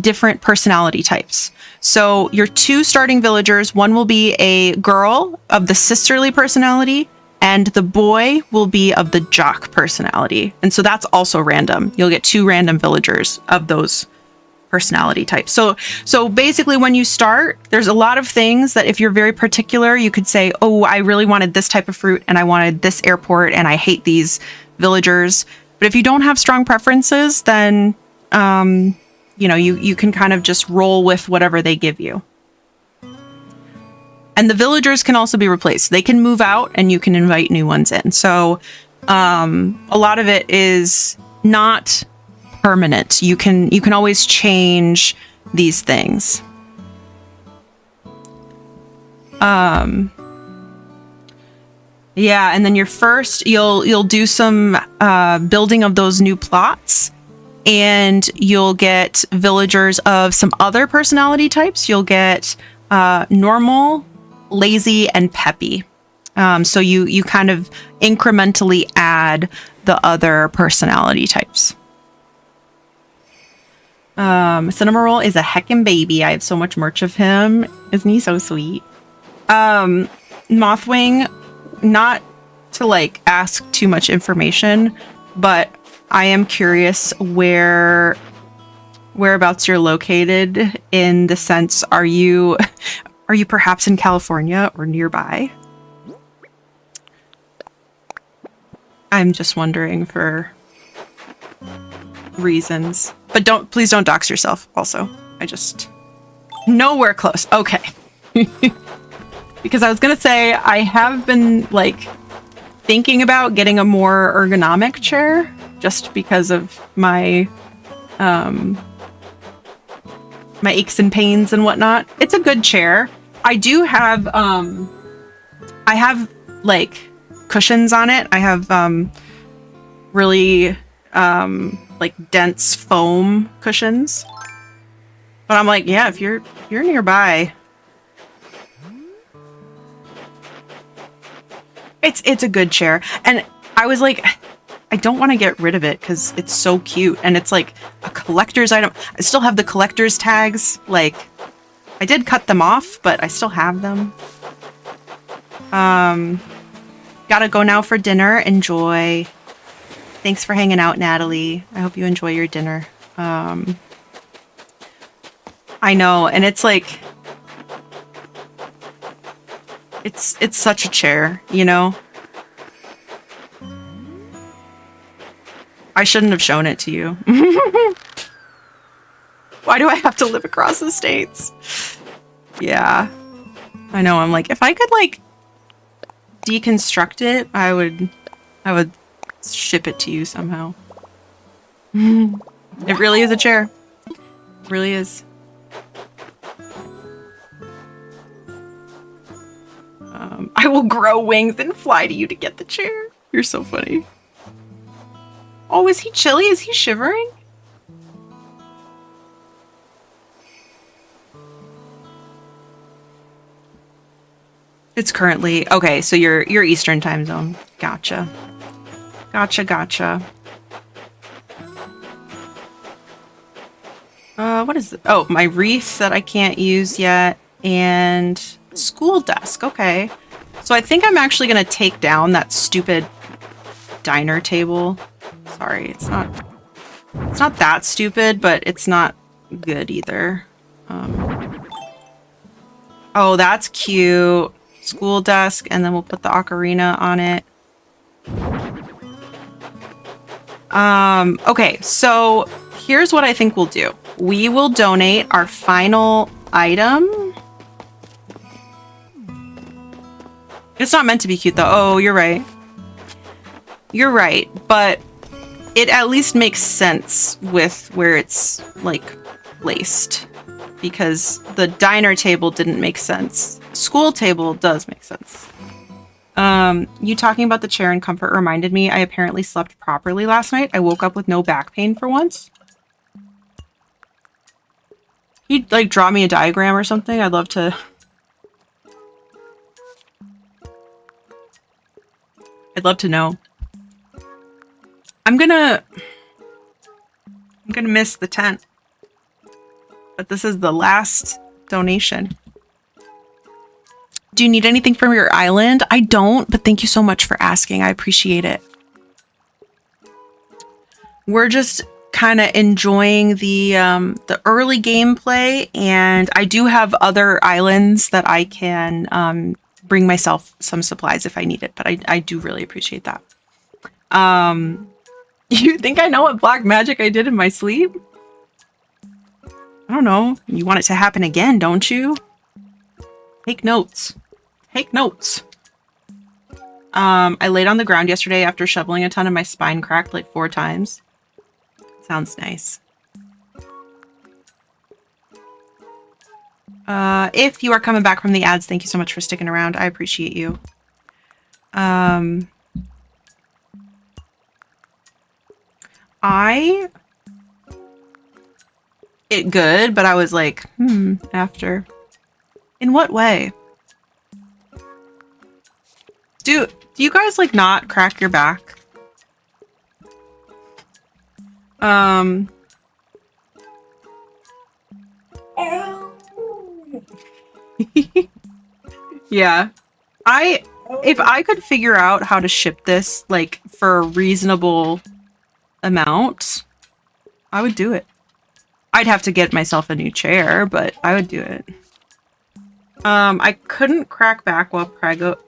different personality types. So your 2 starting villagers, one will be a girl of the sisterly personality, and the boy will be of the jock personality. And so that's also random. You'll get 2 random villagers of those personality types. So basically when you start, there's a lot of things that if you're very particular, you could say, oh, I really wanted this type of fruit and I wanted this airport and I hate these villagers. But if you don't have strong preferences, then you know, you can kind of just roll with whatever they give you. And the villagers can also be replaced. They can move out and you can invite new ones in. So a lot of it is not permanent. You can always change these things. Yeah, and then you'll do some building of those new plots. And you'll get villagers of some other personality types. You'll get normal, lazy, and peppy. So you kind of incrementally add the other personality types. Cinnamoroll is a heckin' baby. I have so much merch of him. Isn't he so sweet? Mothwing, not to like ask too much information, but I am curious whereabouts you're located, in the sense, are you perhaps in California or nearby? I'm just wondering for reasons. But please don't dox yourself also. Nowhere close. Okay. Because I was gonna say, I have been like thinking about getting a more ergonomic chair, just because of my my aches and pains and whatnot. It's a good chair. I do have I have like cushions on it. I have really like dense foam cushions. But I'm like, yeah, if you're nearby. It's a good chair. And I was like, I don't want to get rid of it because it's so cute. And it's like a collector's item. I still have the collector's tags. Like, I did cut them off, but I still have them. Gotta go now for dinner. Enjoy. Thanks for hanging out, Natalie. I hope you enjoy your dinner. I know, and it's like, it's such a chair, you know? I shouldn't have shown it to you. Why do I have to live across the states? Yeah. I know, I'm like, if I could like deconstruct it, I would ship it to you somehow. It really is a chair. It really is. I will grow wings and fly to you to get the chair. You're so funny. Oh, is he chilly? Is he shivering? It's currently okay, so you're Eastern time zone. Gotcha. Gotcha. What is it? Oh, my wreath that I can't use yet, and school desk. Okay. So I think I'm actually gonna take down that stupid diner table. Sorry, it's not that stupid, but it's not good either. Oh, that's cute. School desk, and then we'll put the ocarina on it. Okay, so here's what I think we'll do. We will donate our final item. It's not meant to be cute though. Oh, you're right. You're right, but it at least makes sense with where it's like placed, because the diner table didn't make sense. School table does make sense. You talking about the chair and comfort reminded me I apparently slept properly last night. I woke up with no back pain for once. You'd like draw me a diagram or something? I'd love to. I'd love to know. I'm gonna miss the tent. But this is the last donation. Do you need anything from your island? I don't, but thank you so much for asking. I appreciate it. We're just kind of enjoying the early gameplay, and I do have other islands that I can bring myself some supplies if I need it, but I do really appreciate that. You think I know what black magic I did in my sleep? I don't know. You want it to happen again, don't you? Take notes. Take notes. I laid on the ground yesterday after shoveling a ton and my spine cracked like 4 times. Sounds nice. If you are coming back from the ads, thank you so much for sticking around. I appreciate you. It good, but I was like, after. In what way? Do you guys like not crack your back? Yeah. If I could figure out how to ship this like for a reasonable amount, I would do it. I'd have to get myself a new chair, but I would do it. I couldn't crack back while Pragnoat,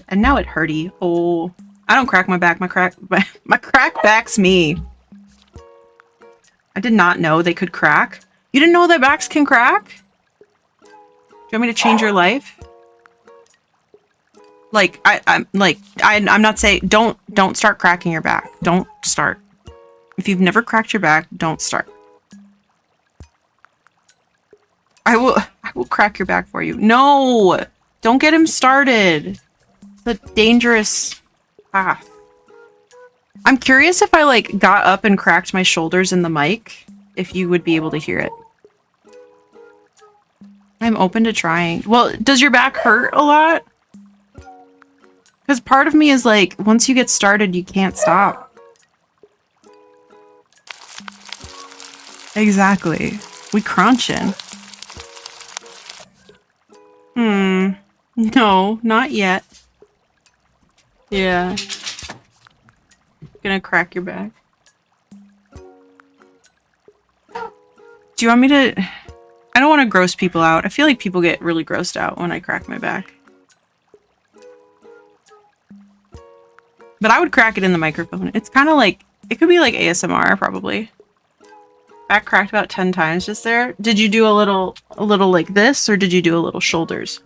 and now it hurty. Oh, I don't crack my back. My crack back's me. I did not know they could crack. You didn't know that backs can crack? Do you want me to change your life? Like I'm not saying don't start cracking your back. Don't start. If you've never cracked your back, don't start. I will crack your back for you. No! Don't get him started. It's a dangerous path. I'm curious if I like got up and cracked my shoulders in the mic, if you would be able to hear it. I'm open to trying. Well, does your back hurt a lot? Because part of me is like, once you get started, you can't stop. Exactly. We crunching. No, not yet. Yeah. Gonna crack your back. Do you want me to... I don't want to gross people out. I feel like people get really grossed out when I crack my back. But I would crack it in the microphone. It's kind of like... It could be like ASMR, probably. Back cracked about 10 times just there. Did you do a little like this, or did you do a little shoulders?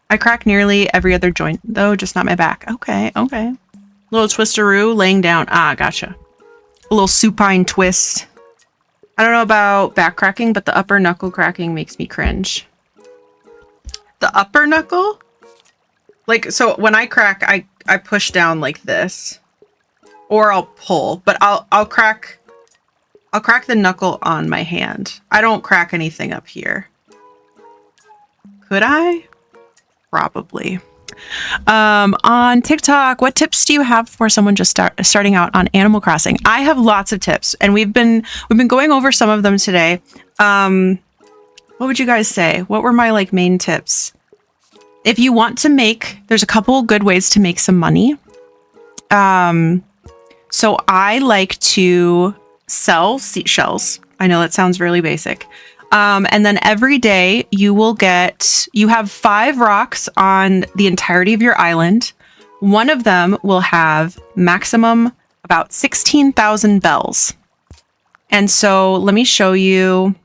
I crack nearly every other joint, though, just not my back. Okay, okay. Little twisteroo, laying down. Ah, gotcha. A little supine twist. I don't know about back cracking, but the upper knuckle cracking makes me cringe. The upper knuckle? Like, so when I crack, I push down like this. Or I'll pull, but I'll crack the knuckle on my hand. I don't crack anything up here. Could I? Probably. On TikTok, what tips do you have for someone just starting out on Animal Crossing? I have lots of tips, and we've been going over some of them today. What would you guys say? What were my like main tips? If you want to make, there's a couple good ways to make some money. So I like to sell seashells. I know that sounds really basic. And then every day you have 5 rocks on the entirety of your island. One of them will have maximum about 16,000 bells. And so let me show you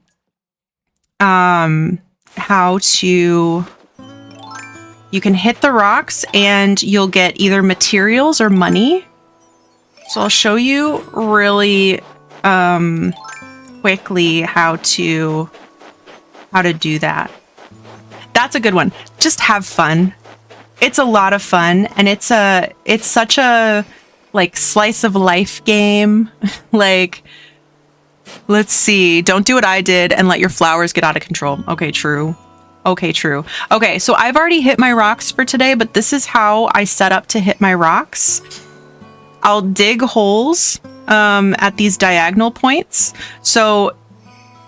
how to... You can hit the rocks and you'll get either materials or money. So I'll show you really quickly how to do that. That's a good one. Just have fun. It's a lot of fun, and it's such a like slice of life game. Like, let's see, don't do what I did and let your flowers get out of control. Okay, true. Okay, true. Okay, so I've already hit my rocks for today, but this is how I set up to hit my rocks. I'll dig holes at these diagonal points. So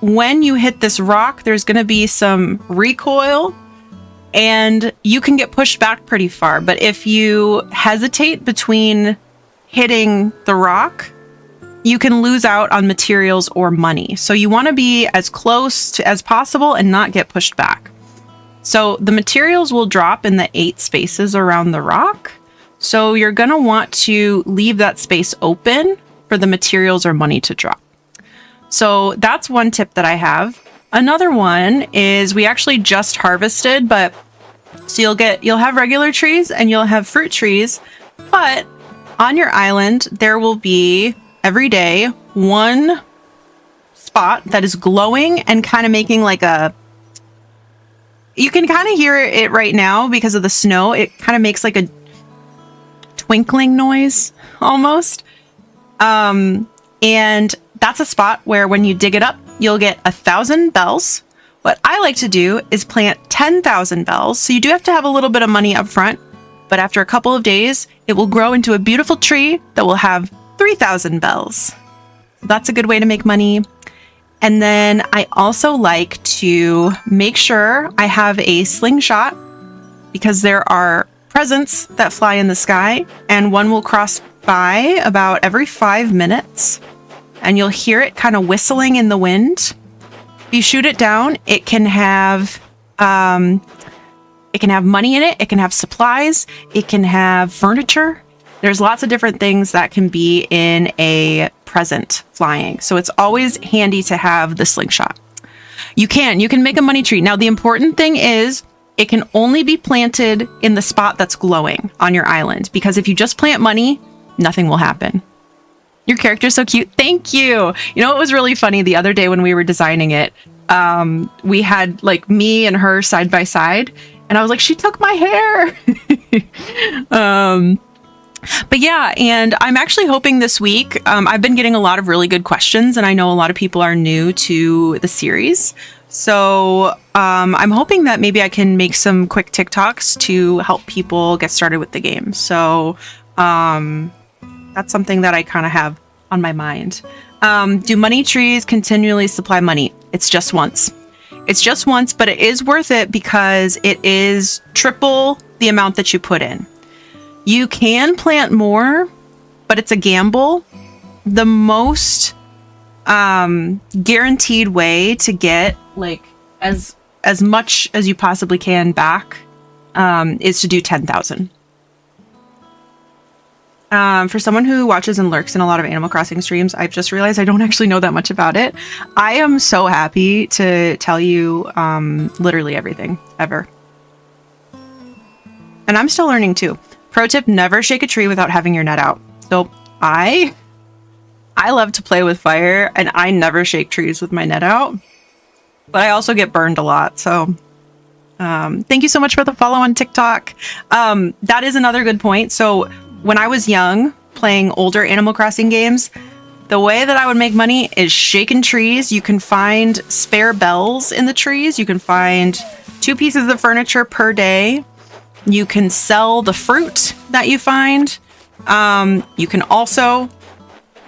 when you hit this rock, there's going to be some recoil and you can get pushed back pretty far. But if you hesitate between hitting the rock, you can lose out on materials or money. So you want to be as close as possible and not get pushed back. So the materials will drop in the 8 spaces around the rock. So you're going to want to leave that space open for the materials or money to drop. So that's one tip that I have. Another one is we actually just harvested, but so you'll have regular trees and you'll have fruit trees, but on your island, there will be every day one spot that is glowing and kind of making like you can kind of hear it right now because of the snow. It kind of makes like a twinkling noise almost. And that's a spot where when you dig it up, you'll get 1,000 bells. What I like to do is plant 10,000 bells. So you do have to have a little bit of money up front, but after a couple of days, it will grow into a beautiful tree that will have 3,000 bells. That's a good way to make money. And then I also like to make sure I have a slingshot because there are presents that fly in the sky and one will cross by about every 5 minutes and you'll hear it kind of whistling in the wind. If you shoot it down, it can have money in it. It can have supplies. It can have furniture. There's lots of different things that can be in a present flying. So it's always handy to have the slingshot. You can make a money tree. Now, the important thing is it can only be planted in the spot that's glowing on your island, because if you just plant money, nothing will happen. Your character's so cute. Thank you. You know, it was really funny the other day when we were designing it. We had like me and her side by side, and I was like, she took my hair. But yeah, and I'm actually hoping this week, I've been getting a lot of really good questions, and I know a lot of people are new to the series. So I'm hoping that maybe I can make some quick TikToks to help people get started with the game. So that's something that I kind of have on my mind. Do money trees continually supply money? It's just once. It's just once, but it is worth it because it is triple the amount that you put in. You can plant more, but it's a gamble. The most guaranteed way to get like as much as you possibly can back is to do 10,000. For someone who watches and lurks in a lot of Animal Crossing streams, I've just realized I don't actually know that much about it. I am so happy to tell you literally everything ever. And I'm still learning too. Pro tip, never shake a tree without having your net out. So I love to play with fire and I never shake trees with my net out. But I also get burned a lot. So thank you so much for the follow on TikTok. That is another good point. So when I was young, playing older Animal Crossing games, the way that I would make money is shaking trees. You can find spare bells in the trees. You can find 2 pieces of furniture per day. You can sell the fruit that you find. You can also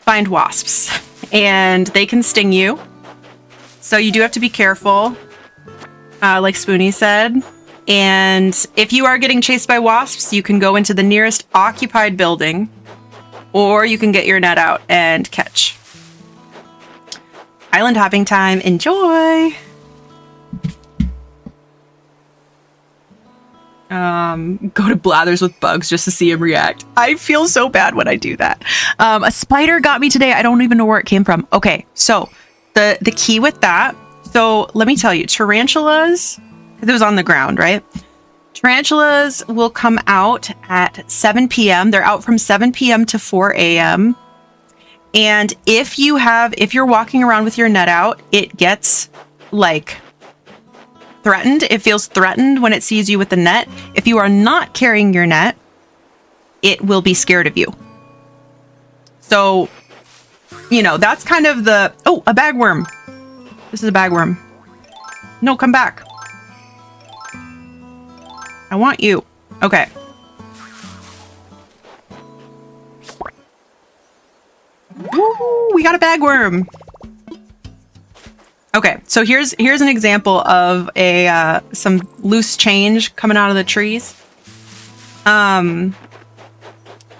find wasps, and they can sting you. So you do have to be careful, like Spoonie said. And if you are getting chased by wasps, you can go into the nearest occupied building, or you can get your net out and catch. Island hopping time. Enjoy! Go to Blathers with bugs just to see him react. I feel so bad when I do that. A spider got me today. I don't even know where it came from. Okay, so the key with that. So let me tell you, tarantulas, because it was on the ground, right? Tarantulas will come out at 7 p.m. They're out from 7 p.m. to 4 a.m. And if you're walking around with your net out, it gets like threatened. It feels threatened when it sees you with the net. If you are not carrying your net, it will be scared of you. So, you know, that's kind of the... Oh, a bagworm. This is a bagworm. No, come back. I want you. Okay. Woo, we got a bagworm. Okay, so here's an example of some loose change coming out of the trees. And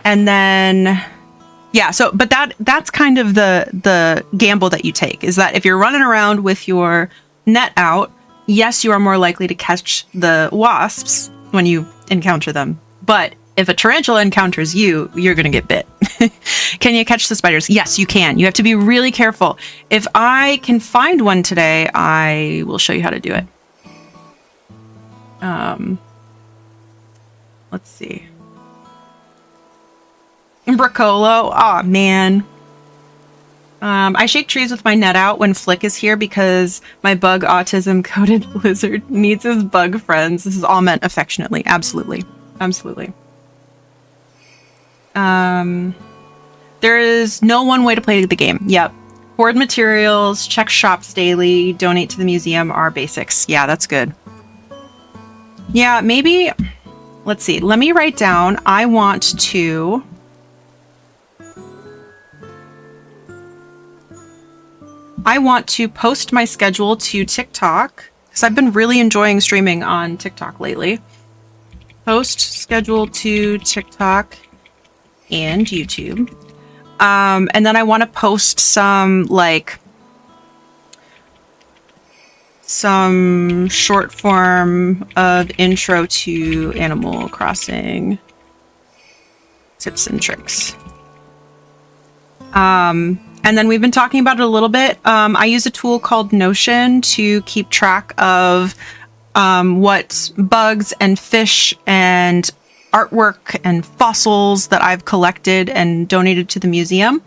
then yeah, so but that's kind of the gamble that you take, is that if you're running around with your net out, yes, you are more likely to catch the wasps when you encounter them. But if a tarantula encounters you, you're going to get bit. Can you catch the spiders? Yes, you can. You have to be really careful. If I can find one today, I will show you how to do it. Let's see. Bracolo. Oh, man. I shake trees with my net out when Flick is here because my bug autism-coded lizard needs his bug friends. This is all meant affectionately. Absolutely. Absolutely. There is no one way to play the game. Yep. Hoard materials, check shops daily, donate to the museum are basics. Yeah, that's good. Yeah, maybe... Let's see. Let me write down. I want to post my schedule to TikTok because I've been really enjoying streaming on TikTok lately. Post schedule to TikTok and YouTube. And then I want to post some short form of intro to Animal Crossing tips and tricks. And then we've been talking about it a little bit. I use a tool called Notion to keep track of what bugs and fish and artwork and fossils that I've collected and donated to the museum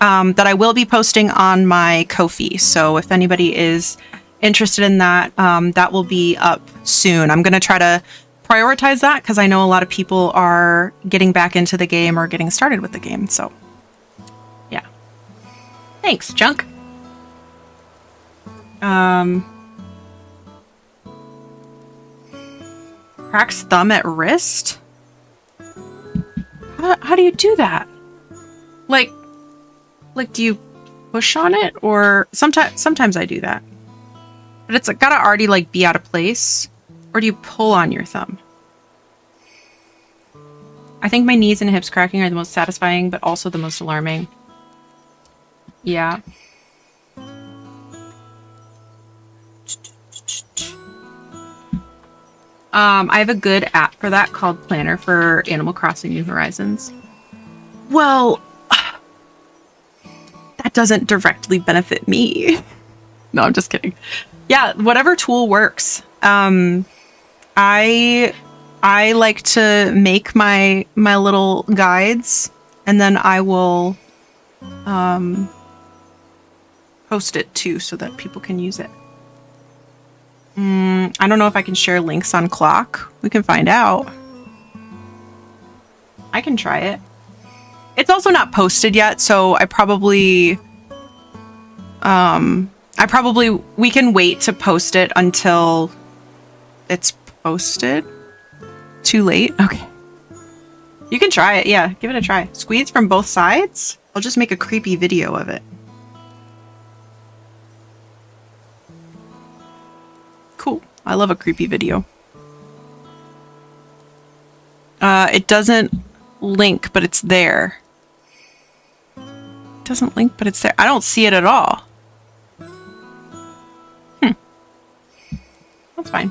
that I will be posting on my Ko-fi. So if anybody is interested in that, that will be up soon. I'm going to try to prioritize that because I know a lot of people are getting back into the game or getting started with the game. So yeah. Thanks, Junk. Cracks thumb at wrist? How do you do that? Like do you push on it? Or sometimes I do that. But it's gotta already be out of place. Or do you pull on your thumb? I think my knees and hips cracking are the most satisfying, but also the most alarming. Yeah. I have a good app for that called Planner for Animal Crossing New Horizons. Well, that doesn't directly benefit me. No, I'm just kidding. Yeah, whatever tool works. I like to make my little guides, and then I will post it too so that people can use it. I don't know if I can share links on Clock. We can find out. I can try it. It's also not posted yet, so we can wait to post it until it's posted. Too late? Okay. You can try it, yeah. Give it a try. Squeeze from both sides? I'll just make a creepy video of it. Cool. I love a creepy video. It doesn't link, but it's there. It doesn't link, but it's there. I don't see it at all. That's fine.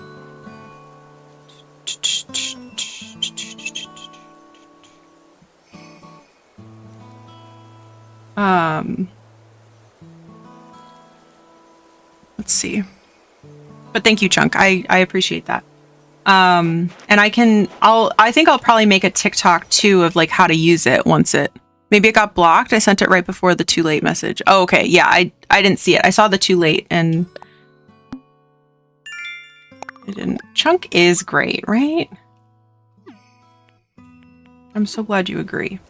Let's see. But thank you, Chunk. I appreciate that. And I think I'll probably make a TikTok too of like how to use it once maybe it got blocked. I sent it right before the too late message. Oh, okay. Yeah, I didn't see it. I saw the too late and I didn't. Chunk is great, right? I'm so glad you agree.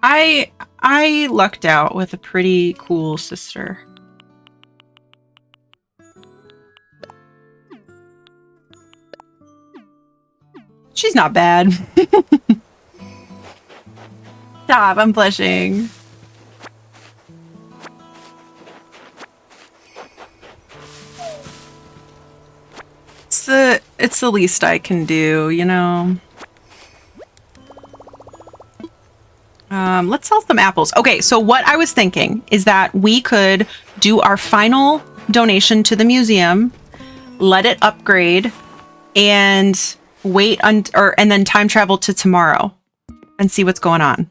I lucked out with a pretty cool sister. She's not bad. Stop, I'm blushing. It's the least I can do, you know. Let's sell some apples. Okay, so what I was thinking is that we could do our final donation to the museum, let it upgrade, and wait and then time travel to tomorrow and see what's going on.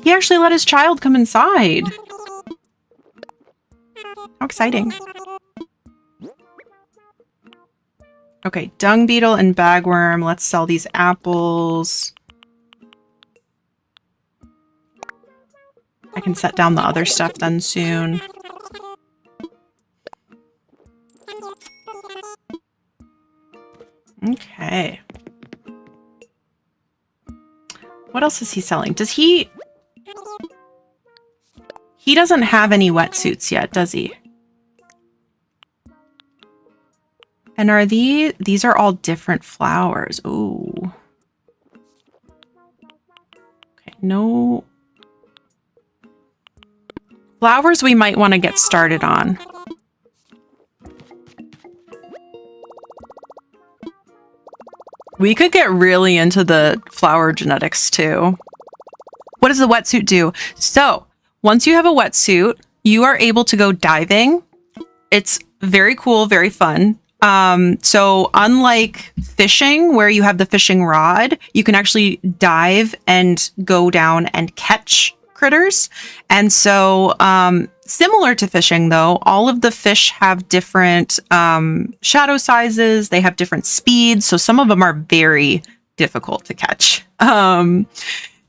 He actually let his child come inside. How exciting. Okay, dung beetle and bagworm. Let's sell these apples. I can set down the other stuff then soon. Okay. What else is he selling? Does he... He doesn't have any wetsuits yet, does he? And are these are all different flowers. Ooh. Okay, no... Flowers we might want to get started on. We could get really into the flower genetics too. What does the wetsuit do? So, once you have a wetsuit, you are able to go diving. It's very cool, very fun. So unlike fishing, where you have the fishing rod, you can actually dive and go down and catch critters. And so, similar to fishing though, all of the fish have different shadow sizes. They have different speeds. So some of them are very difficult to catch.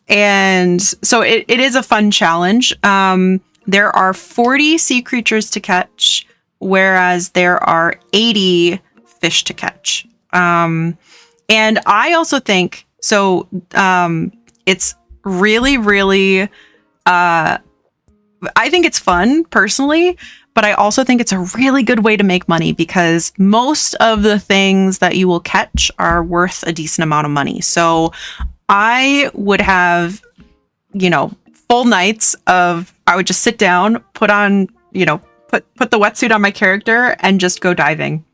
And so it is a fun challenge. There are 40 sea creatures to catch, whereas there are 80 fish to catch. And I also think, so it's really, really, I think it's fun personally, but I also think it's a really good way to make money because most of the things that you will catch are worth a decent amount of money. So I would have, you know, full nights of, I would just sit down, put on, you know, put the wetsuit on my character and just go diving.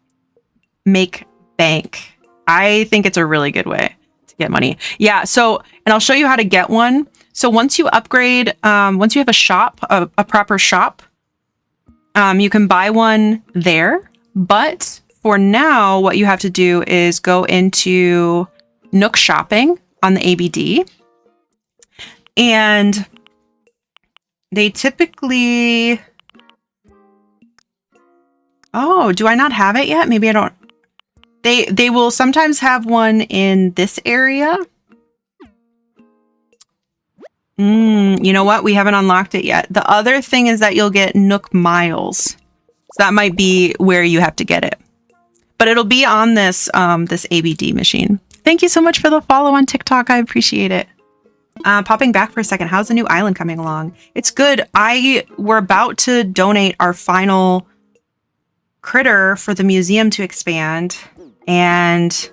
Make bank. I think it's a really good way to get money. Yeah, so, and I'll show you how to get one. So once you upgrade, once you have a shop, a proper shop, you can buy one there. But for now, what you have to do is go into Nook Shopping on the ABD. And they typically... Oh, do I not have it yet? Maybe I don't. They will sometimes have one in this area. You know what? We haven't unlocked it yet. The other thing is that you'll get Nook Miles. So that might be where you have to get it. But it'll be on this this ABD machine. Thank you so much for the follow on TikTok. I appreciate it. Popping back for a second. How's the new island coming along? It's good. We're about to donate our final critter for the museum to expand, and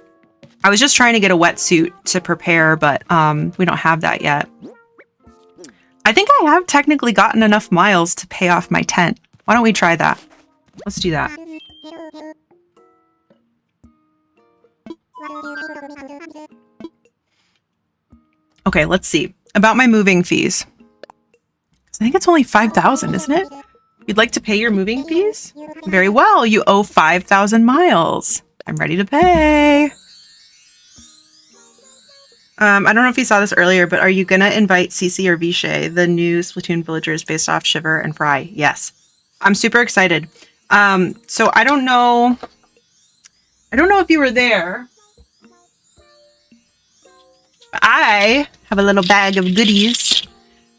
I was just trying to get a wetsuit to prepare, but we don't have that yet. I think I have technically gotten enough miles to pay off my tent. Why don't we try that? Let's do that. Okay, let's see. About my moving fees. I think it's only 5,000, isn't it? You'd like to pay your moving fees? Very well, you owe 5,000 miles. I'm ready to pay. I don't know if you saw this earlier, but are you gonna invite Cece or Vishay, the new Splatoon villagers based off Shiver and Fry? Yes. I'm super excited. So I don't know if you were there. I have a little bag of goodies.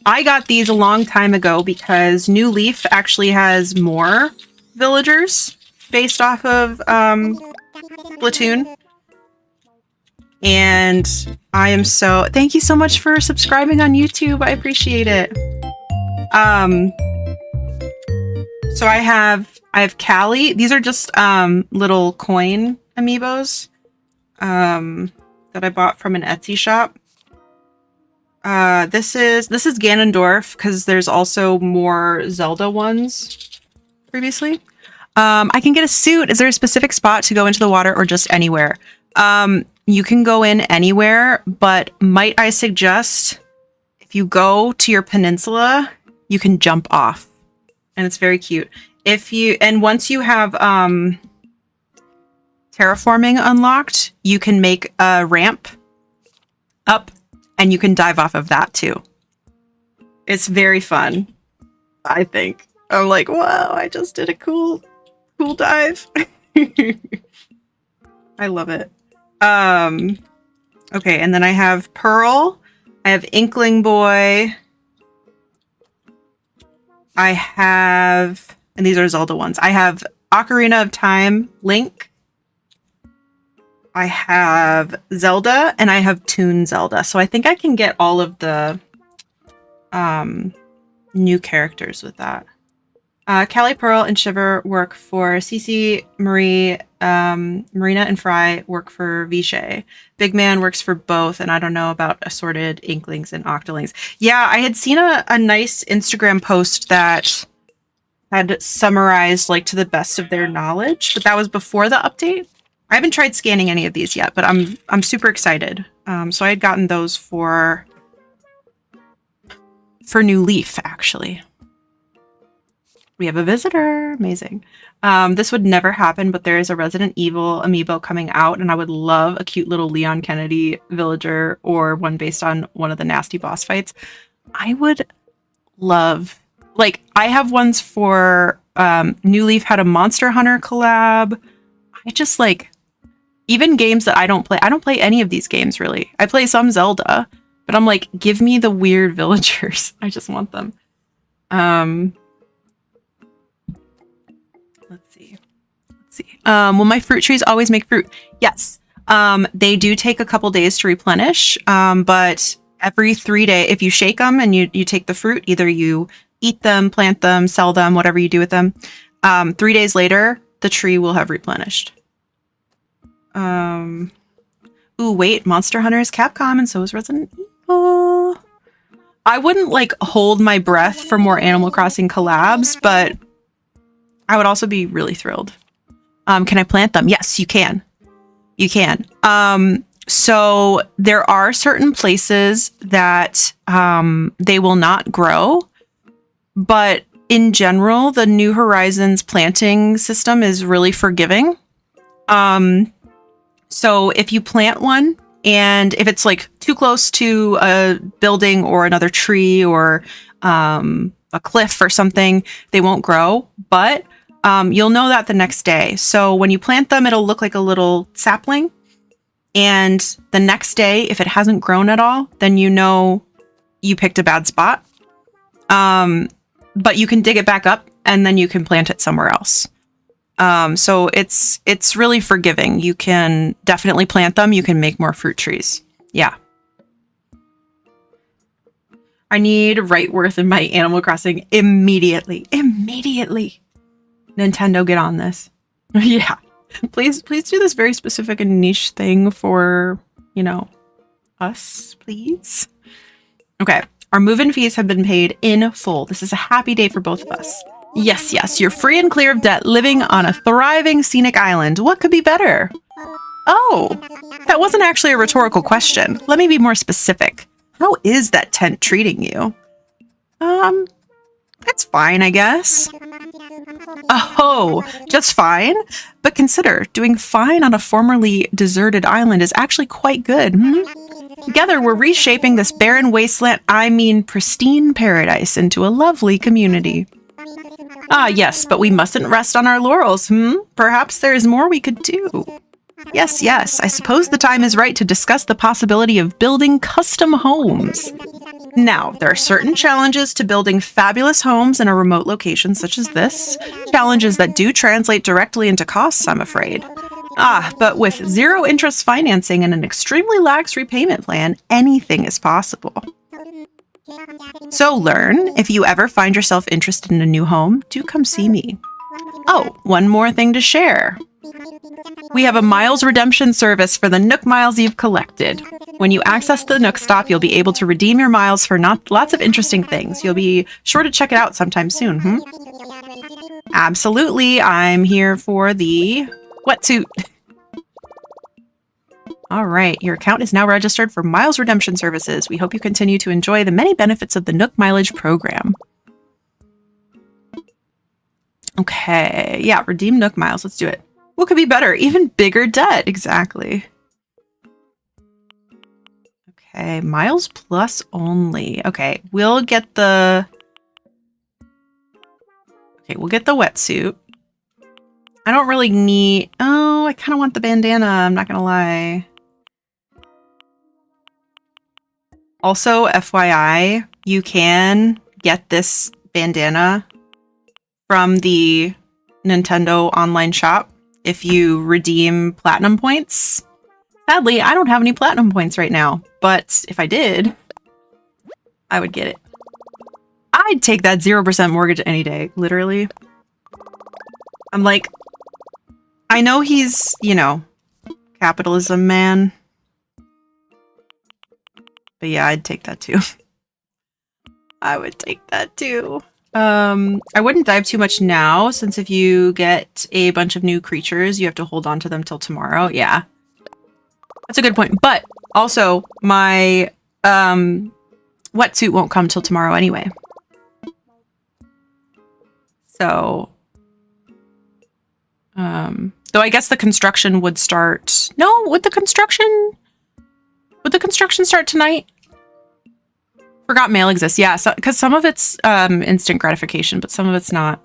I got these a long time ago because New Leaf actually has more villagers based off of Splatoon. And I am so... Thank you so much for subscribing on YouTube. I appreciate it. So I have Callie. These are just little coin amiibos that I bought from an Etsy shop. This is Ganondorf because there's also more Zelda ones previously. I can get a suit. Is there a specific spot to go into the water or just anywhere? You can go in anywhere, but might I suggest if you go to your peninsula, you can jump off. And it's very cute. Once you have terraforming unlocked, you can make a ramp up and you can dive off of that too. It's very fun, I think. I'm like, wow, I just did a cool dive. I love it. Okay, and then I have Pearl. I have Inkling Boy. I have, and these are Zelda ones. I have Ocarina of Time, Link. I have Zelda, and I have Toon Zelda. So I think I can get all of the new characters with that. Callie, Pearl, and Shiver work for Cece, Marie, Marina, and Fry work for Vishay. Big Man works for both, and I don't know about Assorted Inklings and Octolings. Yeah, I had seen a nice Instagram post that had summarized, like, to the best of their knowledge, but that was before the update. I haven't tried scanning any of these yet, but I'm super excited. So I had gotten those for New Leaf, actually. We have a visitor. Amazing. This would never happen, but there is a Resident Evil amiibo coming out, and I would love a cute little Leon Kennedy villager or one based on one of the nasty boss fights. I would love... Like, I have ones for... New Leaf had a Monster Hunter collab. I just, like... Even games that I don't play any of these games, really. I play some Zelda, but I'm like, give me the weird villagers. I just want them. Let's see. Will my fruit trees always make fruit? Yes. They do take a couple days to replenish, but every 3 days, if you shake them and you take the fruit, either you eat them, plant them, sell them, whatever you do with them, 3 days later, the tree will have replenished. Ooh, wait, Monster Hunter is Capcom and so is Resident Evil. I wouldn't, like, hold my breath for more Animal Crossing collabs, but I would also be really thrilled. Can I plant them? Yes, you can. You can. So there are certain places that they will not grow, but in general, the New Horizons planting system is really forgiving. So if you plant one, and if it's like too close to a building or another tree or a cliff or something, they won't grow, but you'll know that the next day. So when you plant them, it'll look like a little sapling. And the next day, if it hasn't grown at all, then you know you picked a bad spot. But you can dig it back up and then you can plant it somewhere else. So it's really forgiving. You can definitely plant them. You can make more fruit trees. Yeah. I need Rightworth in my Animal Crossing immediately. Immediately. Nintendo, get on this. Yeah. Please do this very specific and niche thing for, you know, us, please. Okay. Our move-in fees have been paid in full. This is a happy day for both of us. Yes, yes, you're free and clear of debt, living on a thriving scenic island. What could be better? Oh, that wasn't actually a rhetorical question. Let me be more specific. How is that tent treating you? It's fine, I guess. Oh, just fine? But consider, doing fine on a formerly deserted island is actually quite good, hmm? Together, we're reshaping this barren wasteland, I mean pristine paradise, into a lovely community. Ah, yes, but we mustn't rest on our laurels, Perhaps there is more we could do. Yes, I suppose the time is right to discuss the possibility of building custom homes. Now, there are certain challenges to building fabulous homes in a remote location such as this. Challenges that do translate directly into costs, I'm afraid. But with zero interest financing and an extremely lax repayment plan, anything is possible. So Lurn, if you ever find yourself interested in a new home, do come see me. Oh, one more thing to share. We have a miles redemption service for the Nook miles you've collected. When you access the Nook stop, you'll be able to redeem your miles for lots of interesting things. You'll be sure to check it out sometime soon, Absolutely, I'm here for the wetsuit. All right, your account is now registered for miles redemption services. We hope you continue to enjoy the many benefits of the Nook mileage program. Okay, yeah, redeem Nook miles. Let's do it. What could be better? Even bigger debt. Exactly. Okay, miles plus only. Okay, we'll get the... Okay, we'll get the wetsuit. I don't really need... Oh, I kind of want the bandana. I'm not going to lie. Also, FYI, you can get this bandana from the Nintendo online shop if you redeem platinum points. Sadly, I don't have any platinum points right now, but if I did, I would get it. I'd take that 0% mortgage any day, literally. I'm like, I know he's, you know, capitalism man. But yeah, I'd take that too. I would take that too. I wouldn't dive too much now, since if you get a bunch of new creatures, you have to hold on to them till tomorrow. Yeah. That's a good point. But also, my wetsuit won't come till tomorrow anyway. So, though I guess the construction would start... No, would the construction start tonight? Forgot mail exists. Yeah, so, because some of it's instant gratification, but some of it's not.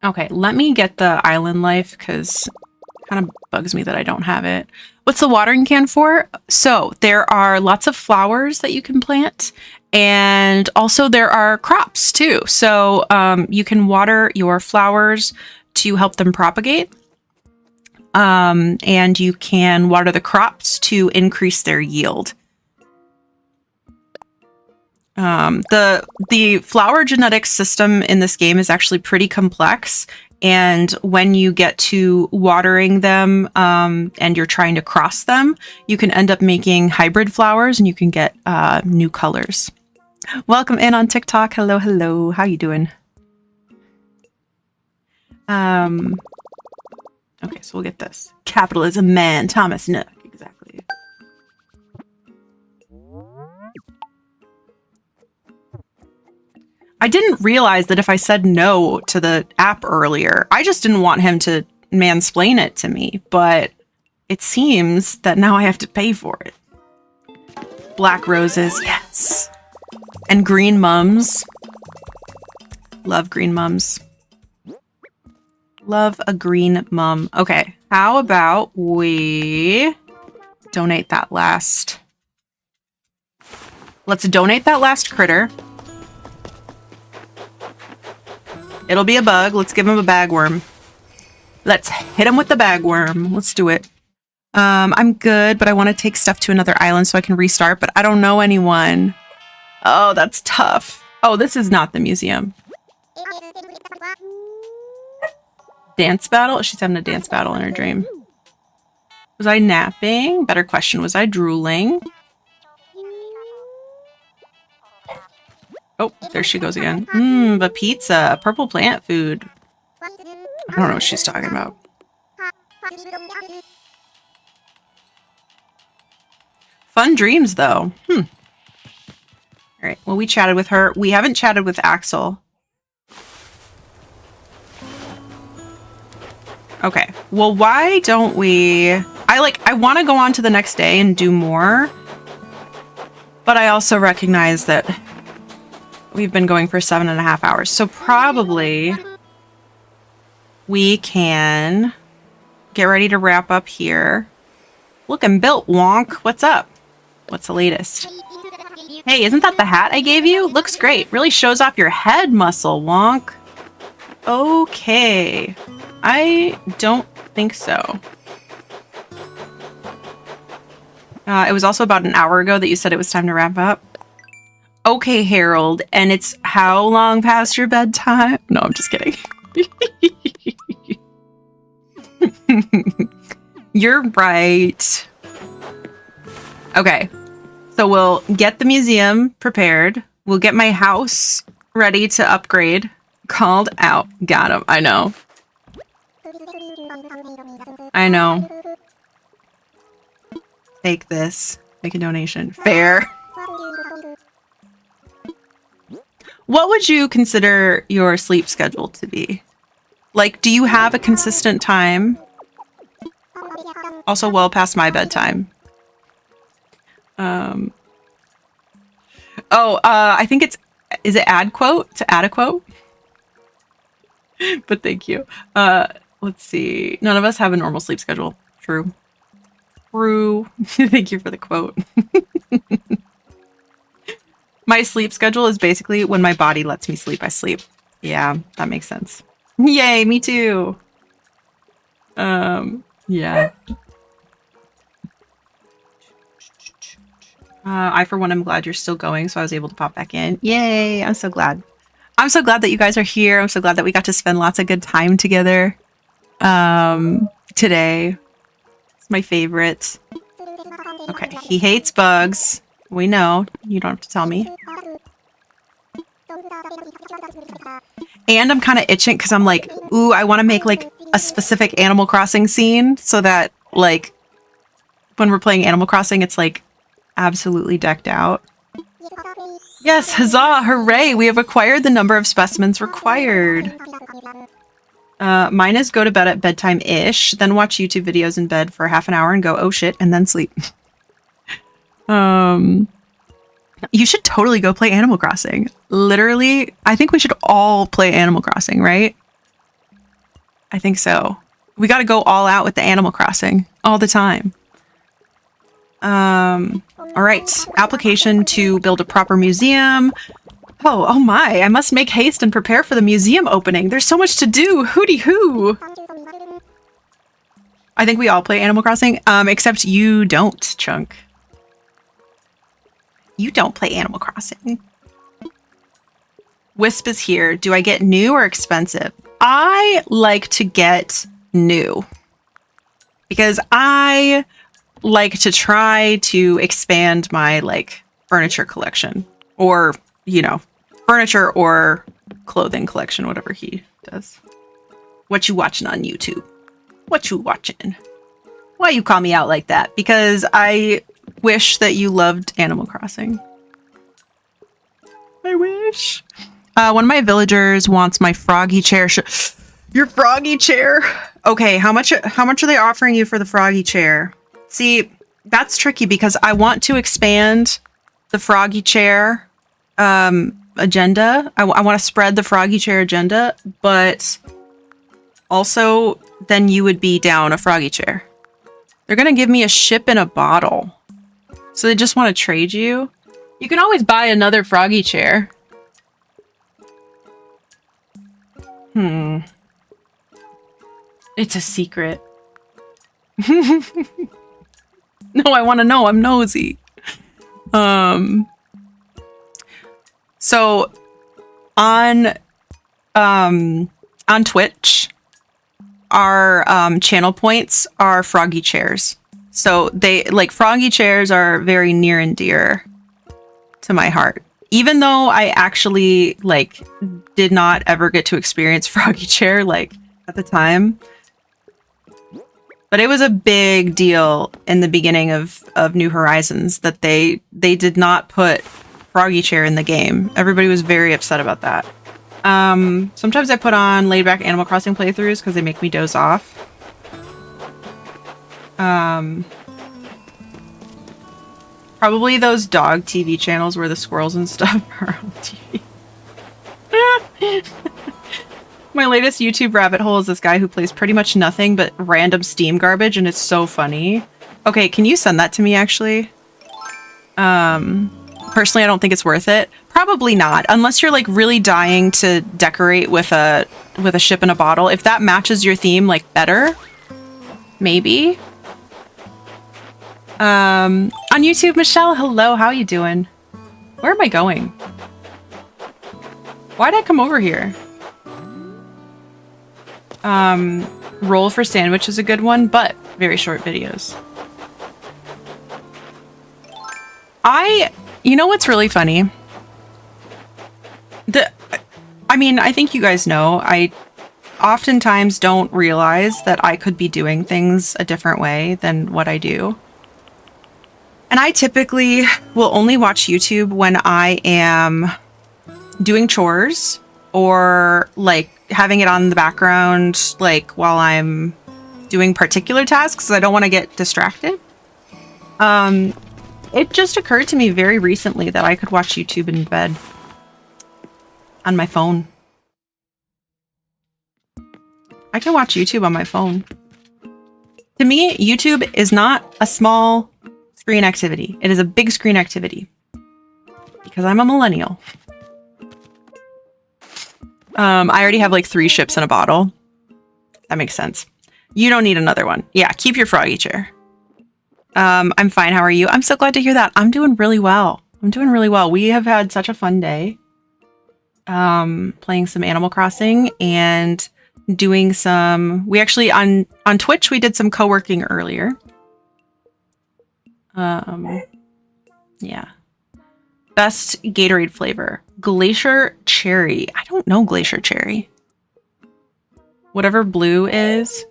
Okay, let me get the island life, because it kind of bugs me that I don't have it. What's the watering can for? So there are lots of flowers that you can plant, and also there are crops too. So you can water your flowers to help them propagate. And you can water the crops to increase their yield. The flower genetics system in this game is actually pretty complex, and when you get to watering them and you're trying to cross them, you can end up making hybrid flowers and you can get new colors. Welcome in on TikTok. Hello, hello. How you doing? Okay, so we'll get this. Capitalism man, Thomas Nook. Exactly. I didn't realize that if I said no to the app earlier, I just didn't want him to mansplain it to me, but it seems that now I have to pay for it. Black roses, yes. And green mums. Love green mums. Love a green mum. Okay, how about we donate that last... Let's donate that last critter. It'll be a bug. Let's give him a bagworm. Let's hit him with the bagworm. Let's do it. I'm good, but I want to take stuff to another island so I can restart, but I don't know anyone. Oh, that's tough. Oh, this is not the museum. Dance battle? She's having a dance battle in her dream. Was I napping? Better question. Was I drooling? Oh, there she goes again. The pizza. Purple plant food. I don't know what she's talking about. Fun dreams, though. All right. Well, we chatted with her. We haven't chatted with Axel. Okay. Well, why don't we... I want to go on to the next day and do more, but I also recognize that we've been going for 7.5 hours. So probably we can get ready to wrap up here. Look, I'm built, wonk. What's up? What's the latest? Hey, isn't that the hat I gave you? Looks great. Really shows off your head muscle, wonk. Okay. I don't think so. It was also about an hour ago that you said it was time to wrap up. Okay, Harold. And it's how long past your bedtime? No, I'm just kidding. You're right. Okay. So we'll get the museum prepared. We'll get my house ready to upgrade. Called out. Got him. I know. I know. Take this. Make a donation. Fair. What would you consider your sleep schedule to be? Like, do you have a consistent time? Also well past my bedtime. I think is it add quote? To add a quote? But thank you. Let's see. None of us have a normal sleep schedule. True. True. Thank you for the quote. My sleep schedule is basically when my body lets me sleep, I sleep. Yeah, that makes sense. Yay, me too. Yeah. I, for one, am glad you're still going, so I was able to pop back in. Yay, I'm so glad. I'm so glad that you guys are here. I'm so glad that we got to spend lots of good time together today. It's my favorite. Okay, he hates bugs. We know. You don't have to tell me. And I'm kind of itching because I'm like, ooh, I want to make like a specific Animal Crossing scene so that like when we're playing Animal Crossing, it's like absolutely decked out. Yes, huzzah, hooray, we have acquired the number of specimens required. Mine is go to bed at bedtime-ish, then watch YouTube videos in bed for half an hour and go, oh shit, and then sleep. You should totally go play Animal Crossing. Literally, I think we should all play Animal Crossing, right? I think so. We gotta go all out with the Animal Crossing all the time. All right, application to build a proper museum. Oh my, I must make haste and prepare for the museum opening. There's so much to do. Hooty hoo. I think we all play Animal Crossing, except you don't, Chunk. You don't play Animal Crossing. Wisp is here. Do I get new or expensive? I like to get new. Because I like to try to expand my, like, furniture collection. Or, you know, furniture or clothing collection, whatever he does. What you watching on YouTube? What you watching? Why you call me out like that? Because I wish that you loved Animal Crossing. I wish. One of my villagers wants my froggy chair. Your froggy chair? Okay, how much are they offering you for the froggy chair? See, that's tricky because I want to expand the froggy chair agenda. I want to spread the froggy chair agenda, but also then you would be down a froggy chair. They're going to give me a ship in a bottle. So they just want to trade you. You can always buy another froggy chair. It's a secret. No, I want to know. I'm nosy. So on Twitch, our channel points are froggy chairs. So they like froggy chairs are very near and dear to my heart. Even though I actually like did not ever get to experience froggy chair like at the time. But it was a big deal in the beginning of New Horizons that they did not put froggy chair in the game. Everybody was very upset about that. Sometimes I put on laid back Animal Crossing playthroughs because they make me doze off. Probably those dog TV channels where the squirrels and stuff are on TV. My latest YouTube rabbit hole is this guy who plays pretty much nothing but random Steam garbage, and it's so funny. Okay, can you send that to me, actually? Personally, I don't think it's worth it. Probably not, unless you're like really dying to decorate with a ship in a bottle. If that matches your theme like better, maybe. On YouTube, Michelle, hello, how you doing? Where am I going? Why'd I come over here? Roll for sandwich is a good one, but very short videos. You know what's really funny? I mean, I think you guys know, I oftentimes don't realize that I could be doing things a different way than what I do. And I typically will only watch YouTube when I am doing chores or like having it on in the background, like while I'm doing particular tasks. I don't want to get distracted. It just occurred to me very recently that I could watch YouTube in bed on my phone. I can watch YouTube on my phone. To me, YouTube is not a small screen activity. It is a big screen activity because I'm a millennial. I already have like 3 ships in a bottle. That makes sense. You don't need another one. Yeah, keep your froggy chair. I'm fine. How are you? I'm so glad to hear that. I'm doing really well. I'm doing really well. We have had such a fun day. Playing some Animal Crossing and doing some... We actually, on Twitch, we did some co-working earlier. Yeah. Best Gatorade flavor. Glacier Cherry. I don't know Glacier Cherry. Whatever blue is.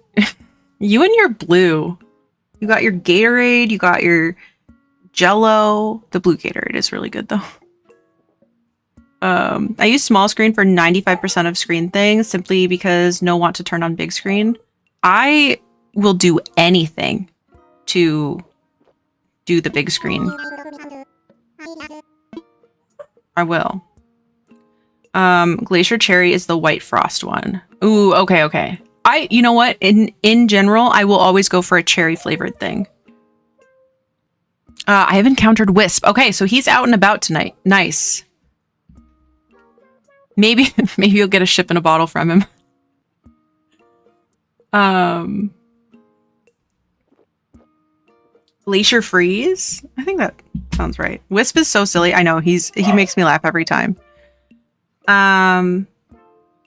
You and your blue. You got your Gatorade, you got your Jello. The blue Gatorade is really good though. I use small screen for 95% of screen things simply because no want to turn on big screen. I will do anything to do the big screen. I will. Glacier Cherry is the white frost one. Ooh, okay. You know what? In general, I will always go for a cherry flavored thing. I have encountered Wisp. Okay, so he's out and about tonight. Nice. Maybe you'll get a ship in a bottle from him. Glacier Freeze? I think that sounds right. Wisp is so silly. I know, he makes me laugh every time.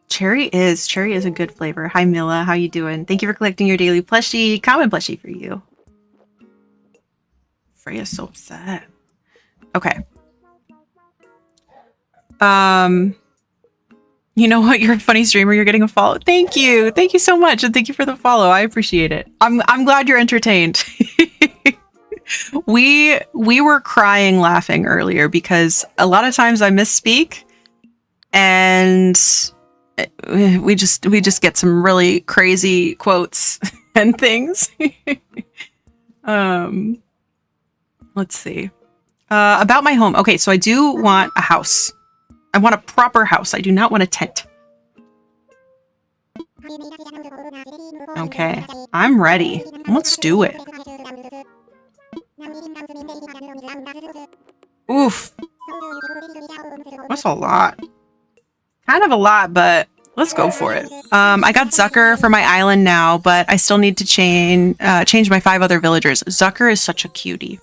Cherry is a good flavor. Hi Mila, how you doing? Thank you for collecting your daily plushie. Common plushie for you. Freya's so upset. Okay. You know what? You're a funny streamer. You're getting a follow. Thank you. Thank you so much. And thank you for the follow. I appreciate it. I'm glad you're entertained. We were crying laughing earlier because a lot of times I misspeak and we just get some really crazy quotes and things. Let's see. About my home. Okay, so I do want a house. I want a proper house. I do not want a tent. Okay, I'm ready. Let's do it. Oof. That's a lot. Kind of a lot, but let's go for it. I got Zucker for my island now, but I still need to change my 5 other villagers. Zucker is such a cutie.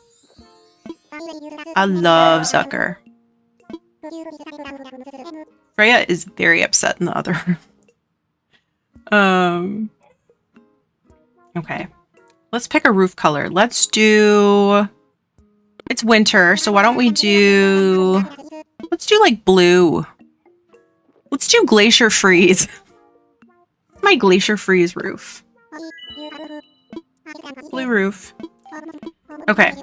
I love Zucker. Freya is very upset in the other room. Okay. Let's pick a roof color. Let's do... It's winter, so why don't we do... Let's do like blue. Let's do Glacier Freeze. My Glacier Freeze roof. Blue roof. Okay.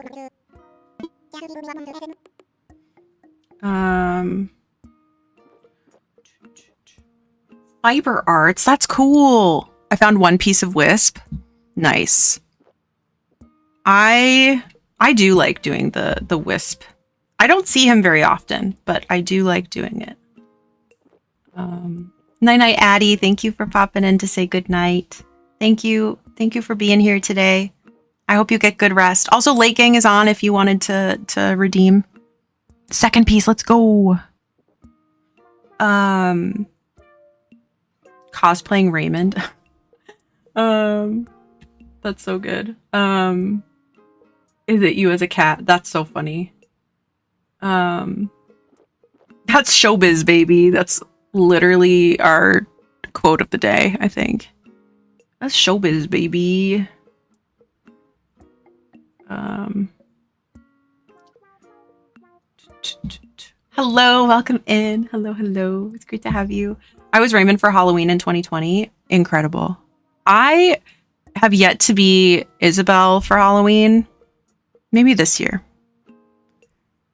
Fiber arts. That's cool. I found 1 piece of Wisp. Nice. I do like doing the wisp. I don't see him very often, but I do like doing it. Night night, Addie. Thank you for popping in to say good night. Thank you for being here today. I hope you get good rest. Also, Late Gang is on if you wanted to redeem. Second piece, let's go. Cosplaying Raymond. That's so good. Is it you as a cat? That's so funny. That's showbiz, baby. That's literally our quote of the day, I think. That's showbiz, baby. Hello, welcome in. Hello. It's great to have you. I was Raymond for Halloween in 2020. Incredible. I have yet to be Isabel for Halloween. Maybe this year.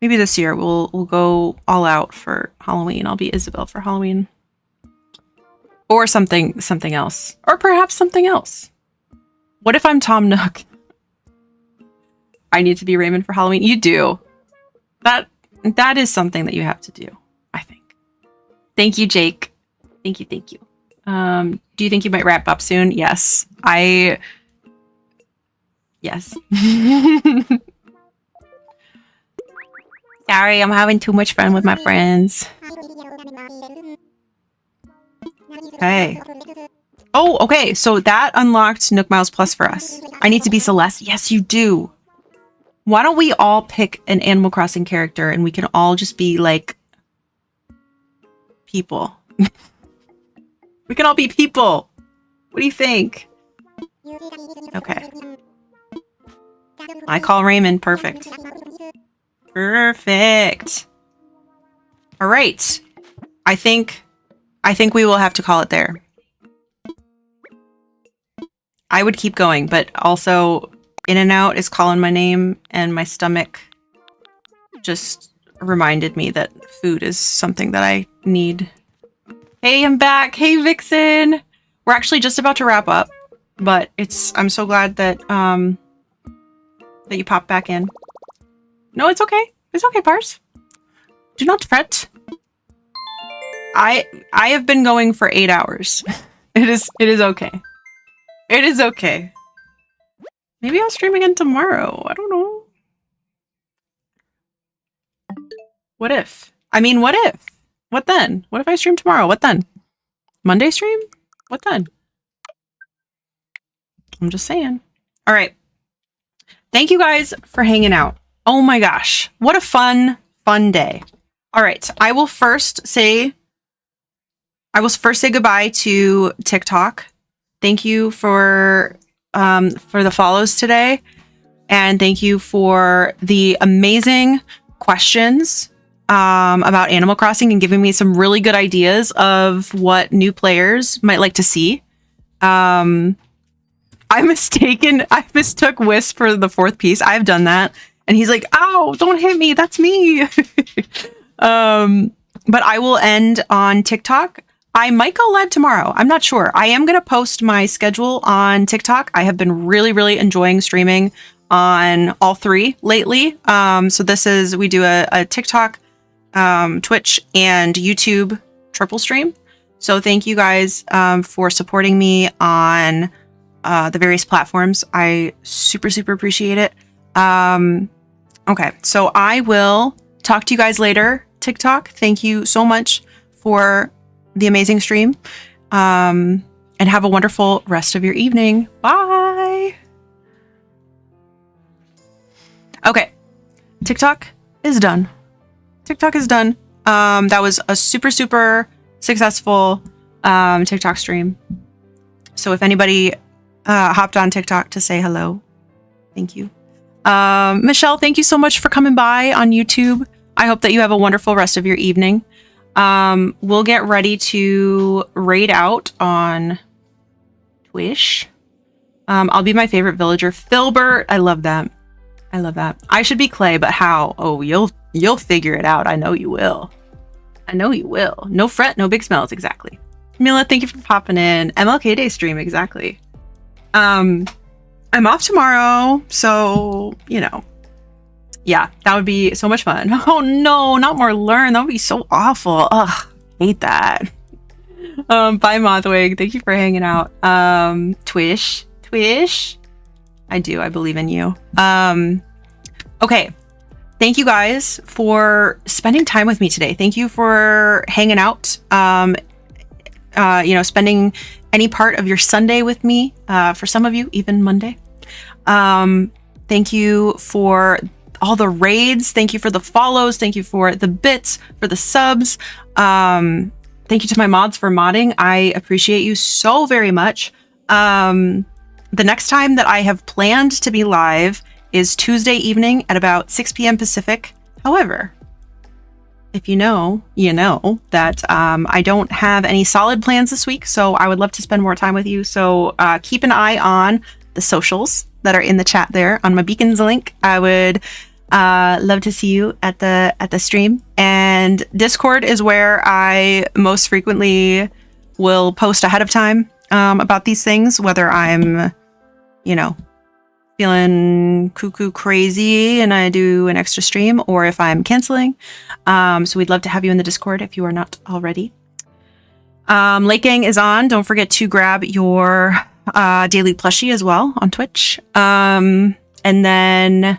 We'll go all out for Halloween. I'll be Isabel for Halloween. Or something else. Or perhaps something else. What if I'm Tom Nook? I need to be Raymond for Halloween. You do. That is something that you have to do, I think. Thank you, Jake. Thank you. Do you think you might wrap up soon? Yes. Yes. Sorry, I'm having too much fun with my friends. Okay. Oh, okay. So that unlocked Nook Miles Plus for us. I need to be Celeste. Yes, you do. Why don't we all pick an Animal Crossing character and we can all just be like people. We can all be people. What do you think? Okay. I call Raymond. Perfect. Perfect. All right. I think we will have to call it there. I would keep going, but also In and Out is calling my name and my stomach just reminded me that food is something that I need. Hey, I'm back. Hey, Vixen. We're actually just about to wrap up, but I'm so glad that that you popped back in. No, it's okay. It's okay, Pars. Do not fret. I have been going for 8 hours. It is okay. It is okay. Maybe I'll stream again tomorrow. I don't know. What if? I mean, what if? What then? What if I stream tomorrow? What then? Monday stream? What then? I'm just saying. All right. Thank you guys for hanging out. Oh my gosh. What a fun day. All right. I will first say goodbye to TikTok. Thank you for the follows today. And thank you for the amazing questions about Animal Crossing and giving me some really good ideas of what new players might like to see. I mistook Wisp for the fourth piece. I've done that. And he's like, ow, don't hit me. That's me. But I will end on TikTok. I might go live tomorrow. I'm not sure. I am going to post my schedule on TikTok. I have been really, really enjoying streaming on all three lately. So we do a TikTok, Twitch, and YouTube triple stream. So thank you guys for supporting me on the various platforms. I super, super appreciate it. Okay, so I will talk to you guys later. TikTok, thank you so much for the amazing stream. And have a wonderful rest of your evening. Bye. Okay, TikTok is done. That was a super, super successful TikTok stream. So if anybody hopped on TikTok to say hello, thank you. Michelle, thank you so much for coming by on YouTube. I hope that you have a wonderful rest of your evening. We'll get ready to raid out on Twitch. I'll be my favorite villager, Filbert. I love that. I should be Clay, but how? Oh, you'll figure it out. I know you will. No fret, no big smells. Exactly. Mila, thank you for popping in. MLK Day stream. Exactly. I'm off tomorrow, so, you know. Yeah, that would be so much fun. Oh no, not more Lurn. That would be so awful. Ugh, hate that. Bye, Mothwig. Thank you for hanging out. Twish. I do. I believe in you. Okay. Thank you guys for spending time with me today. Thank you for hanging out. Spending any part of your Sunday with me. For some of you, even Monday. Thank you for all the raids. Thank you for the follows. Thank you for the bits, for the subs. Thank you to my mods for modding. I appreciate you so very much. The next time that I have planned to be live is Tuesday evening at about 6 p.m. Pacific. However, if you know that I don't have any solid plans this week, so I would love to spend more time with you. So keep an eye on the socials that are in the chat there on my beacons link. I would love to see you at the stream. And Discord is where I most frequently will post ahead of time about these things, whether I'm, feeling cuckoo crazy and I do an extra stream, or if I'm canceling. So we'd love to have you in the Discord if you are not already. Late Gang is on. Don't forget to grab your daily plushie as well on Twitch. And then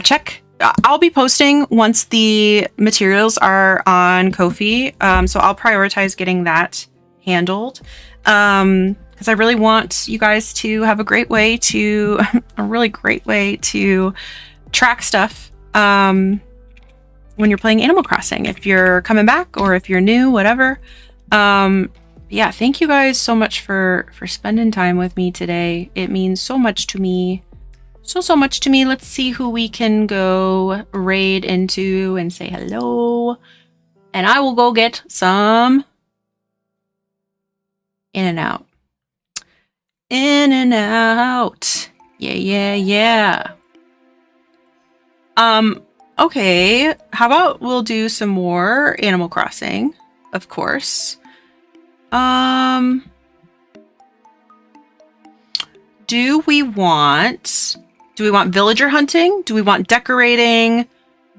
check. I'll be posting once the materials are on Ko-fi. So I'll prioritize getting that handled. Because I really want you guys to have a really great way to track stuff when you're playing Animal Crossing. If you're coming back or if you're new, whatever. Yeah, thank you guys so much for spending time with me today. It means so much to me. So much to me. Let's see who we can go raid into and say hello. And I will go get some in and out. In and out. Yeah. Okay. How about we'll do some more Animal Crossing, of course. Do we want villager hunting? Do we want decorating?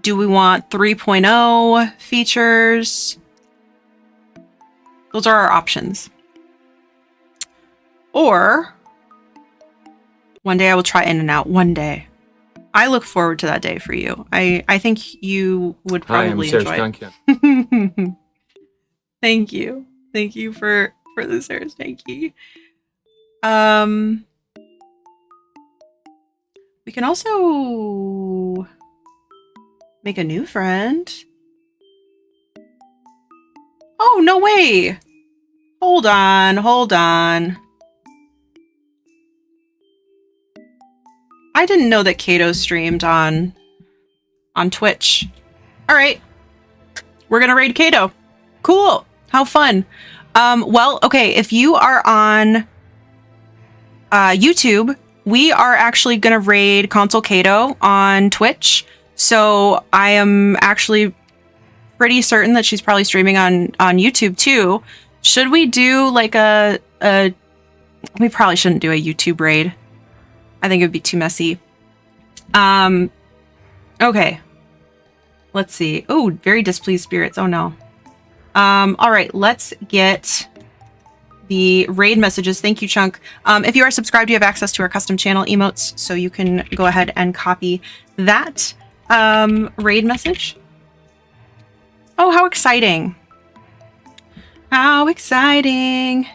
Do we want 3.0 features? Those are our options. Or one day I will try in and out. One day. I look forward to that day for you. I think you would probably enjoy it. Thank you. Thank you for the Sarah's. Thank you. We can also make a new friend. Oh, no way. Hold on. I didn't know that Kato streamed on Twitch. All right. We're going to raid Kato. Cool. How fun. Well, okay. If you are on YouTube, we are actually going to raid Console Kato on Twitch. So I am actually pretty certain that she's probably streaming on YouTube too. Should we do like we probably shouldn't do a YouTube raid. I think it would be too messy. Okay. Let's see. Oh, very displeased spirits. Oh no. All right, let's get the raid messages. Thank you, Chunk. If you are subscribed, you have access to our custom channel emotes, so you can go ahead and copy that raid message. Oh, how exciting. How exciting.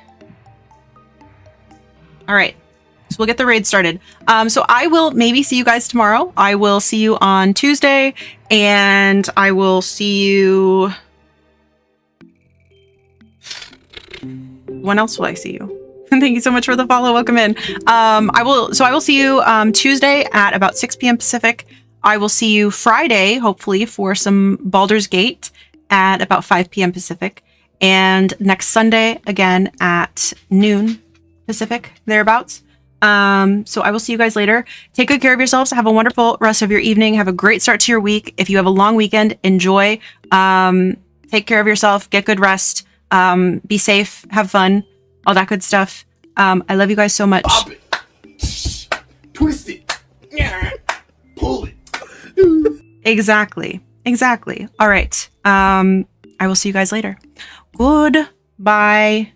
All right. So we'll get the raid started. So I will maybe see you guys tomorrow. I will see you on Tuesday, and I will see you... When else will I see you? Thank you so much for the follow. Welcome in. I will see you Tuesday at about 6 p.m. Pacific. I will see you Friday, hopefully, for some Baldur's Gate at about 5 p.m. Pacific. And next Sunday, again, at noon Pacific, thereabouts. So I will see you guys later. Take good care of yourselves. Have a wonderful rest of your evening. Have a great start to your week. If you have a long weekend, enjoy. Take care of yourself. Get good rest. Be safe. Have fun. All that good stuff. I love you guys so much. Twist it. Yeah. Pull it. Exactly. Exactly. All right. I will see you guys later. Goodbye.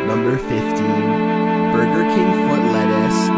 Number 15, Burger King foot lettuce.